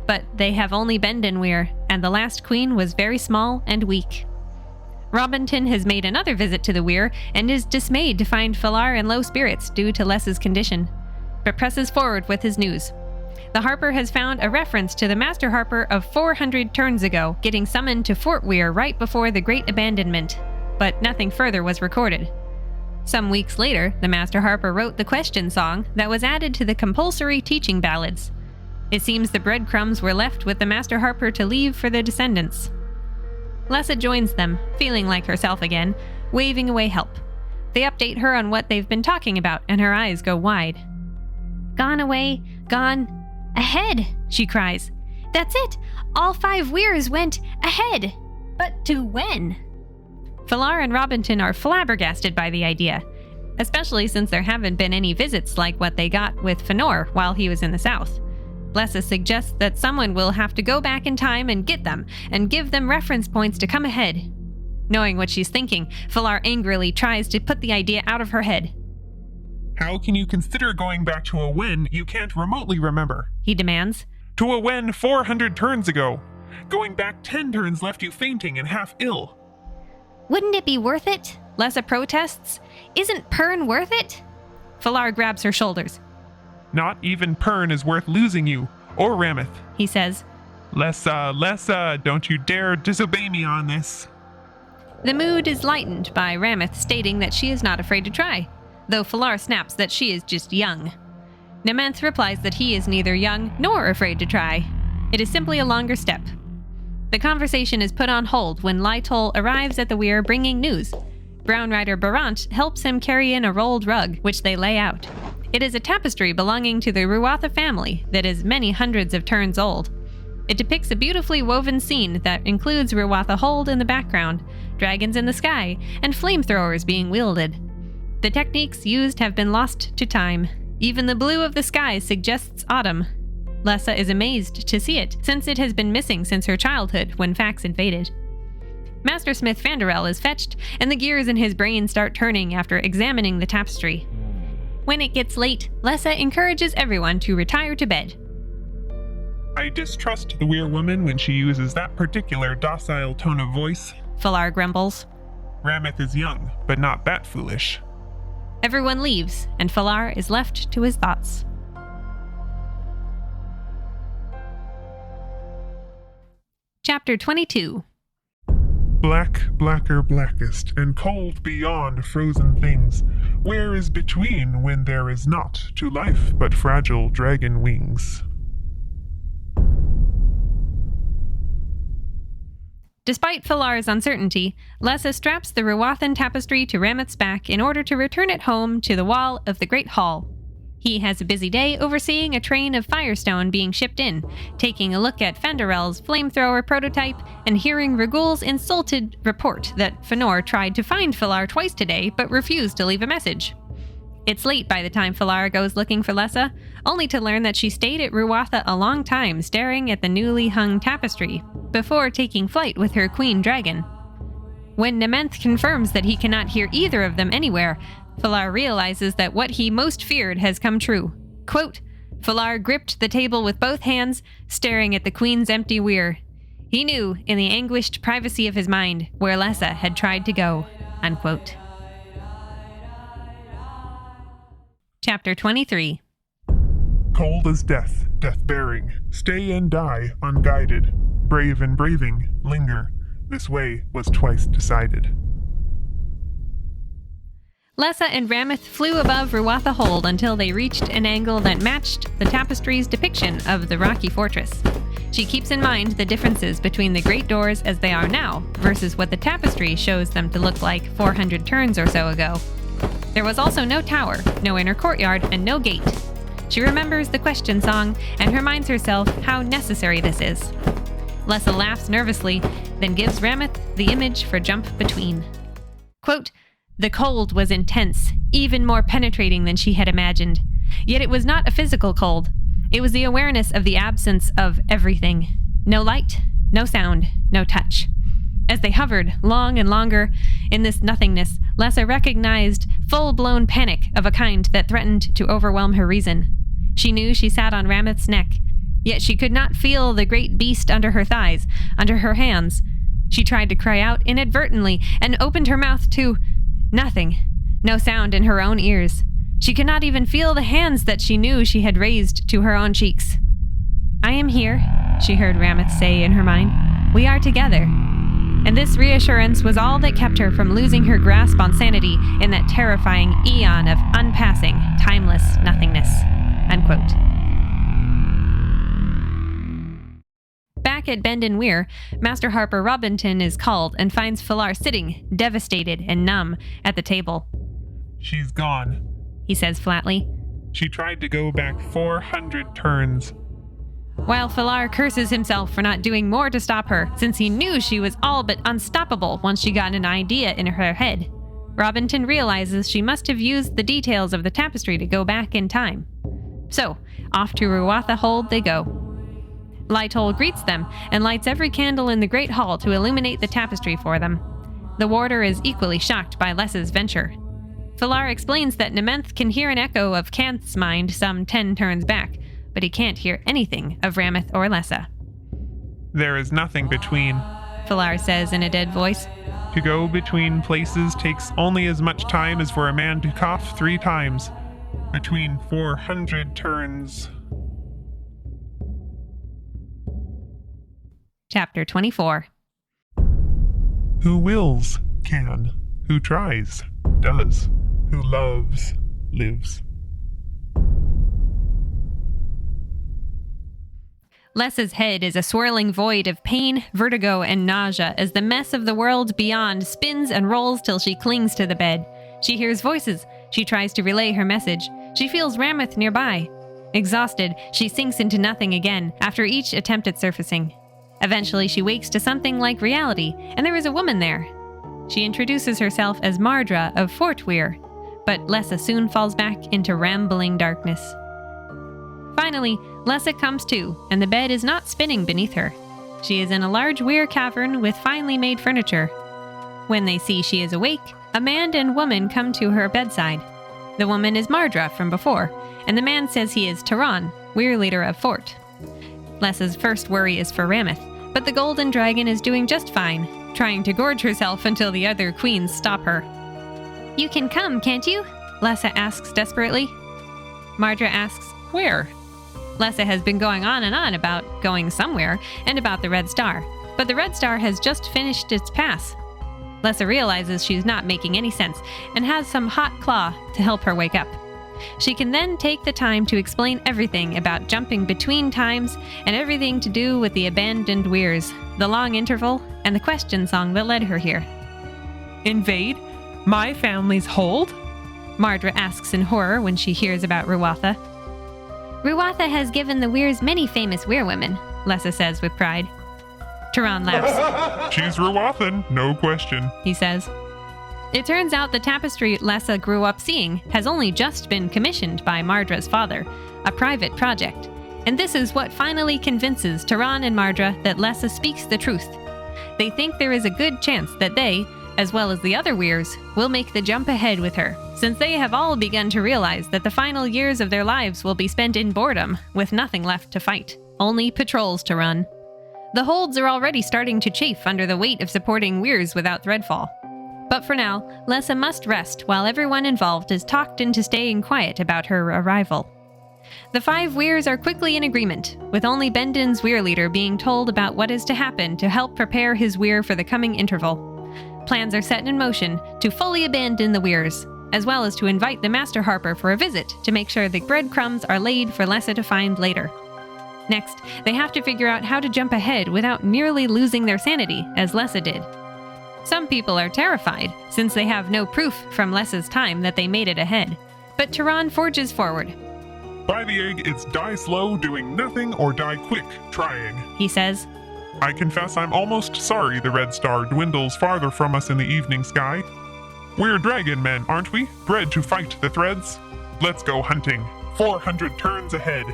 But they have only Bendon Weyr, and the last queen was very small and weak. Robinton has made another visit to the Weyr and is dismayed to find Fëlar in low spirits due to Lessa's condition, but presses forward with his news. The Harper has found a reference to the Master Harper of 400 turns ago getting summoned to Fort Weyr right before the Great Abandonment, but nothing further was recorded. Some weeks later, the Master Harper wrote the question song that was added to the compulsory teaching ballads. It seems the breadcrumbs were left with the Master Harper to leave for the descendants. Lessa joins them, feeling like herself again, waving away help. They update her on what they've been talking about, and her eyes go wide. Gone away, gone ahead, she cries. That's it! All 5 Weyrs went ahead! But to when? Fëlar and Robinton are flabbergasted by the idea, especially since there haven't been any visits like what they got with Fëanor while he was in the south. Lessa suggests that someone will have to go back in time and get them, and give them reference points to come ahead. Knowing what she's thinking, Fëlar angrily tries to put the idea out of her head. How can you consider going back to a when you can't remotely remember? He demands. To a when 400 turns ago. Going back 10 turns left you fainting and half ill. Wouldn't it be worth it? Lessa protests. Isn't Pern worth it? Fëlar grabs her shoulders. Not even Pern is worth losing you, or Rameth, he says. Lessa, don't you dare disobey me on this. The mood is lightened by Rameth stating that she is not afraid to try. though Falar snaps that she is just young. Nementh replies that he is neither young nor afraid to try. It is simply a longer step. The conversation is put on hold when Lytol arrives at the Weyr bringing news. Brown Rider Barant helps him carry in a rolled rug, which they lay out. It is a tapestry belonging to the Ruatha family that is many hundreds of turns old. It depicts a beautifully woven scene that includes Ruatha Hold in the background, dragons in the sky, and flamethrowers being wielded. The techniques used have been lost to time. Even the blue of the sky suggests autumn. Lessa is amazed to see it, since it has been missing since her childhood when Fax invaded. Master Smith Fanderel is fetched, and the gears in his brain start turning after examining the tapestry. When it gets late, Lessa encourages everyone to retire to bed. I distrust the Weyr woman when she uses that particular docile tone of voice. Falar grumbles. Rameth is young, but not that foolish. Everyone leaves, and Falar is left to his thoughts. Chapter 22. Black, blacker, blackest, and cold beyond frozen things. Where is between when there is not to life but fragile dragon wings? Despite Falar's uncertainty, Lessa straps the Ruathan tapestry to Rameth's back in order to return it home to the wall of the Great Hall. He has a busy day overseeing a train of firestone being shipped in, taking a look at Fanderel's flamethrower prototype, and hearing Ragul's insulted report that Fëanor tried to find Falar twice today but refused to leave a message. It's late by the time Falar goes looking for Lessa, only to learn that she stayed at Ruatha a long time staring at the newly hung tapestry, before taking flight with her queen dragon. When Nementh confirms that he cannot hear either of them anywhere, Falar realizes that what he most feared has come true. Quote, Falar gripped the table with both hands, staring at the queen's empty Weyr. He knew, in the anguished privacy of his mind, where Lessa had tried to go. Unquote. Chapter 23. Cold as death, death-bearing, stay and die unguided. Brave and braving, linger. This way was twice decided. Lessa and Rameth flew above Ruatha Hold until they reached an angle that matched the tapestry's depiction of the rocky fortress. She keeps in mind the differences between the great doors as they are now versus what the tapestry shows them to look like 400 turns or so ago. There was also no tower, no inner courtyard, and no gate. She remembers the question song and reminds herself how necessary this is. Lessa laughs nervously, then gives Rameth the image for jump between. Quote, the cold was intense, even more penetrating than she had imagined. Yet it was not a physical cold. It was the awareness of the absence of everything. No light, no sound, no touch. As they hovered long and longer in this nothingness, Lessa recognized full-blown panic of a kind that threatened to overwhelm her reason. She knew she sat on Rameth's neck, yet she could not feel the great beast under her thighs, under her hands. She tried to cry out inadvertently and opened her mouth to nothing. No sound in her own ears. She could not even feel the hands that she knew she had raised to her own cheeks. I am here, she heard Rameth say in her mind. We are together. And this reassurance was all that kept her from losing her grasp on sanity in that terrifying eon of unpassing, timeless nothingness. Unquote. Back at Bendon Weyr, Master Harper Robinson is called and finds Falar sitting, devastated and numb, at the table. She's gone, he says flatly. She tried to go back 400 turns. While Falar curses himself for not doing more to stop her, since he knew she was all but unstoppable once she got an idea in her head. Robinson realizes she must have used the details of the tapestry to go back in time. So, off to Ruatha Hold they go. Lytol greets them and lights every candle in the Great Hall to illuminate the tapestry for them. The warder is equally shocked by Lessa's venture. Falar explains that Nementh can hear an echo of Canth's mind some 10 turns back, but he can't hear anything of Rameth or Lessa. There is nothing between, Falar says in a dead voice. To go between places takes only as much time as for a man to cough 3 times. Between 400 turns. Chapter 24. Who wills, can. Who tries, does. who loves lives. Lessa's head is a swirling void of pain, vertigo, and nausea as the mess of the world beyond spins and rolls till she clings to the bed. She hears voices. She tries to relay her message. She feels Rameth nearby. Exhausted, she sinks into nothing again after each attempt at surfacing. Eventually, she wakes to something like reality, and there is a woman there. She introduces herself as Mardra of Fort Weyr, but Lessa soon falls back into rambling darkness. Finally, Lessa comes to, and the bed is not spinning beneath her. She is in a large Weyr cavern with finely made furniture. When they see she is awake, a man and woman come to her bedside. The woman is Mardra from before, and the man says he is Taran, Weyr leader of Fort. Lessa's first worry is for Rameth, but the golden dragon is doing just fine, trying to gorge herself until the other queens stop her. You can come, can't you? Lessa asks desperately. Mardra asks, where? Lessa has been going on and on about going somewhere and about the Red Star, but the Red Star has just finished its pass. Lessa realizes she's not making any sense and has some hot claw to help her wake up. She can then take the time to explain everything about jumping between times and everything to do with the abandoned Weyrs, the long interval, and the question song that led her here. Invade? My family's hold? Mardra asks in horror when she hears about Ruatha. Ruatha has given the Weyrs many famous weirwomen, Lessa says with pride. Taran laughs. She's Ruathan, no question, he says. It turns out the tapestry Lessa grew up seeing has only just been commissioned by Mardra's father, a private project. And this is what finally convinces Taran and Mardra that Lessa speaks the truth. They think there is a good chance that they, as well as the other Weyrs, will make the jump ahead with her, since they have all begun to realize that the final years of their lives will be spent in boredom, with nothing left to fight, only patrols to run. The holds are already starting to chafe under the weight of supporting Weyrs without Threadfall. But for now, Lessa must rest while everyone involved is talked into staying quiet about her arrival. The 5 Weyrs are quickly in agreement, with only Bendon's Weyr leader being told about what is to happen to help prepare his Weyr for the coming interval. Plans are set in motion to fully abandon the Weyrs, as well as to invite the Master Harper for a visit to make sure the breadcrumbs are laid for Lessa to find later. Next, they have to figure out how to jump ahead without nearly losing their sanity, as Lessa did. Some people are terrified, since they have no proof from Lessa's time that they made it ahead. But Taran forges forward. By the egg, it's die slow, doing nothing, or die quick, trying, he says. I confess I'm almost sorry the Red Star dwindles farther from us in the evening sky. We're dragon men, aren't we? Bred to fight the threads? Let's go hunting. 400 turns ahead.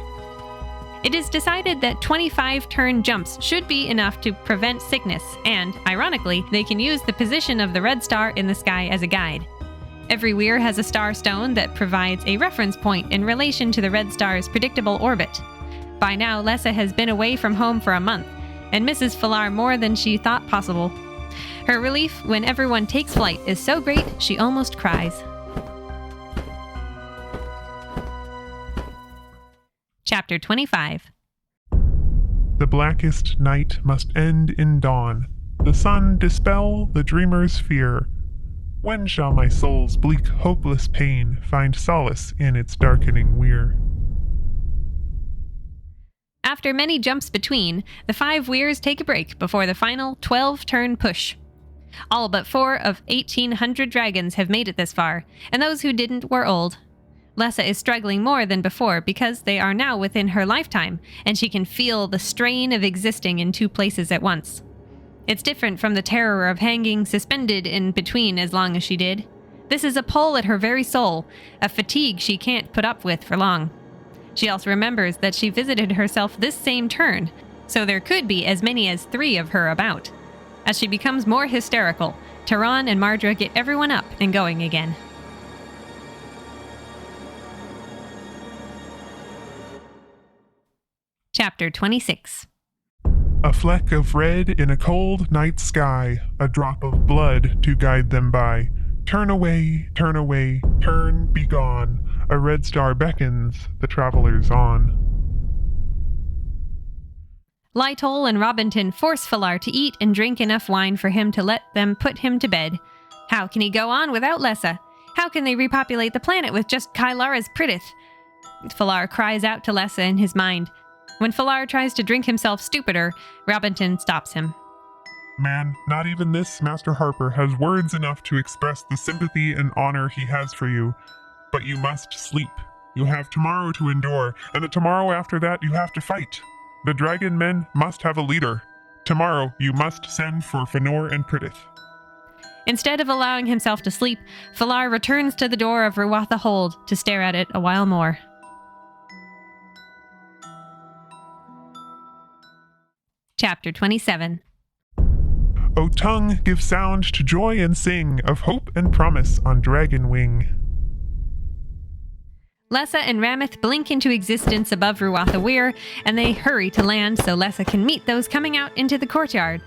It is decided that 25 turn jumps should be enough to prevent sickness, and, ironically, they can use the position of the Red Star in the sky as a guide. Every Weyr has a star stone that provides a reference point in relation to the Red Star's predictable orbit. By now, Lessa has been away from home for a month, and misses Falar more than she thought possible. Her relief when everyone takes flight is so great she almost cries. Chapter 25. The blackest night must end in dawn, the sun dispel the dreamer's fear. When shall my soul's bleak, hopeless pain find solace in its darkening weir? After many jumps between, the 5 Weyrs take a break before the final 12-turn push. All but 4 of 1,800 dragons have made it this far, and those who didn't were old. Lessa is struggling more than before because they are now within her lifetime, and she can feel the strain of existing in 2 places at once. It's different from the terror of hanging suspended in between as long as she did. This is a pull at her very soul, a fatigue she can't put up with for long. She also remembers that she visited herself this same turn, so there could be as many as 3 of her about. As she becomes more hysterical, Taran and Mardra get everyone up and going again. Chapter 26. A fleck of red in a cold night sky, a drop of blood to guide them by. Turn away, turn, be gone. A red star beckons the travelers on. Lytol and Robinton force Falar to eat and drink enough wine for him to let them put him to bed. How can he go on without Lessa? How can they repopulate the planet with just Kylara's Pridith? Falar cries out to Lessa in his mind. When Falar tries to drink himself stupider, Robinton stops him. Man, not even this Master Harper has words enough to express the sympathy and honor he has for you. But you must sleep. You have tomorrow to endure, and the tomorrow after that you have to fight. The dragon men must have a leader. Tomorrow you must send for Fëanor and Pridith. Instead of allowing himself to sleep, Falar returns to the door of Ruatha Hold to stare at it a while more. Chapter 27. O tongue, give sound to joy and sing of hope and promise on dragon wing. Lessa and Rameth blink into existence above Ruatha Weyr, and they hurry to land so Lessa can meet those coming out into the courtyard.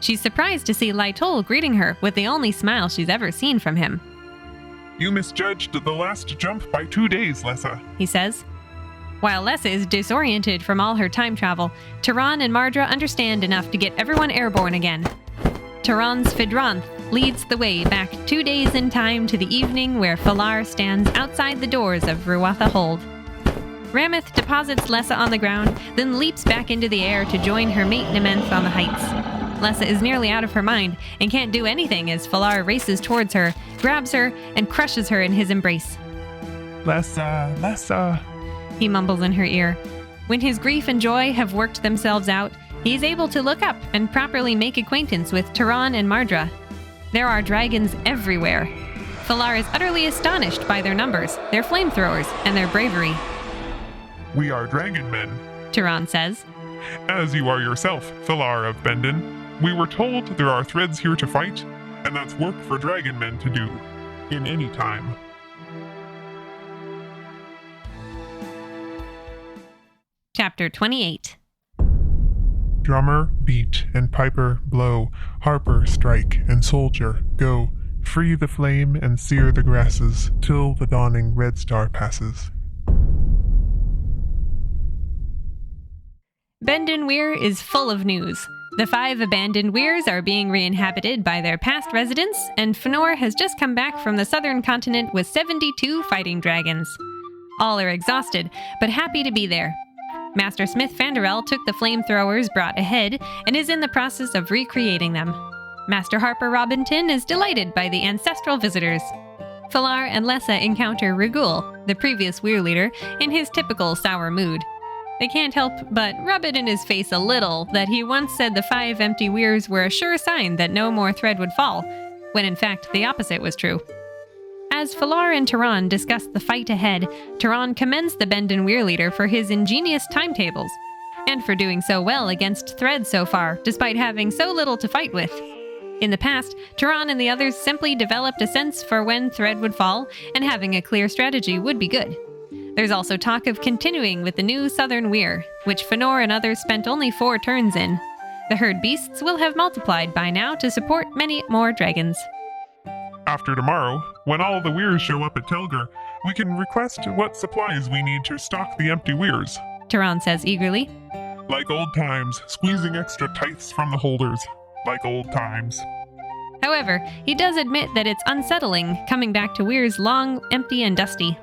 She's surprised to see Lytol greeting her with the only smile she's ever seen from him. You misjudged the last jump by 2 days, Lessa, he says. While Lessa is disoriented from all her time travel, Tyron and Mardra understand enough to get everyone airborne again. Tyron's Fidranth leads the way back 2 days in time to the evening where Falar stands outside the doors of Ruatha Hold. Rameth deposits Lessa on the ground, then leaps back into the air to join her mate Nementh on the heights. Lessa is nearly out of her mind and can't do anything as Falar races towards her, grabs her, and crushes her in his embrace. Lessa, he mumbles in her ear. When his grief and joy have worked themselves out, he is able to look up and properly make acquaintance with Tyron and Mardra. There are dragons everywhere. Falar is utterly astonished by their numbers, their flamethrowers, and their bravery. We are dragon men, Tyron says. as you are yourself, Falar of Bendon. We were told there are threads here to fight, and that's work for dragon men to do, in any time. Chapter 28. Drummer, beat, and piper blow, harper, strike, and soldier, go, free the flame and sear the grasses, till the dawning red star passes. Bendon Weyr is full of news. The 5 abandoned Weyrs are being re-inhabited by their past residents, and Fëanor has just come back from the southern continent with 72 fighting dragons. All are exhausted, but happy to be there. Master Smith Fanderel took the flamethrowers brought ahead and is in the process of recreating them. Master Harper Robinton is delighted by the ancestral visitors. Falar and Lessa encounter Regul, the previous Weyr leader, in his typical sour mood. They can't help but rub it in his face a little that he once said the 5 empty Weyrs were a sure sign that no more thread would fall, when in fact the opposite was true. As Falar and Tyron discuss the fight ahead, Tyron commends the Bendon Weyr leader for his ingenious timetables, and for doing so well against Thread so far, despite having so little to fight with. In the past, Tyron and the others simply developed a sense for when Thread would fall, and having a clear strategy would be good. There's also talk of continuing with the new Southern Weyr, which Fëanor and others spent only 4 turns in. The herd beasts will have multiplied by now to support many more dragons. After tomorrow, when all the Weyrs show up at Telgar, we can request what supplies we need to stock the empty Weyrs. Tyron says eagerly. Like old times, squeezing extra tithes from the holders. Like old times. However, he does admit that it's unsettling coming back to Weyr's long, empty, and dusty.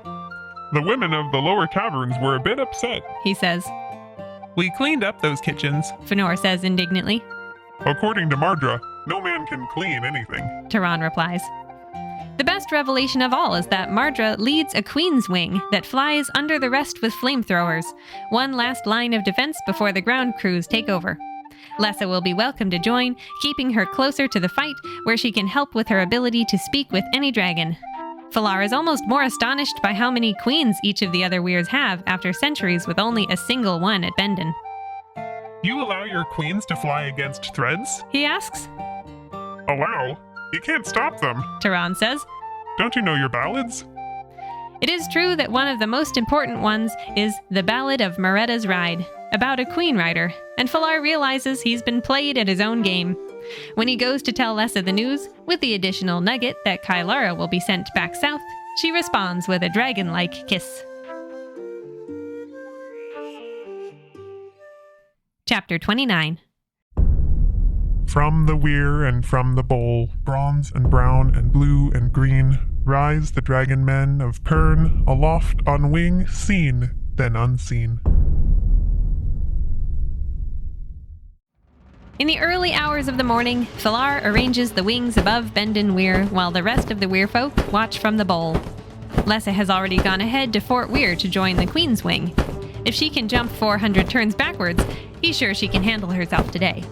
The women of the lower taverns were a bit upset. He says. We cleaned up those kitchens. Fëanor says indignantly. According to Mardra, no man can clean anything. Tyron replies. The best revelation of all is that Mardra leads a queen's wing that flies under the rest with flamethrowers, one last line of defense before the ground crews take over. Lessa will be welcome to join, keeping her closer to the fight, where she can help with her ability to speak with any dragon. Falar is almost more astonished by how many queens each of the other Weyrs have after centuries with only a single one at Bendon. You allow your queens to fly against threads? He asks. Allow? You can't stop them. Tyron says. Don't you know your ballads? It is true that one of the most important ones is The Ballad of Moretta's Ride, about a queen rider, and Falar realizes he's been played at his own game. When he goes to tell Lessa the news, with the additional nugget that Kylara will be sent back south, she responds with a dragon-like kiss. Chapter 29. From the Weyr and from the bowl, bronze and brown and blue and green, rise the dragon men of Pern, aloft on wing, seen, then unseen. In the early hours of the morning, Philar arranges the wings above Bendon Weyr while the rest of the Weyr folk watch from the bowl. Lessa has already gone ahead to Fort Weyr to join the Queen's Wing. If she can jump 400 turns backwards, he's sure she can handle herself today.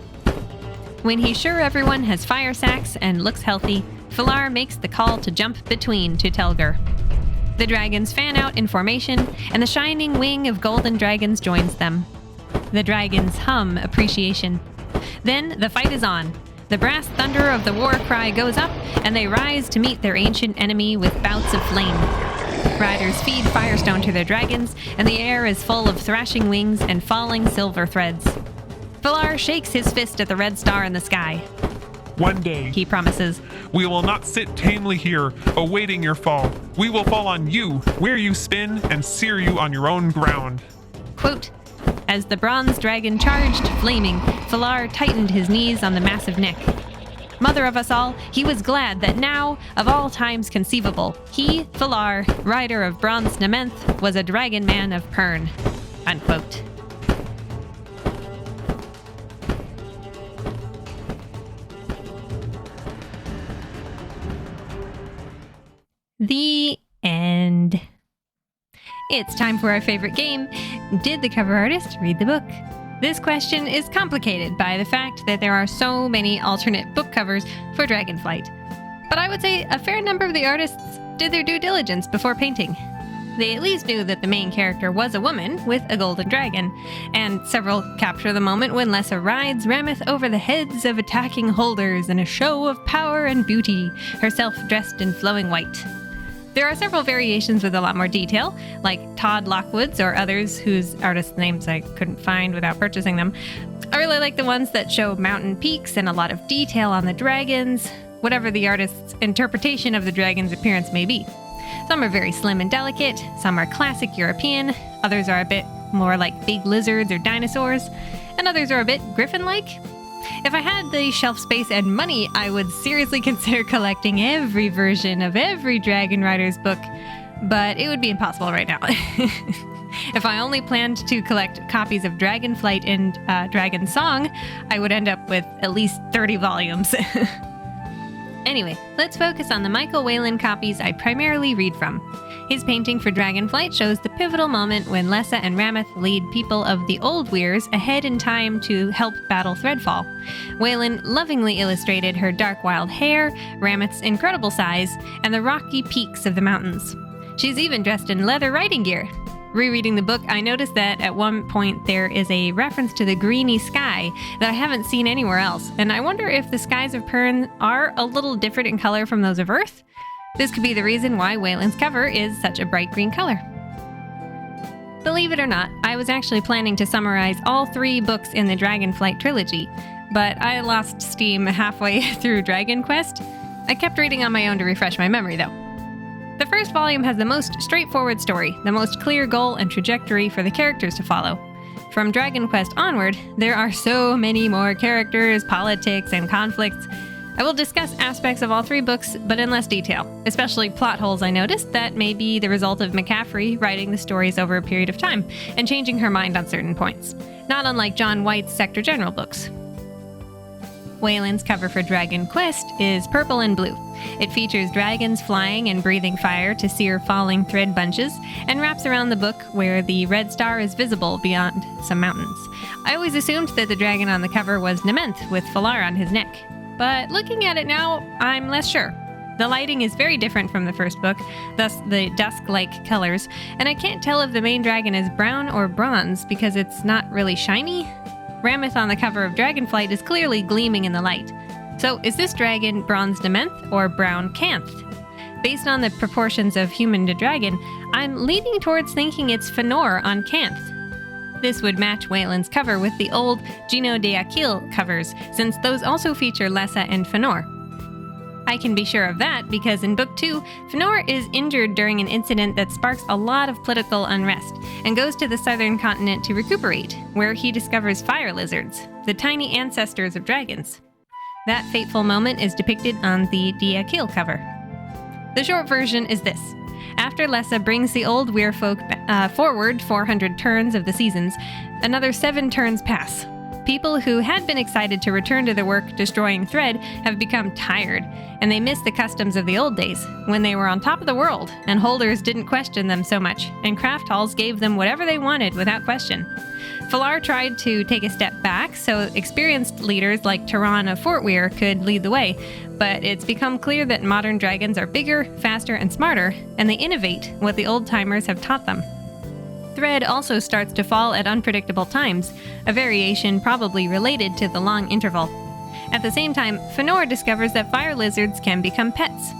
When he's sure everyone has fire sacks and looks healthy, Philar makes the call to jump between to Telger. The dragons fan out in formation, and the shining wing of golden dragons joins them. The dragons hum appreciation. Then the fight is on. The brass thunder of the war cry goes up, and they rise to meet their ancient enemy with bouts of flame. Riders feed firestone to their dragons, and the air is full of thrashing wings and falling silver threads. Philar shakes his fist at the red star in the sky. One day, He promises, we will not sit tamely here, awaiting your fall. We will fall on you, where you spin, and sear you on your own ground. quote, as the bronze dragon charged, flaming, Philar tightened his knees on the massive neck. Mother of us all, he was glad that now, of all times conceivable, he, Philar, rider of Bronze Nementh, was a dragon man of Pern. Unquote. The end. It's time for our favorite game. Did the cover artist read the book? This question is complicated by the fact that there are so many alternate book covers for Dragonflight. But I would say a fair number of the artists did their due diligence before painting. They at least knew that the main character was a woman with a golden dragon, and several capture the moment when Lessa rides Rameth over the heads of attacking holders in a show of power and beauty, herself dressed in flowing white. There are several variations with a lot more detail, like Todd Lockwood's or others whose artist names I couldn't find without purchasing them. I really like the ones that show mountain peaks and a lot of detail on the dragons, whatever the artist's interpretation of the dragon's appearance may be. Some are very slim and delicate, some are classic European, others are a bit more like big lizards or dinosaurs, and others are a bit griffin-like. If I had the shelf space and money, I would seriously consider collecting every version of every Dragonriders book, but it would be impossible right now. If I only planned to collect copies of Dragonflight and Dragon Song, I would end up with at least 30 volumes. Anyway, let's focus on the Michael Weylan copies I primarily read from. His painting for Dragonflight shows the pivotal moment when Lessa and Rameth lead people of the old Weyrs ahead in time to help battle Threadfall. Weylan lovingly illustrated her dark wild hair, Rameth's incredible size, and the rocky peaks of the mountains. She's even dressed in leather riding gear. Rereading the book, I noticed that at one point there is a reference to the greeny sky that I haven't seen anywhere else, and I wonder if the skies of Pern are a little different in color from those of Earth. This could be the reason why Weylan's cover is such a bright green color. Believe it or not, I was actually planning to summarize all 3 books in the Dragonflight trilogy, but I lost steam halfway through Dragonquest. I kept reading on my own to refresh my memory, though. The first volume has the most straightforward story, the most clear goal and trajectory for the characters to follow. From Dragonquest onward, there are so many more characters, politics, and conflicts. I will discuss aspects of all 3 books, but in less detail, especially plot holes I noticed that may be the result of McCaffrey writing the stories over a period of time and changing her mind on certain points, not unlike John White's Sector General books. Weylan's cover for Dragonquest is purple and blue. It features dragons flying and breathing fire to sear falling thread bunches, and wraps around the book where the red star is visible beyond some mountains. I always assumed that the dragon on the cover was Nementh with Philar on his neck, but looking at it now, I'm less sure. The lighting is very different from the first book, thus the dusk-like colors, and I can't tell if the main dragon is brown or bronze because it's not really shiny. Rameth on the cover of Dragonflight is clearly gleaming in the light. So is this dragon bronze Nementh or brown Canth? Based on the proportions of human to dragon, I'm leaning towards thinking it's Fëanor on Canth. This would match Weylan's cover with the old Gino de Aquil covers, since those also feature Lessa and Fëanor. I can be sure of that because in Book 2, Fëanor is injured during an incident that sparks a lot of political unrest and goes to the southern continent to recuperate, where he discovers fire lizards, the tiny ancestors of dragons. That fateful moment is depicted on the de Aquil cover. The short version is this. After Lessa brings the old Weyr folk forward 400 turns of the seasons, another 7 turns pass. People who had been excited to return to their work destroying thread have become tired, and they miss the customs of the old days, when they were on top of the world, and holders didn't question them so much, and craft halls gave them whatever they wanted without question. Falar tried to take a step back so experienced leaders like Tehran of Fort Weyr could lead the way, but it's become clear that modern dragons are bigger, faster, and smarter, and they innovate what the old-timers have taught them. Thread also starts to fall at unpredictable times, a variation probably related to the long interval. At the same time, Fëanor discovers that fire lizards can become pets.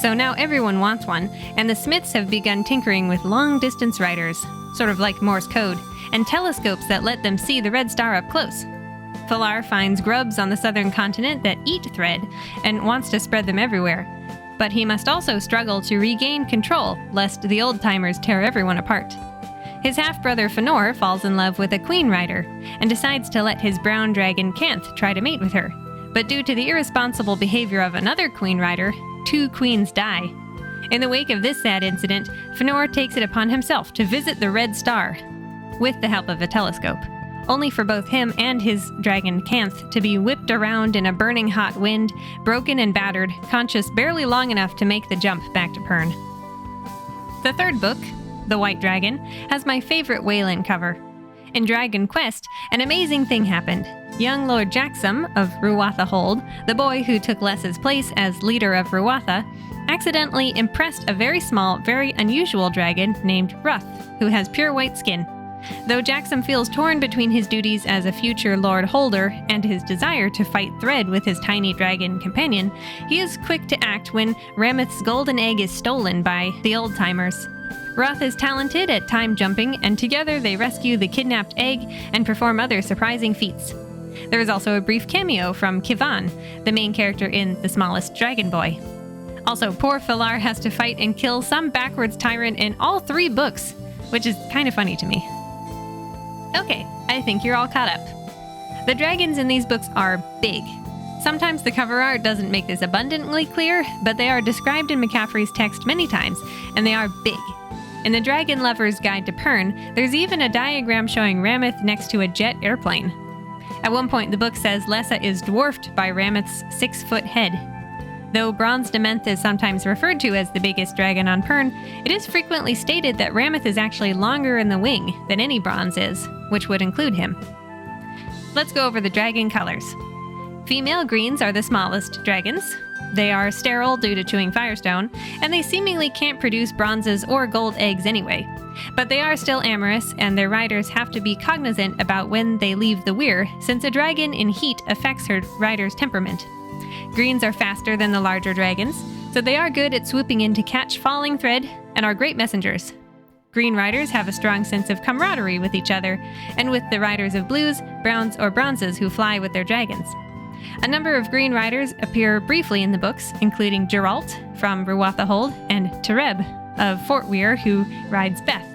So now everyone wants one, and the smiths have begun tinkering with long-distance riders, sort of like Morse code, and telescopes that let them see the red star up close. Falar finds grubs on the southern continent that eat thread, and wants to spread them everywhere. But he must also struggle to regain control, lest the old-timers tear everyone apart. His half-brother Fëanor falls in love with a queen rider, and decides to let his brown dragon Canth try to mate with her. But due to the irresponsible behavior of another queen rider, 2 queens die. In the wake of this sad incident, Fëanor takes it upon himself to visit the Red Star, with the help of a telescope, only for both him and his dragon Canth to be whipped around in a burning hot wind, broken and battered, conscious barely long enough to make the jump back to Pern. The third book, The White Dragon, has my favorite WHELAN cover. In Dragonquest, an amazing thing happened. Young Lord Jacksum of Ruatha Hold, the boy who took Lessa's place as leader of Ruatha, accidentally impressed a very small, very unusual dragon named Ruth, who has pure white skin. Though Jacksum feels torn between his duties as a future Lord Holder and his desire to fight Thread with his tiny dragon companion, he is quick to act when Rameth's golden egg is stolen by the old-timers. Ruth is talented at time jumping, and together they rescue the kidnapped egg and perform other surprising feats. There is also a brief cameo from Kivan, the main character in The Smallest Dragon Boy. Also, poor Falar has to fight and kill some backwards tyrant in all 3 books, which is kind of funny to me. Okay, I think you're all caught up. The dragons in these books are big. Sometimes the cover art doesn't make this abundantly clear, but they are described in McCaffrey's text many times, and they are big. In the Dragon Lover's Guide to Pern, there's even a diagram showing Rameth next to a jet airplane. At one point, the book says Lessa is dwarfed by Rameth's 6-foot head. Though Bronze Dementh is sometimes referred to as the biggest dragon on Pern, it is frequently stated that Rameth is actually longer in the wing than any bronze is, which would include him. Let's go over the dragon colors. Female greens are the smallest dragons. They are sterile due to chewing firestone, and they seemingly can't produce bronzes or gold eggs anyway. But they are still amorous, and their riders have to be cognizant about when they leave the Weyr, since a dragon in heat affects her rider's temperament. Greens are faster than the larger dragons, so they are good at swooping in to catch falling thread and are great messengers. Green riders have a strong sense of camaraderie with each other, and with the riders of blues, browns, or bronzes who fly with their dragons. A number of green riders appear briefly in the books, including Geralt from Ruatha Hold and Tereb of Fort Weyr, who rides Beth.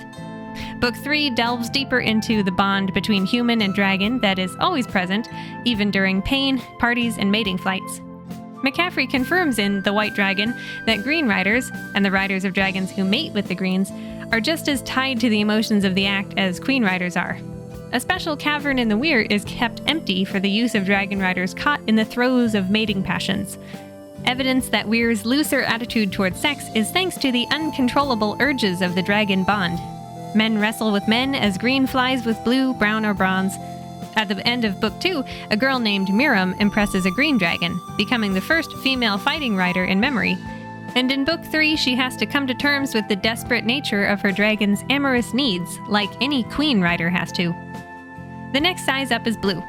Book 3 delves deeper into the bond between human and dragon that is always present, even during pain, parties, and mating flights. McCaffrey confirms in The White Dragon that green riders, and the riders of dragons who mate with the greens, are just as tied to the emotions of the act as queen riders are. A special cavern in the Weyr is kept empty for the use of dragon riders caught in the throes of mating passions. Evidence that Weyr's looser attitude towards sex is thanks to the uncontrollable urges of the dragon bond. Men wrestle with men as green flies with blue, brown, or bronze. At the end of Book 2, a girl named Miriam impresses a green dragon, becoming the first female fighting rider in memory. And in Book 3, she has to come to terms with the desperate nature of her dragon's amorous needs, like any queen rider has to. The next size up is blue.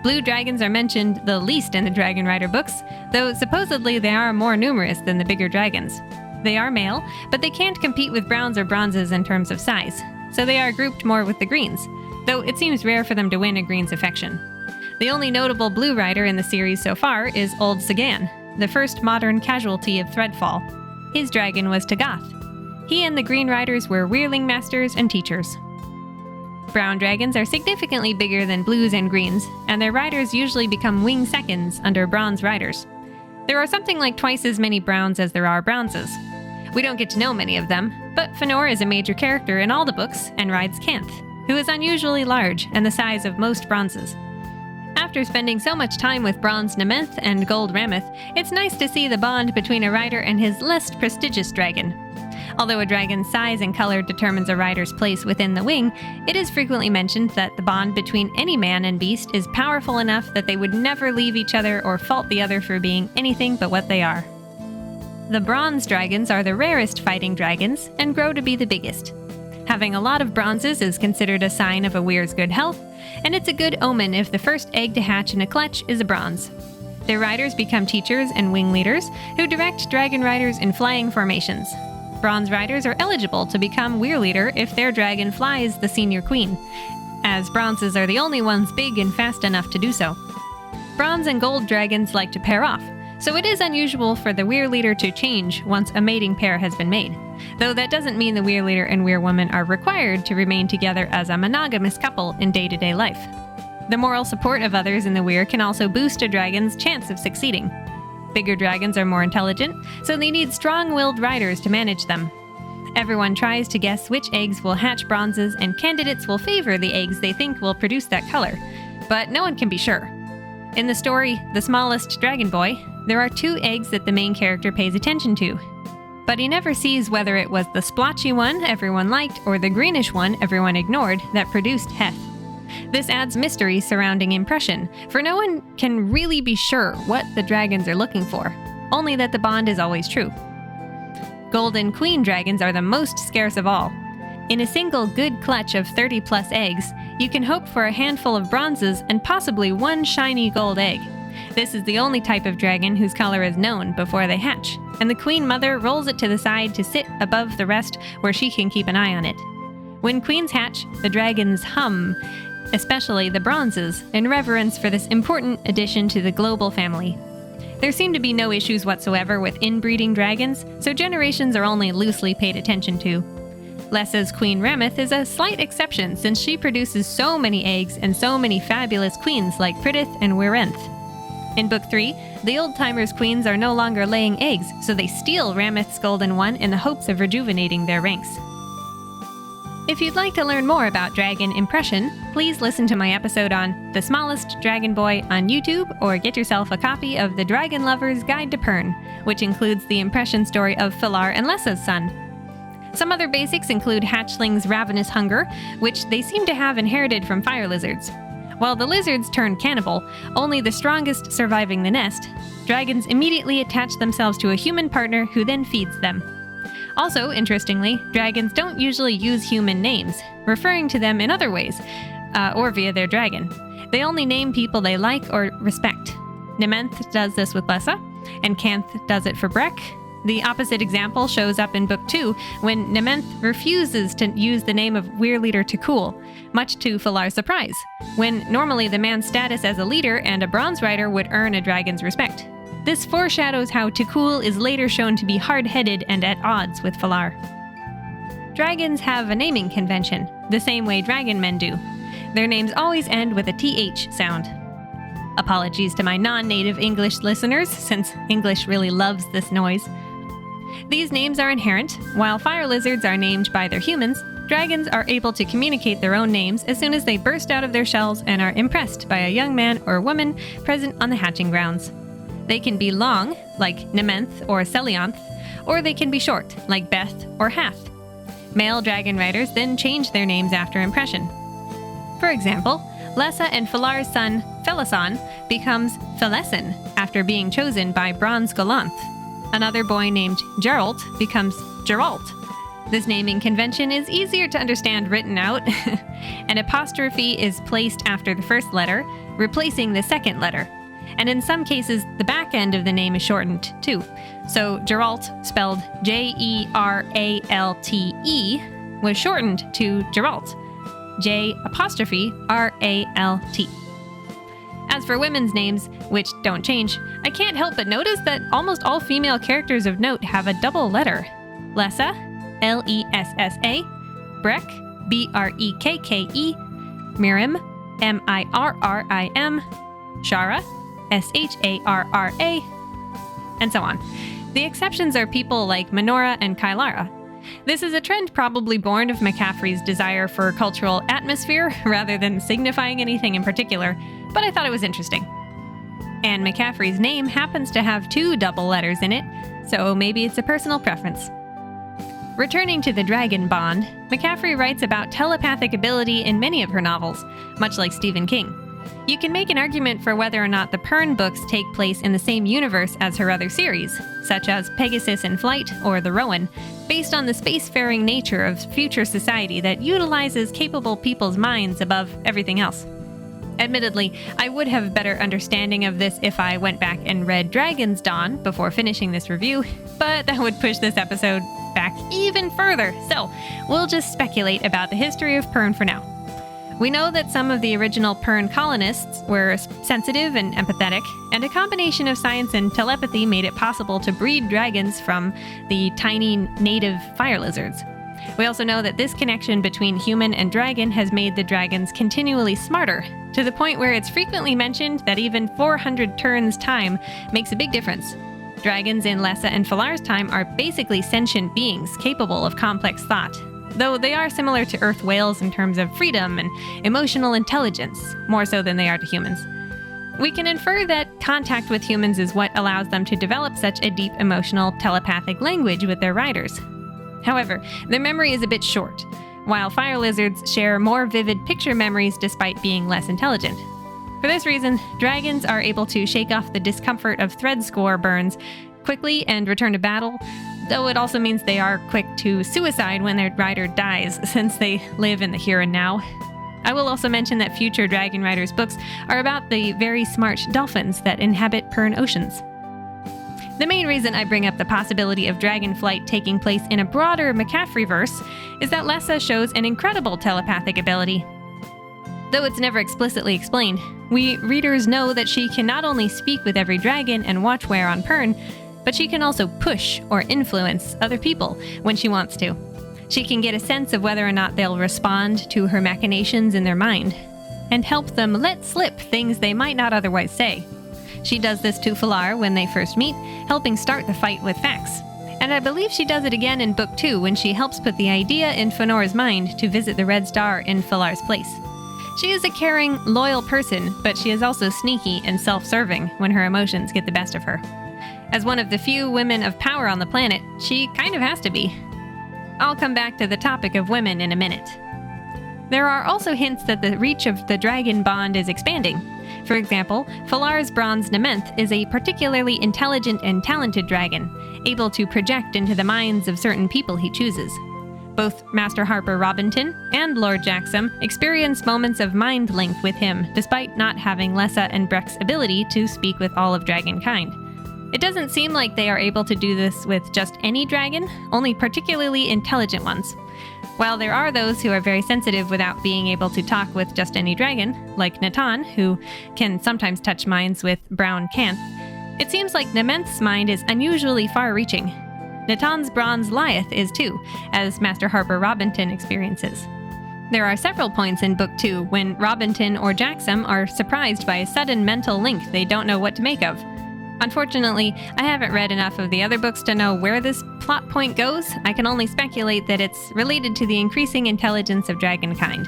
Blue dragons are mentioned the least in the Dragon Rider books, though supposedly they are more numerous than the bigger dragons. They are male, but they can't compete with browns or bronzes in terms of size, so they are grouped more with the greens, though it seems rare for them to win a green's affection. The only notable blue rider in the series so far is Old Sagan, the first modern casualty of Threadfall. His dragon was Tagath. He and the green riders were Wyrling masters and teachers. Brown dragons are significantly bigger than blues and greens, and their riders usually become wing seconds under bronze riders. There are something like twice as many browns as there are bronzes. We don't get to know many of them, but Fëanor is a major character in all the books and rides Canth, who is unusually large and the size of most bronzes. After spending so much time with bronze Nemeth and gold Rameth, it's nice to see the bond between a rider and his less prestigious dragon. Although a dragon's size and color determines a rider's place within the wing, it is frequently mentioned that the bond between any man and beast is powerful enough that they would never leave each other or fault the other for being anything but what they are. The bronze dragons are the rarest fighting dragons and grow to be the biggest. Having a lot of bronzes is considered a sign of a weir's good health, and it's a good omen if the first egg to hatch in a clutch is a bronze. Their riders become teachers and wing leaders who direct dragon riders in flying formations. Bronze riders are eligible to become Weyr leader if their dragon flies the senior queen, as bronzes are the only ones big and fast enough to do so. Bronze and gold dragons like to pair off, so it is unusual for the Weyr leader to change once a mating pair has been made, though that doesn't mean the Weyr leader and Weyr woman are required to remain together as a monogamous couple in day-to-day life. The moral support of others in the Weyr can also boost a dragon's chance of succeeding. Bigger dragons are more intelligent, so they need strong-willed riders to manage them. Everyone tries to guess which eggs will hatch bronzes, and candidates will favor the eggs they think will produce that color, but no one can be sure. In the story, The Smallest Dragon Boy, there are 2 eggs that the main character pays attention to, but he never sees whether it was the splotchy one everyone liked or the greenish one everyone ignored that produced Heth. This adds mystery surrounding impression, for no one can really be sure what the dragons are looking for, only that the bond is always true. Golden queen dragons are the most scarce of all. In a single good clutch of 30+ eggs, you can hope for a handful of bronzes and possibly 1 shiny gold egg. This is the only type of dragon whose color is known before they hatch, and the queen mother rolls it to the side to sit above the rest where she can keep an eye on it. When queens hatch, the dragons hum, especially the bronzes, in reverence for this important addition to the global family. There seem to be no issues whatsoever with inbreeding dragons, so generations are only loosely paid attention to. Lessa's Queen Rameth is a slight exception since she produces so many eggs and so many fabulous queens like Pridith and Weyrenth. In Book 3, the old-timers' queens are no longer laying eggs, so they steal Rameth's golden one in the hopes of rejuvenating their ranks. If you'd like to learn more about dragon impression, please listen to my episode on The Smallest Dragon Boy on YouTube, or get yourself a copy of The Dragon Lover's Guide to Pern, which includes the impression story of Fëlar and Lessa's son. Some other basics include hatchlings' ravenous hunger, which they seem to have inherited from fire lizards. While the lizards turn cannibal, only the strongest surviving the nest, dragons immediately attach themselves to a human partner who then feeds them. Also, interestingly, dragons don't usually use human names, referring to them in other ways, or via their dragon. They only name people they like or respect. Nemeth does this with Lessa, and Canth does it for Breck. The opposite example shows up in Book 2, when Nemeth refuses to use the name of Weyr leader Takul, much to Fëlar's surprise, when normally the man's status as a leader and a bronze rider would earn a dragon's respect. This foreshadows how Takul is later shown to be hard-headed and at odds with Fëlar. Dragons have a naming convention, the same way dragon men do. Their names always end with a TH sound. Apologies to my non-native English listeners, since English really loves this noise. These names are inherent. While fire lizards are named by their humans, dragons are able to communicate their own names as soon as they burst out of their shells and are impressed by a young man or woman present on the hatching grounds. They can be long, like Nementh or Celianth, or they can be short, like Beth or Hath. Male dragon riders then change their names after impression. For example, Lessa and Fëlar's son, Felasan, becomes Felesin after being chosen by Bronze Galanth. Another boy named Geralt becomes Geralt. This naming convention is easier to understand written out. An apostrophe is placed after the first letter, replacing the second letter. And in some cases, the back end of the name is shortened, too. So Geralt, spelled Jeralte, was shortened to Geralt, J'Ralt. As for women's names, which don't change, I can't help but notice that almost all female characters of note have a double letter. Lessa, Lessa, Breck, Brekke, Mirim, Mirrim, Shara, Sharra, and so on. The exceptions are people like Minora and Kailara. This is a trend probably born of McCaffrey's desire for cultural atmosphere rather than signifying anything in particular, but I thought it was interesting. Anne McCaffrey's name happens to have 2 double letters in it, so maybe it's a personal preference. Returning to the dragon bond, McCaffrey writes about telepathic ability in many of her novels, much like Stephen King. You can make an argument for whether or not the Pern books take place in the same universe as her other series, such as Pegasus in Flight or The Rowan, based on the spacefaring nature of future society that utilizes capable people's minds above everything else. Admittedly, I would have better understanding of this if I went back and read Dragon's Dawn before finishing this review, but that would push this episode back even further, so we'll just speculate about the history of Pern for now. We know that some of the original Pern colonists were sensitive and empathetic, and a combination of science and telepathy made it possible to breed dragons from the tiny native fire lizards. We also know that this connection between human and dragon has made the dragons continually smarter, to the point where it's frequently mentioned that even 400 turns time makes a big difference. Dragons in Lessa and Falar's time are basically sentient beings capable of complex thought, though they are similar to Earth whales in terms of freedom and emotional intelligence, more so than they are to humans. We can infer that contact with humans is what allows them to develop such a deep emotional telepathic language with their riders. However, their memory is a bit short, while fire lizards share more vivid picture memories despite being less intelligent. For this reason, dragons are able to shake off the discomfort of thread score burns quickly and return to battle, though it also means they are quick to suicide when their rider dies, since they live in the here and now. I will also mention that future Dragonriders books are about the very smart dolphins that inhabit Pern oceans. The main reason I bring up the possibility of Dragonflight taking place in a broader McCaffrey-verse is that Lessa shows an incredible telepathic ability. Though it's never explicitly explained, we readers know that she can not only speak with every dragon and watch Weyr on Pern, but she can also push or influence other people when she wants to. She can get a sense of whether or not they'll respond to her machinations in their mind, and help them let slip things they might not otherwise say. She does this to Falar when they first meet, helping start the fight with facts. And I believe she does it again in Book 2 when she helps put the idea in Fëanor's mind to visit the Red Star in Falar's place. She is a caring, loyal person, but she is also sneaky and self-serving when her emotions get the best of her. As one of the few women of power on the planet, she kind of has to be. I'll come back to the topic of women in a minute. There are also hints that the reach of the dragon bond is expanding. For example, Falar's bronze Nementh is a particularly intelligent and talented dragon, able to project into the minds of certain people he chooses. Both Master Harper Robinton and Lord Jackson experience moments of mind link with him, despite not having Lessa and Breck's ability to speak with all of dragonkind. It doesn't seem like they are able to do this with just any dragon, only particularly intelligent ones. While there are those who are very sensitive without being able to talk with just any dragon, like Natan, who can sometimes touch minds with Brown Canth, it seems like Nementh's mind is unusually far-reaching. Natan's bronze Lyeth is too, as Master Harper Robinton experiences. There are several points in Book 2 when Robinton or Jackson are surprised by a sudden mental link they don't know what to make of. Unfortunately, I haven't read enough of the other books to know where this plot point goes. I can only speculate that it's related to the increasing intelligence of dragonkind.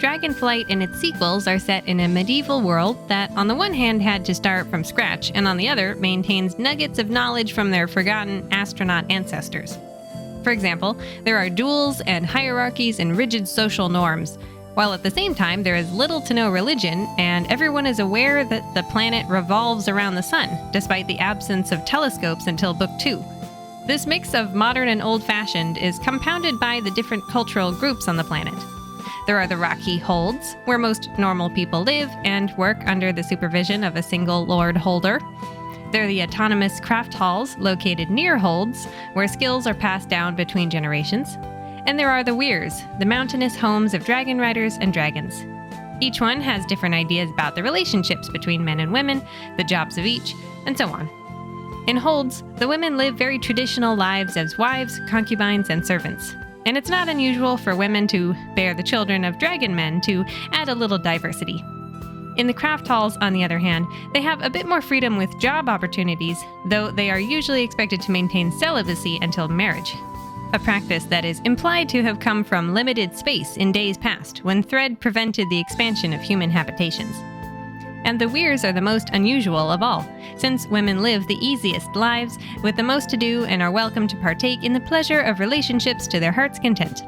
Dragonflight and its sequels are set in a medieval world that, on the one hand, had to start from scratch, and on the other, maintains nuggets of knowledge from their forgotten astronaut ancestors. For example, there are duels and hierarchies and rigid social norms, while at the same time there is little to no religion, and everyone is aware that the planet revolves around the sun, despite the absence of telescopes until Book 2. This mix of modern and old-fashioned is compounded by the different cultural groups on the planet. There are the rocky holds, where most normal people live and work under the supervision of a single Lord Holder. There are the autonomous craft halls located near holds, where skills are passed down between generations. And there are the Weirs, the mountainous homes of dragonriders and dragons. Each one has different ideas about the relationships between men and women, the jobs of each, and so on. In holds, the women live very traditional lives as wives, concubines, and servants. And it's not unusual for women to bear the children of dragon men to add a little diversity. In the craft halls, on the other hand, they have a bit more freedom with job opportunities, though they are usually expected to maintain celibacy until marriage. A practice that is implied to have come from limited space in days past, when thread prevented the expansion of human habitations. And the Weyrs are the most unusual of all, since women live the easiest lives, with the most to do, and are welcome to partake in the pleasure of relationships to their heart's content.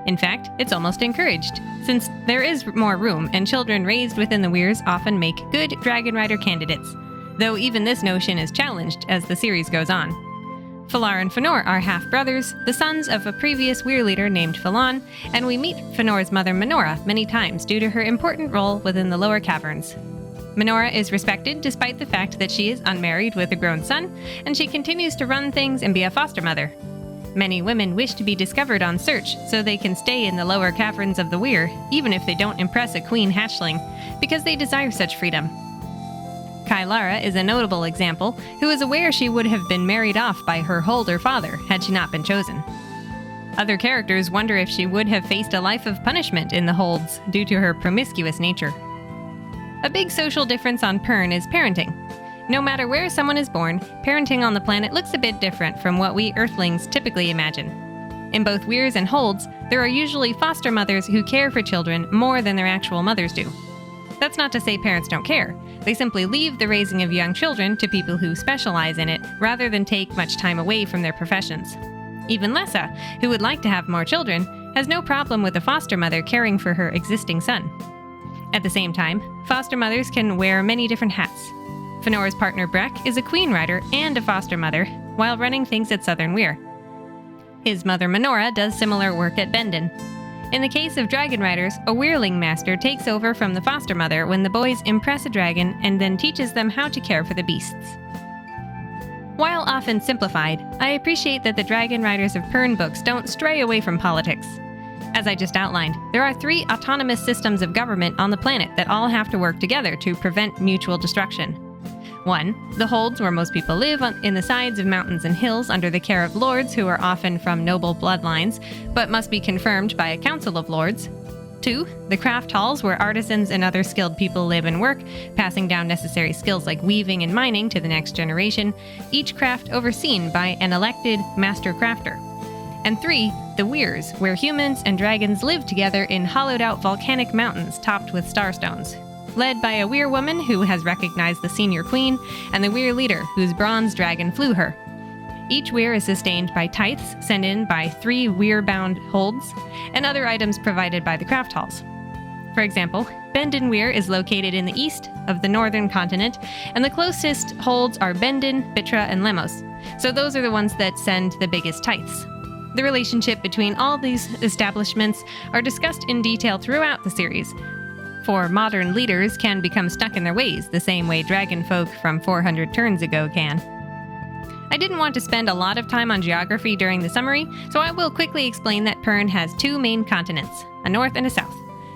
In fact, it's almost encouraged, since there is more room, and children raised within the Weyrs often make good Dragonrider candidates, though even this notion is challenged as the series goes on. Fëlar and Fënor are half-brothers, the sons of a previous Weyr leader named Fëlan, and we meet Fënor's mother Menora many times due to her important role within the lower caverns. Menora is respected despite the fact that she is unmarried with a grown son, and she continues to run things and be a foster mother. Many women wish to be discovered on search so they can stay in the lower caverns of the Weyr, even if they don't impress a queen hatchling, because they desire such freedom. Kylara is a notable example, who is aware she would have been married off by her older father had she not been chosen. Other characters wonder if she would have faced a life of punishment in the holds due to her promiscuous nature. A big social difference on Pern is parenting. No matter where someone is born, parenting on the planet looks a bit different from what we Earthlings typically imagine. In both Weyrs and holds, there are usually foster mothers who care for children more than their actual mothers do. That's not to say parents don't care. They simply leave the raising of young children to people who specialize in it, rather than take much time away from their professions. Even Lessa, who would like to have more children, has no problem with a foster mother caring for her existing son. At the same time, foster mothers can wear many different hats. Fënor's partner Breck is a queen rider and a foster mother, while running things at Southern Weyr. His mother Menora does similar work at Bendon. In the case of Dragonriders, a Weyrling master takes over from the foster mother when the boys impress a dragon and then teaches them how to care for the beasts. While often simplified, I appreciate that the Dragonriders of Pern books don't stray away from politics. As I just outlined, there are 3 autonomous systems of government on the planet that all have to work together to prevent mutual destruction. 1. The holds where most people live in the sides of mountains and hills under the care of lords who are often from noble bloodlines, but must be confirmed by a council of lords. 2. The craft halls where artisans and other skilled people live and work, passing down necessary skills like weaving and mining to the next generation, each craft overseen by an elected master crafter. And 3. The Weyrs, where humans and dragons live together in hollowed-out volcanic mountains topped with starstones, led by a Weyr woman who has recognized the senior queen, and the Weyr leader whose bronze dragon flew her. Each Weyr is sustained by tithes sent in by 3 Weyr-bound holds, and other items provided by the craft halls. For example, Bendon Weyr is located in the east of the northern continent, and the closest holds are Bendon, Bitra, and Lemos, so those are the ones that send the biggest tithes. The relationship between all these establishments are discussed in detail throughout the series, for modern leaders can become stuck in their ways the same way dragon folk from 400 turns ago can. I didn't want to spend a lot of time on geography during the summary, so I will quickly explain that Pern has 2 main continents, a north and a south.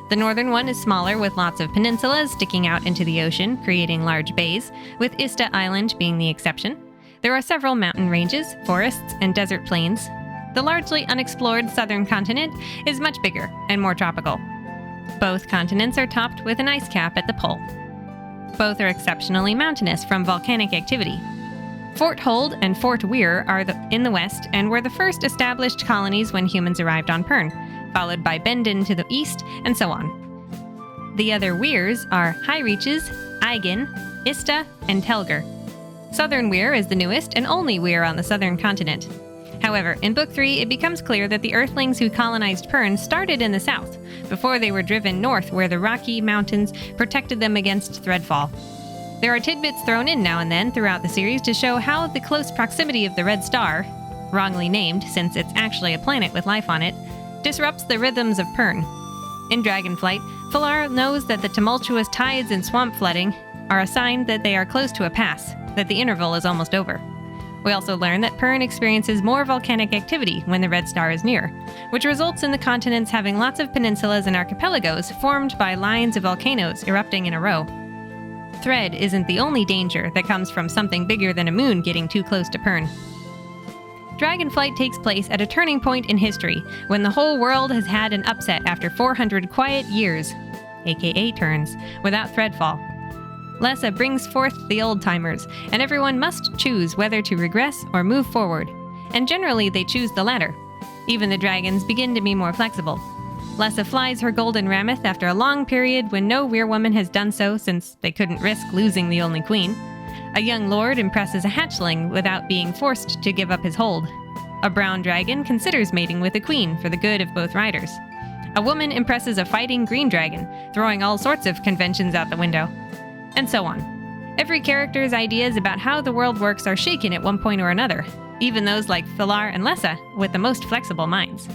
The northern one is smaller with lots of peninsulas sticking out into the ocean, creating large bays, with Ista Island being the exception. There are several mountain ranges, forests, and desert plains. The largely unexplored southern continent is much bigger and more tropical. Both continents are topped with an ice cap at the pole. Both are exceptionally mountainous from volcanic activity. Fort Hold and Fort Weyr are in the west and were the first established colonies when humans arrived on Pern, followed by Bendon to the east, and so on. The other Weyrs are High Reaches, Eigen, Ista, and Telger. Southern Weyr is the newest and only Weyr on the southern continent. However, in Book 3, it becomes clear that the Earthlings who colonized Pern started in the south, before they were driven north where the Rocky Mountains protected them against threadfall. There are tidbits thrown in now and then throughout the series to show how the close proximity of the Red Star, wrongly named since it's actually a planet with life on it, disrupts the rhythms of Pern. In Dragonflight, Fëlar knows that the tumultuous tides and swamp flooding are a sign that they are close to a pass, that the interval is almost over. We also learn that Pern experiences more volcanic activity when the Red Star is near, which results in the continents having lots of peninsulas and archipelagos formed by lines of volcanoes erupting in a row. Thread isn't the only danger that comes from something bigger than a moon getting too close to Pern. Dragonflight takes place at a turning point in history, when the whole world has had an upset after 400 quiet years. aka turns, without threadfall. Lessa brings forth the old-timers, and everyone must choose whether to regress or move forward, and generally they choose the latter. Even the dragons begin to be more flexible. Lessa flies her golden mammoth after a long period when no weirwoman has done so since they couldn't risk losing the only queen. A young lord impresses a hatchling without being forced to give up his hold. A brown dragon considers mating with a queen for the good of both riders. A woman impresses a fighting green dragon, throwing all sorts of conventions out the window. And so on. Every character's ideas about how the world works are shaken at one point or another, even those like Philar and Lessa with the most flexible minds.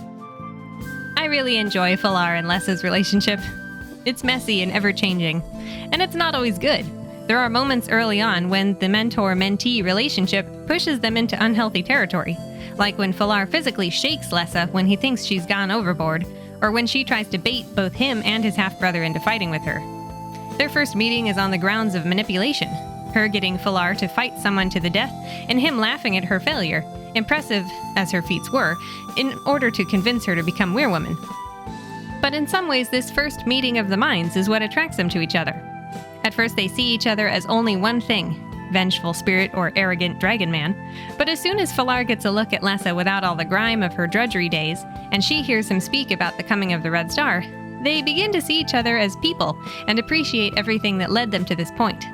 I really enjoy Philar and Lessa's relationship. It's messy and ever-changing, and it's not always good. There are moments early on when the mentor-mentee relationship pushes them into unhealthy territory, like when Philar physically shakes Lessa when he thinks she's gone overboard, or when she tries to bait both him and his half-brother into fighting with her. Their first meeting is on the grounds of manipulation, her getting Philar to fight someone to the death, and him laughing at her failure, impressive as her feats were, in order to convince her to become Weirwoman. But in some ways, this first meeting of the minds is what attracts them to each other. At first, they see each other as only one thing, vengeful spirit or arrogant dragon man, but as soon as Philar gets a look at Lessa without all the grime of her drudgery days, and she hears him speak about the coming of the Red Star, they begin to see each other as people and appreciate everything that led them to this point.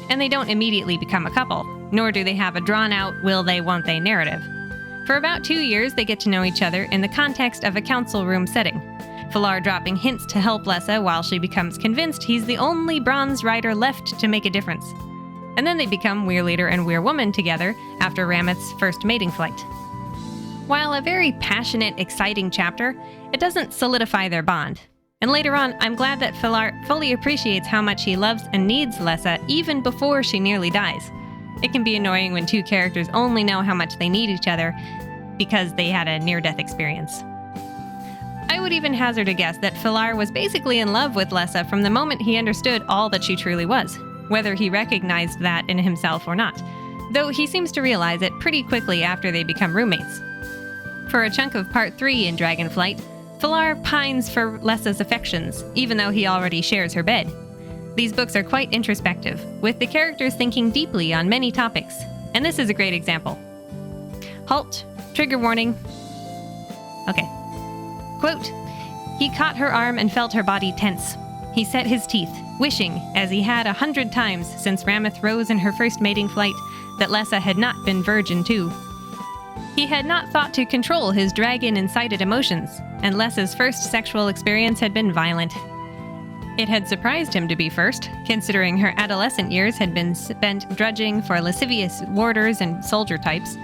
And they don't immediately become a couple, nor do they have a drawn-out will they, won't they narrative. For about 2 years, they get to know each other in the context of a council room setting, Philar dropping hints to help Lessa while she becomes convinced he's the only bronze rider left to make a difference. And then they become Weyr Leader and Weirwoman together after Rameth's first mating flight. While a very passionate, exciting chapter, it doesn't solidify their bond. And later on, I'm glad that Philar fully appreciates how much he loves and needs Lessa even before she nearly dies. It can be annoying when two characters only know how much they need each other because they had a near-death experience. I would even hazard a guess that Philar was basically in love with Lessa from the moment he understood all that she truly was, whether he recognized that in himself or not, though he seems to realize it pretty quickly after they become roommates. For a chunk of Part 3 in Dragonflight, Philar pines for Lessa's affections, even though he already shares her bed. These books are quite introspective, with the characters thinking deeply on many topics, and this is a great example. Halt. Trigger warning. Okay. Quote, "He caught her arm and felt her body tense. He set his teeth, wishing, as he had 100 times since Rameth rose in her first mating flight, that Lessa had not been virgin too. He had not thought to control his dragon-incited emotions, and Lessa's first sexual experience had been violent. It had surprised him to be first, considering her adolescent years had been spent drudging for lascivious warders and soldier types.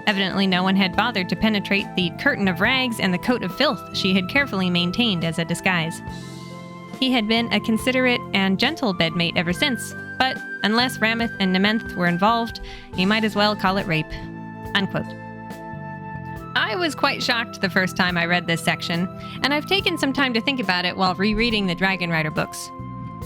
Evidently no one had bothered to penetrate the curtain of rags and the coat of filth she had carefully maintained as a disguise. He had been a considerate and gentle bedmate ever since, but unless Rameth and Nementh were involved, he might as well call it rape." Unquote. I was quite shocked the first time I read this section, and I've taken some time to think about it while rereading the Dragonrider books.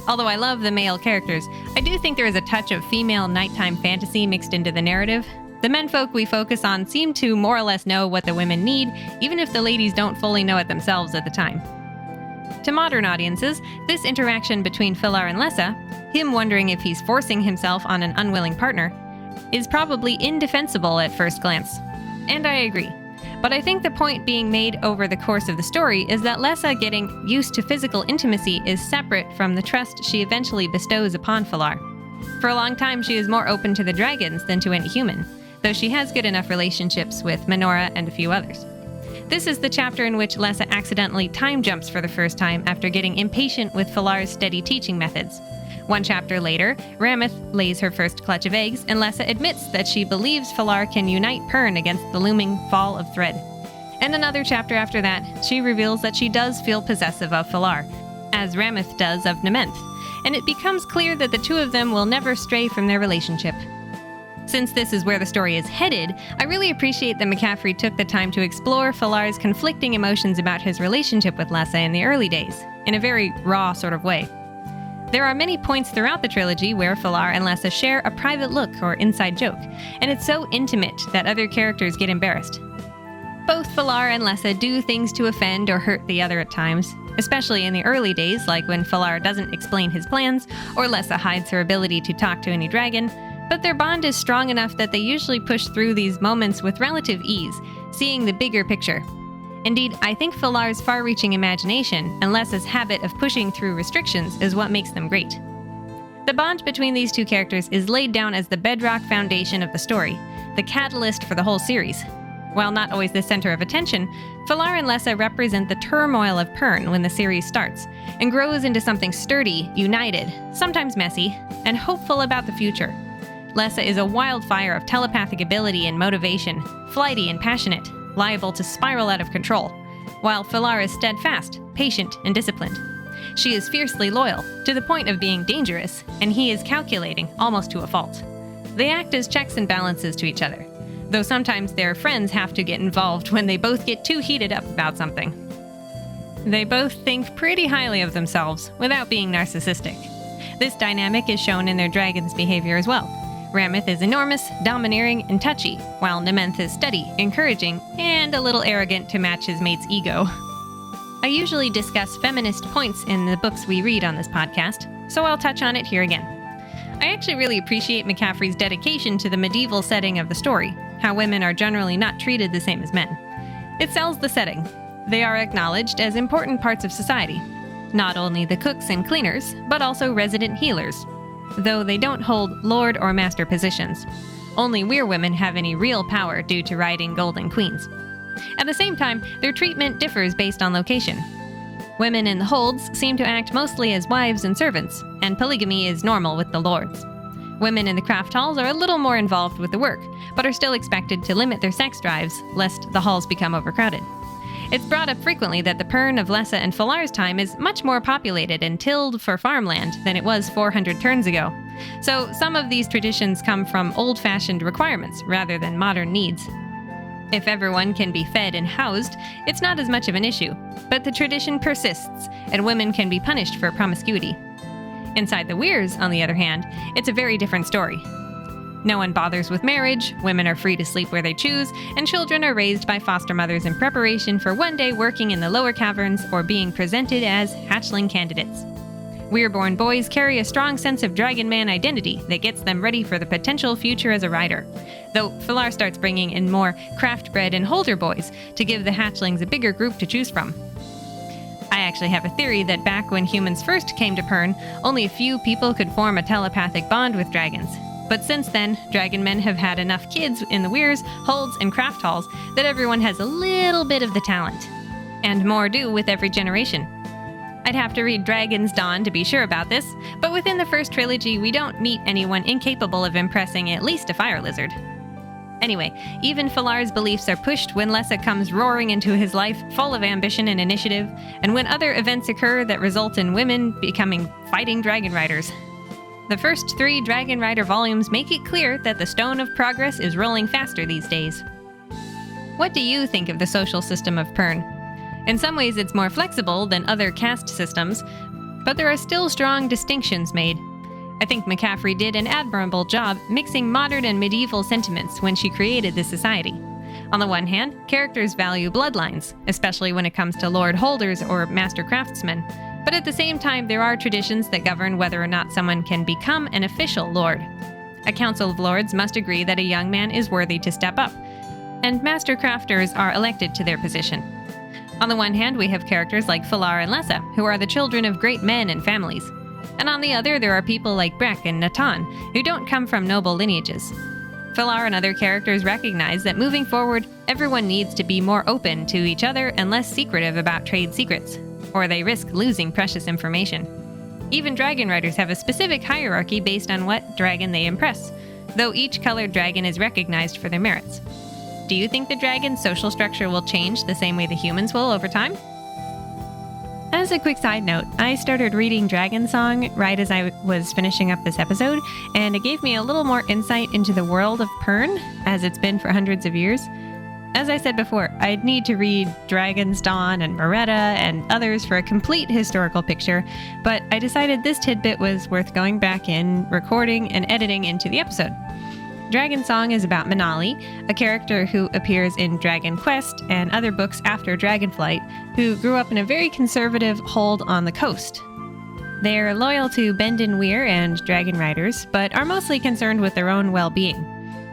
Although I love the male characters, I do think there is a touch of female nighttime fantasy mixed into the narrative. The menfolk we focus on seem to more or less know what the women need, even if the ladies don't fully know it themselves at the time. To modern audiences, this interaction between Philar and Lessa, him wondering if he's forcing himself on an unwilling partner, is probably indefensible at first glance. And I agree. But I think the point being made over the course of the story is that Lessa getting used to physical intimacy is separate from the trust she eventually bestows upon Philar. For a long time, she is more open to the dragons than to any human, though she has good enough relationships with Minora and a few others. This is the chapter in which Lessa accidentally time jumps for the first time after getting impatient with Philar's steady teaching methods. One chapter later, Rameth lays her first clutch of eggs, and Lessa admits that she believes Philar can unite Pern against the looming fall of Thread. And another chapter after that, she reveals that she does feel possessive of Philar, as Rameth does of Nementh, and it becomes clear that the two of them will never stray from their relationship. Since this is where the story is headed, I really appreciate that McCaffrey took the time to explore Philar's conflicting emotions about his relationship with Lessa in the early days, in a very raw sort of way. There are many points throughout the trilogy where Philar and Lessa share a private look or inside joke, and it's so intimate that other characters get embarrassed. Both Falar and Lessa do things to offend or hurt the other at times, especially in the early days, like when Falar doesn't explain his plans, or Lessa hides her ability to talk to any dragon, but their bond is strong enough that they usually push through these moments with relative ease, seeing the bigger picture. Indeed, I think Falar's far-reaching imagination and Lessa's habit of pushing through restrictions is what makes them great. The bond between these two characters is laid down as the bedrock foundation of the story, the catalyst for the whole series. While not always the center of attention, Falar and Lessa represent the turmoil of Pern when the series starts, and grows into something sturdy, united, sometimes messy, and hopeful about the future. Lessa is a wildfire of telepathic ability and motivation, flighty and passionate, liable to spiral out of control, while Falar is steadfast, patient, and disciplined. She is fiercely loyal, to the point of being dangerous, and he is calculating, almost to a fault. They act as checks and balances to each other, though sometimes their friends have to get involved when they both get too heated up about something. They both think pretty highly of themselves, without being narcissistic. This dynamic is shown in their dragon's behavior as well. Rameth is enormous, domineering, and touchy, while Nementh is steady, encouraging, and a little arrogant to match his mate's ego. I usually discuss feminist points in the books we read on this podcast, so I'll touch on it here again. I actually really appreciate McCaffrey's dedication to the medieval setting of the story, how women are generally not treated the same as men. It sells the setting. They are acknowledged as important parts of society, not only the cooks and cleaners, but also resident healers, though they don't hold lord or master positions. Only Weyr women have any real power due to riding golden queens. At the same time, their treatment differs based on location. Women in the holds seem to act mostly as wives and servants, and polygamy is normal with the lords. Women in the craft halls are a little more involved with the work, but are still expected to limit their sex drives, lest the halls become overcrowded. It's brought up frequently that the Pern of Lessa and Falar's time is much more populated and tilled for farmland than it was 400 turns ago. So some of these traditions come from old-fashioned requirements rather than modern needs. If everyone can be fed and housed, it's not as much of an issue, but the tradition persists, and women can be punished for promiscuity. Inside the Weyrs, on the other hand, it's a very different story. No one bothers with marriage, women are free to sleep where they choose, and children are raised by foster mothers in preparation for one day working in the lower caverns or being presented as hatchling candidates. Weyr-born boys carry a strong sense of dragon man identity that gets them ready for the potential future as a rider, though Falar starts bringing in more craft-bred and holder boys to give the hatchlings a bigger group to choose from. I actually have a theory that back when humans first came to Pern, only a few people could form a telepathic bond with dragons. But since then, dragon men have had enough kids in the Weyrs, holds, and craft halls that everyone has a little bit of the talent. And more do with every generation. I'd have to read Dragon's Dawn to be sure about this, but within the first trilogy, we don't meet anyone incapable of impressing at least a fire lizard. Anyway, even Falar's beliefs are pushed when Lessa comes roaring into his life full of ambition and initiative, and when other events occur that result in women becoming fighting dragon riders. The first 3 Dragon Rider volumes make it clear that the stone of progress is rolling faster these days. What do you think of the social system of Pern? In some ways it's more flexible than other caste systems, but there are still strong distinctions made. I think McCaffrey did an admirable job mixing modern and medieval sentiments when she created this society. On the one hand, characters value bloodlines, especially when it comes to lord holders or master craftsmen. But at the same time, there are traditions that govern whether or not someone can become an official lord. A council of lords must agree that a young man is worthy to step up, and master crafters are elected to their position. On the one hand, we have characters like Falar and Lessa, who are the children of great men and families. And on the other, there are people like Breck and Natan, who don't come from noble lineages. Falar and other characters recognize that moving forward, everyone needs to be more open to each other and less secretive about trade secrets, or they risk losing precious information. Even dragon riders have a specific hierarchy based on what dragon they impress, though each colored dragon is recognized for their merits. Do you think the dragon's social structure will change the same way the humans will over time? As a quick side note, I started reading Dragon Song right as I was finishing up this episode, and it gave me a little more insight into the world of Pern, as it's been for hundreds of years. As I said before, I'd need to read Dragon's Dawn and Moretta and others for a complete historical picture, but I decided this tidbit was worth going back in, recording, and editing into the episode. Dragon Song is about Manali, a character who appears in Dragonquest and other books after Dragonflight, who grew up in a very conservative hold on the coast. They're loyal to Bendin Weyr and Dragonriders, but are mostly concerned with their own well-being.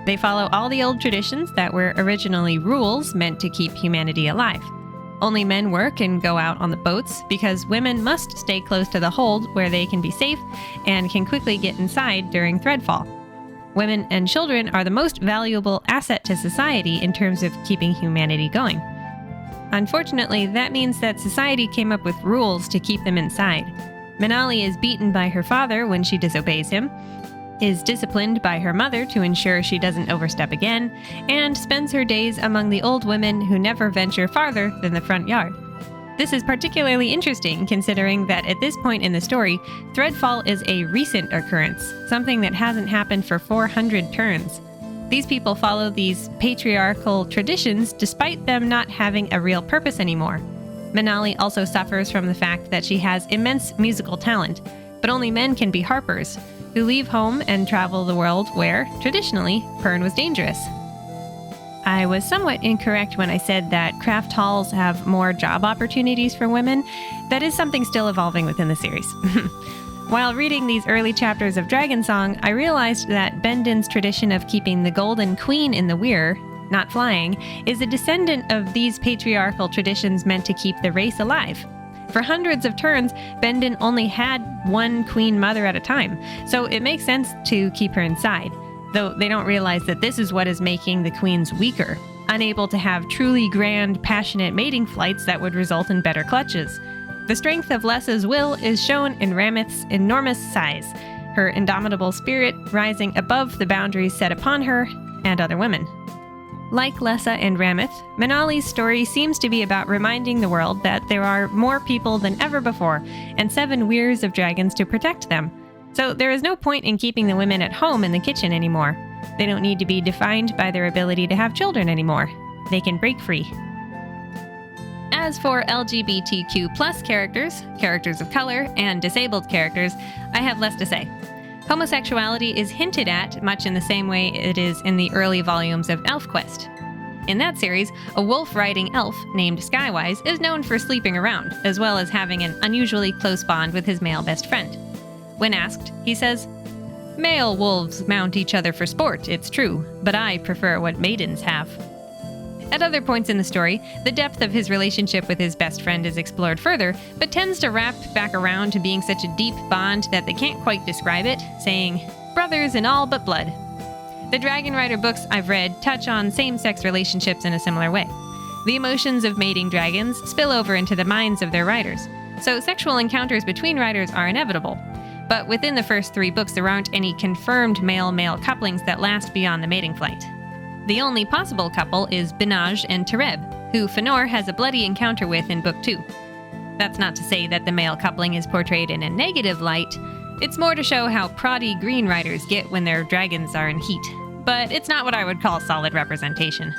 They follow all the old traditions that were originally rules meant to keep humanity alive. Only men work and go out on the boats because women must stay close to the hold where they can be safe and can quickly get inside during threadfall. Women and children are the most valuable asset to society in terms of keeping humanity going. Unfortunately, that means that society came up with rules to keep them inside. Manali is beaten by her father when she disobeys him, is disciplined by her mother to ensure she doesn't overstep again, and spends her days among the old women who never venture farther than the front yard. This is particularly interesting considering that at this point in the story, threadfall is a recent occurrence, something that hasn't happened for 400 turns. These people follow these patriarchal traditions despite them not having a real purpose anymore. Manali also suffers from the fact that she has immense musical talent, but only men can be harpers, who leave home and travel the world where, traditionally, Pern was dangerous. I was somewhat incorrect when I said that craft halls have more job opportunities for women. That is something still evolving within the series. While reading these early chapters of Dragon Song, I realized that Bendin's tradition of keeping the Golden Queen in the Weyr, not flying, is a descendant of these patriarchal traditions meant to keep the race alive. For hundreds of turns, Bendin only had one queen mother at a time, so it makes sense to keep her inside, though they don't realize that this is what is making the queens weaker, unable to have truly grand, passionate mating flights that would result in better clutches. The strength of Lessa's will is shown in Ramith's enormous size, her indomitable spirit rising above the boundaries set upon her and other women. Like Lessa and Ramith, Manali's story seems to be about reminding the world that there are more people than ever before, and 7 weirs of dragons to protect them. So there is no point in keeping the women at home in the kitchen anymore. They don't need to be defined by their ability to have children anymore. They can break free. As for LGBTQ+ characters of color, and disabled characters, I have less to say. Homosexuality is hinted at much in the same way it is in the early volumes of ElfQuest. In that series, a wolf-riding elf named Skywise is known for sleeping around, as well as having an unusually close bond with his male best friend. When asked, he says, "Male wolves mount each other for sport, it's true, but I prefer what maidens have." At other points in the story, the depth of his relationship with his best friend is explored further, but tends to wrap back around to being such a deep bond that they can't quite describe it, saying, "brothers in all but blood." The Dragonrider books I've read touch on same-sex relationships in a similar way. The emotions of mating dragons spill over into the minds of their riders, so sexual encounters between riders are inevitable. But within the first 3 books, there aren't any confirmed male-male couplings that last beyond the mating flight. The only possible couple is Binaj and Tereb, who Fëanor has a bloody encounter with in Book 2. That's not to say that the male coupling is portrayed in a negative light. It's more to show how proddy green riders get when their dragons are in heat. But it's not what I would call solid representation.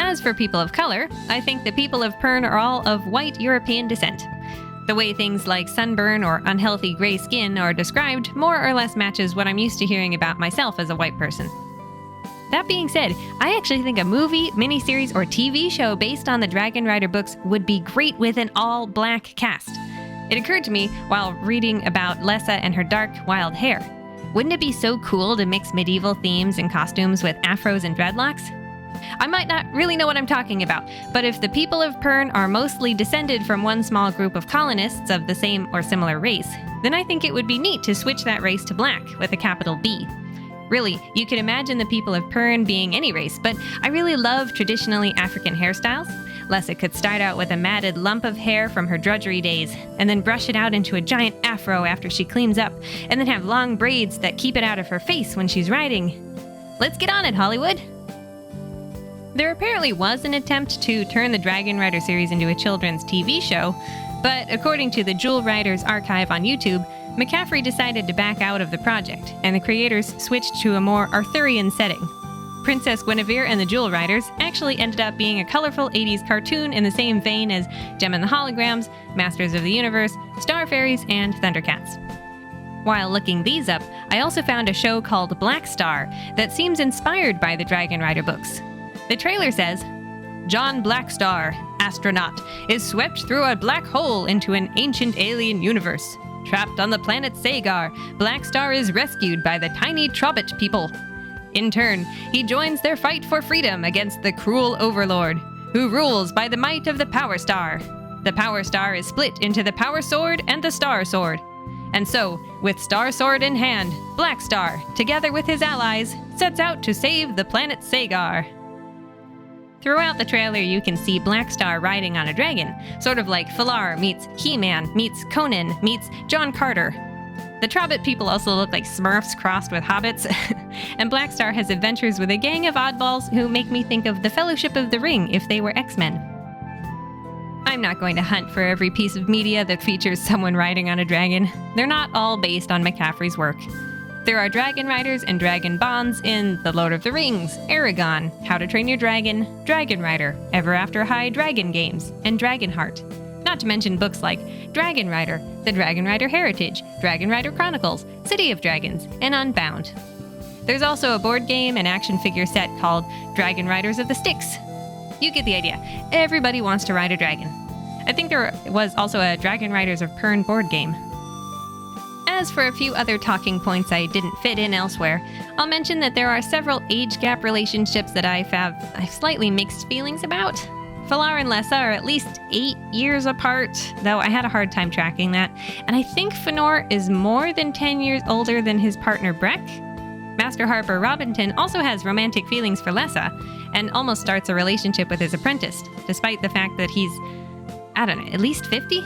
As for people of color, I think the people of Pern are all of white European descent. The way things like sunburn or unhealthy gray skin are described more or less matches what I'm used to hearing about myself as a white person. That being said, I actually think a movie, miniseries, or TV show based on the Dragonrider books would be great with an all-black cast. It occurred to me while reading about Lessa and her dark, wild hair. Wouldn't it be so cool to mix medieval themes and costumes with afros and dreadlocks? I might not really know what I'm talking about, but if the people of Pern are mostly descended from one small group of colonists of the same or similar race, then I think it would be neat to switch that race to black with a capital B. Really, you could imagine the people of Pern being any race, but I really love traditionally African hairstyles. Lessa could start out with a matted lump of hair from her drudgery days, and then brush it out into a giant afro after she cleans up, and then have long braids that keep it out of her face when she's riding. Let's get on it, Hollywood! There apparently was an attempt to turn the Dragonrider series into a children's TV show, but according to the Jewel Riders archive on YouTube, McCaffrey decided to back out of the project, and the creators switched to a more Arthurian setting. Princess Guinevere and the Jewel Riders actually ended up being a colorful 80s cartoon in the same vein as Gem and the Holograms, Masters of the Universe, Star Fairies, and Thundercats. While looking these up, I also found a show called Black Star that seems inspired by the Dragon Rider books. The trailer says, John Blackstar, astronaut, is swept through a black hole into an ancient alien universe. Trapped on the planet Sagar, Blackstar is rescued by the tiny Trobbit people. In turn, he joins their fight for freedom against the cruel overlord, who rules by the might of the Power Star. The Power Star is split into the Power Sword and the Star Sword. And so, with Star Sword in hand, Blackstar, together with his allies, sets out to save the planet Sagar. Throughout the trailer, you can see Blackstar riding on a dragon, sort of like Falar meets He-Man meets Conan meets John Carter. The Trobbit people also look like Smurfs crossed with hobbits, and Blackstar has adventures with a gang of oddballs who make me think of the Fellowship of the Ring if they were X-Men. I'm not going to hunt for every piece of media that features someone riding on a dragon. They're not all based on McCaffrey's work. There are dragon riders and dragon bonds in The Lord of the Rings, Aragon, How to Train Your Dragon, Dragon Rider, Ever After High Dragon Games, and Dragonheart. Not to mention books like Dragon Rider, The Dragon Rider Heritage, Dragon Rider Chronicles, City of Dragons, and Unbound. There's also a board game and action figure set called Dragon Riders of the Styx. You get the idea. Everybody wants to ride a dragon. I think there was also a Dragon Riders of Pern board game. As for a few other talking points I didn't fit in elsewhere, I'll mention that there are several age gap relationships that I have slightly mixed feelings about. Falar and Lessa are at least 8 years apart, though I had a hard time tracking that, and I think Fëanor is more than 10 years older than his partner Breck. Master Harper Robinson also has romantic feelings for Lessa, and almost starts a relationship with his apprentice, despite the fact that he's, at least 50?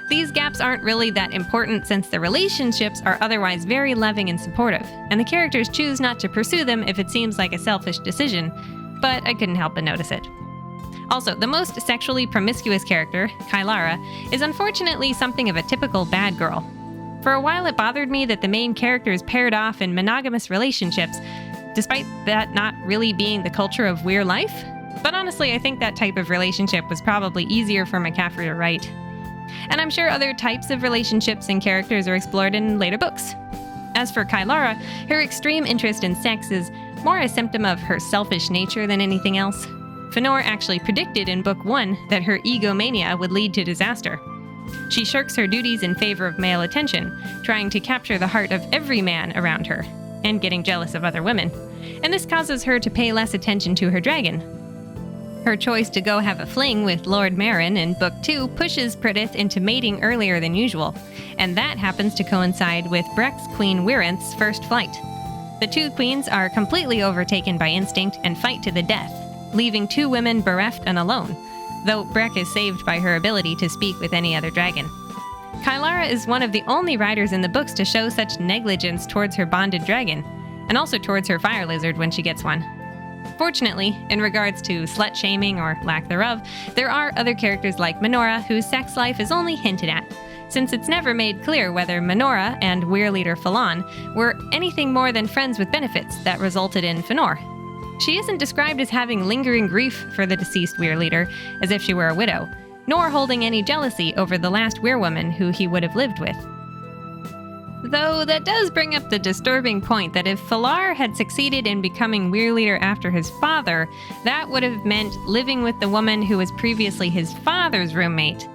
These gaps aren't really that important since the relationships are otherwise very loving and supportive, and the characters choose not to pursue them if it seems like a selfish decision, but I couldn't help but notice it. Also, the most sexually promiscuous character, Kylara, is unfortunately something of a typical bad girl. For a while it bothered me that the main characters paired off in monogamous relationships, despite that not really being the culture of Weyr life, but honestly I think that type of relationship was probably easier for McCaffrey to write. And I'm sure other types of relationships and characters are explored in later books. As for Kylara, her extreme interest in sex is more a symptom of her selfish nature than anything else. Fëanor actually predicted in Book 1 that her egomania would lead to disaster. She shirks her duties in favor of male attention, trying to capture the heart of every man around her, and getting jealous of other women. And this causes her to pay less attention to her dragon. Her choice to go have a fling with Lord Merrin in Book 2 pushes Pridith into mating earlier than usual, and that happens to coincide with Breck's Queen Wyrynth's first flight. The two queens are completely overtaken by instinct and fight to the death, leaving two women bereft and alone, though Breck is saved by her ability to speak with any other dragon. Kylara is one of the only riders in the books to show such negligence towards her bonded dragon, and also towards her fire lizard when she gets one. Fortunately, in regards to slut-shaming or lack thereof, there are other characters like Minora whose sex life is only hinted at, since it's never made clear whether Minora and Weyr leader Phelan were anything more than friends with benefits that resulted in Fëanor. She isn't described as having lingering grief for the deceased Weyr leader, as if she were a widow, nor holding any jealousy over the last Weyr woman who he would have lived with. Though that does bring up the disturbing point that if Falar had succeeded in becoming Weyr leader after his father, that would have meant living with the woman who was previously his father's roommate.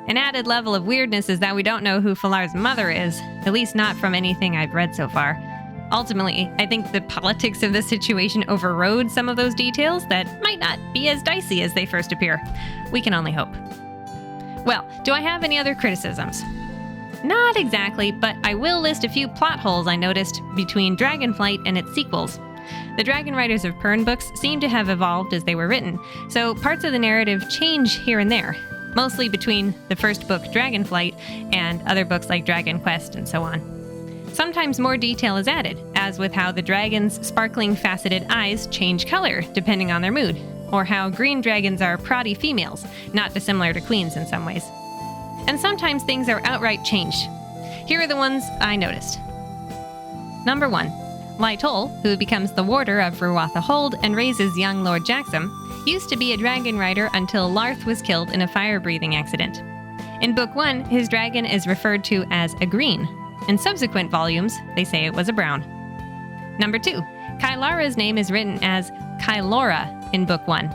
An added level of weirdness is that we don't know who Falar's mother is, at least not from anything I've read so far. Ultimately, I think the politics of the situation overrode some of those details that might not be as dicey as they first appear. We can only hope. Well, do I have any other criticisms? Not exactly, but I will list a few plot holes I noticed between Dragonflight and its sequels. The Dragon Riders of Pern books seem to have evolved as they were written, so parts of the narrative change here and there, mostly between the first book Dragonflight and other books like Dragonquest and so on. Sometimes more detail is added, as with how the dragon's sparkling faceted eyes change color depending on their mood, or how green dragons are proddy females, not dissimilar to queens in some ways. And sometimes things are outright changed. Here are the ones I noticed. Number 1. Lytol, who becomes the warder of Ruatha Hold and raises young Lord Jaxum, used to be a dragon rider until Larth was killed in a fire-breathing accident. In Book 1, his dragon is referred to as a green. In subsequent volumes, they say it was a brown. Number 2. Kylara's name is written as Kylora in Book 1.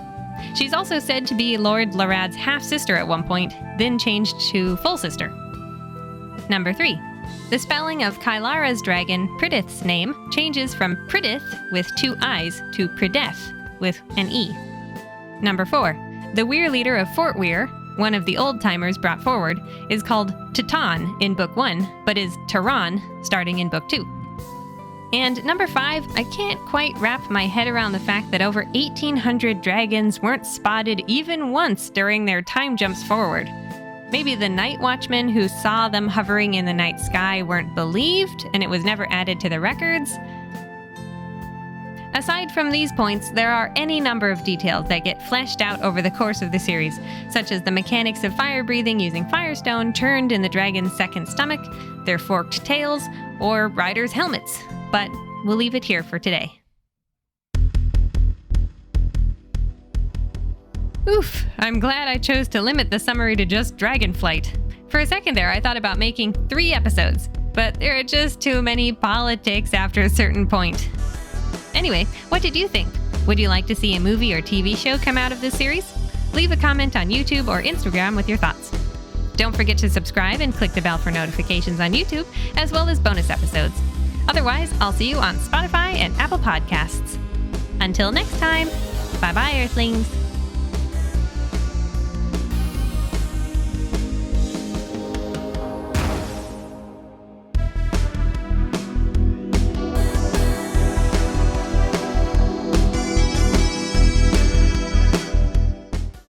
She's also said to be Lord Larad's half-sister at one point, then changed to full sister. Number 3. The spelling of Kylara's dragon, Pridith's name, changes from Pridith with 2 I's to Prideth with an E. Number 4. The Weyr leader of Fort Weyr, one of the old-timers brought forward, is called Titan in Book 1, but is Taran starting in Book 2. And number 5, I can't quite wrap my head around the fact that over 1,800 dragons weren't spotted even once during their time jumps forward. Maybe the night watchmen who saw them hovering in the night sky weren't believed, and it was never added to the records. Aside from these points, there are any number of details that get fleshed out over the course of the series, such as the mechanics of fire breathing using firestone turned in the dragon's second stomach, their forked tails, or riders' helmets. But we'll leave it here for today. Oof, I'm glad I chose to limit the summary to just Dragonflight. For a second there, I thought about making 3 episodes, but there are just too many politics after a certain point. Anyway, what did you think? Would you like to see a movie or TV show come out of this series? Leave a comment on YouTube or Instagram with your thoughts. Don't forget to subscribe and click the bell for notifications on YouTube, as well as bonus episodes. Otherwise, I'll see you on Spotify and Apple Podcasts. Until next time, bye-bye, Earthlings.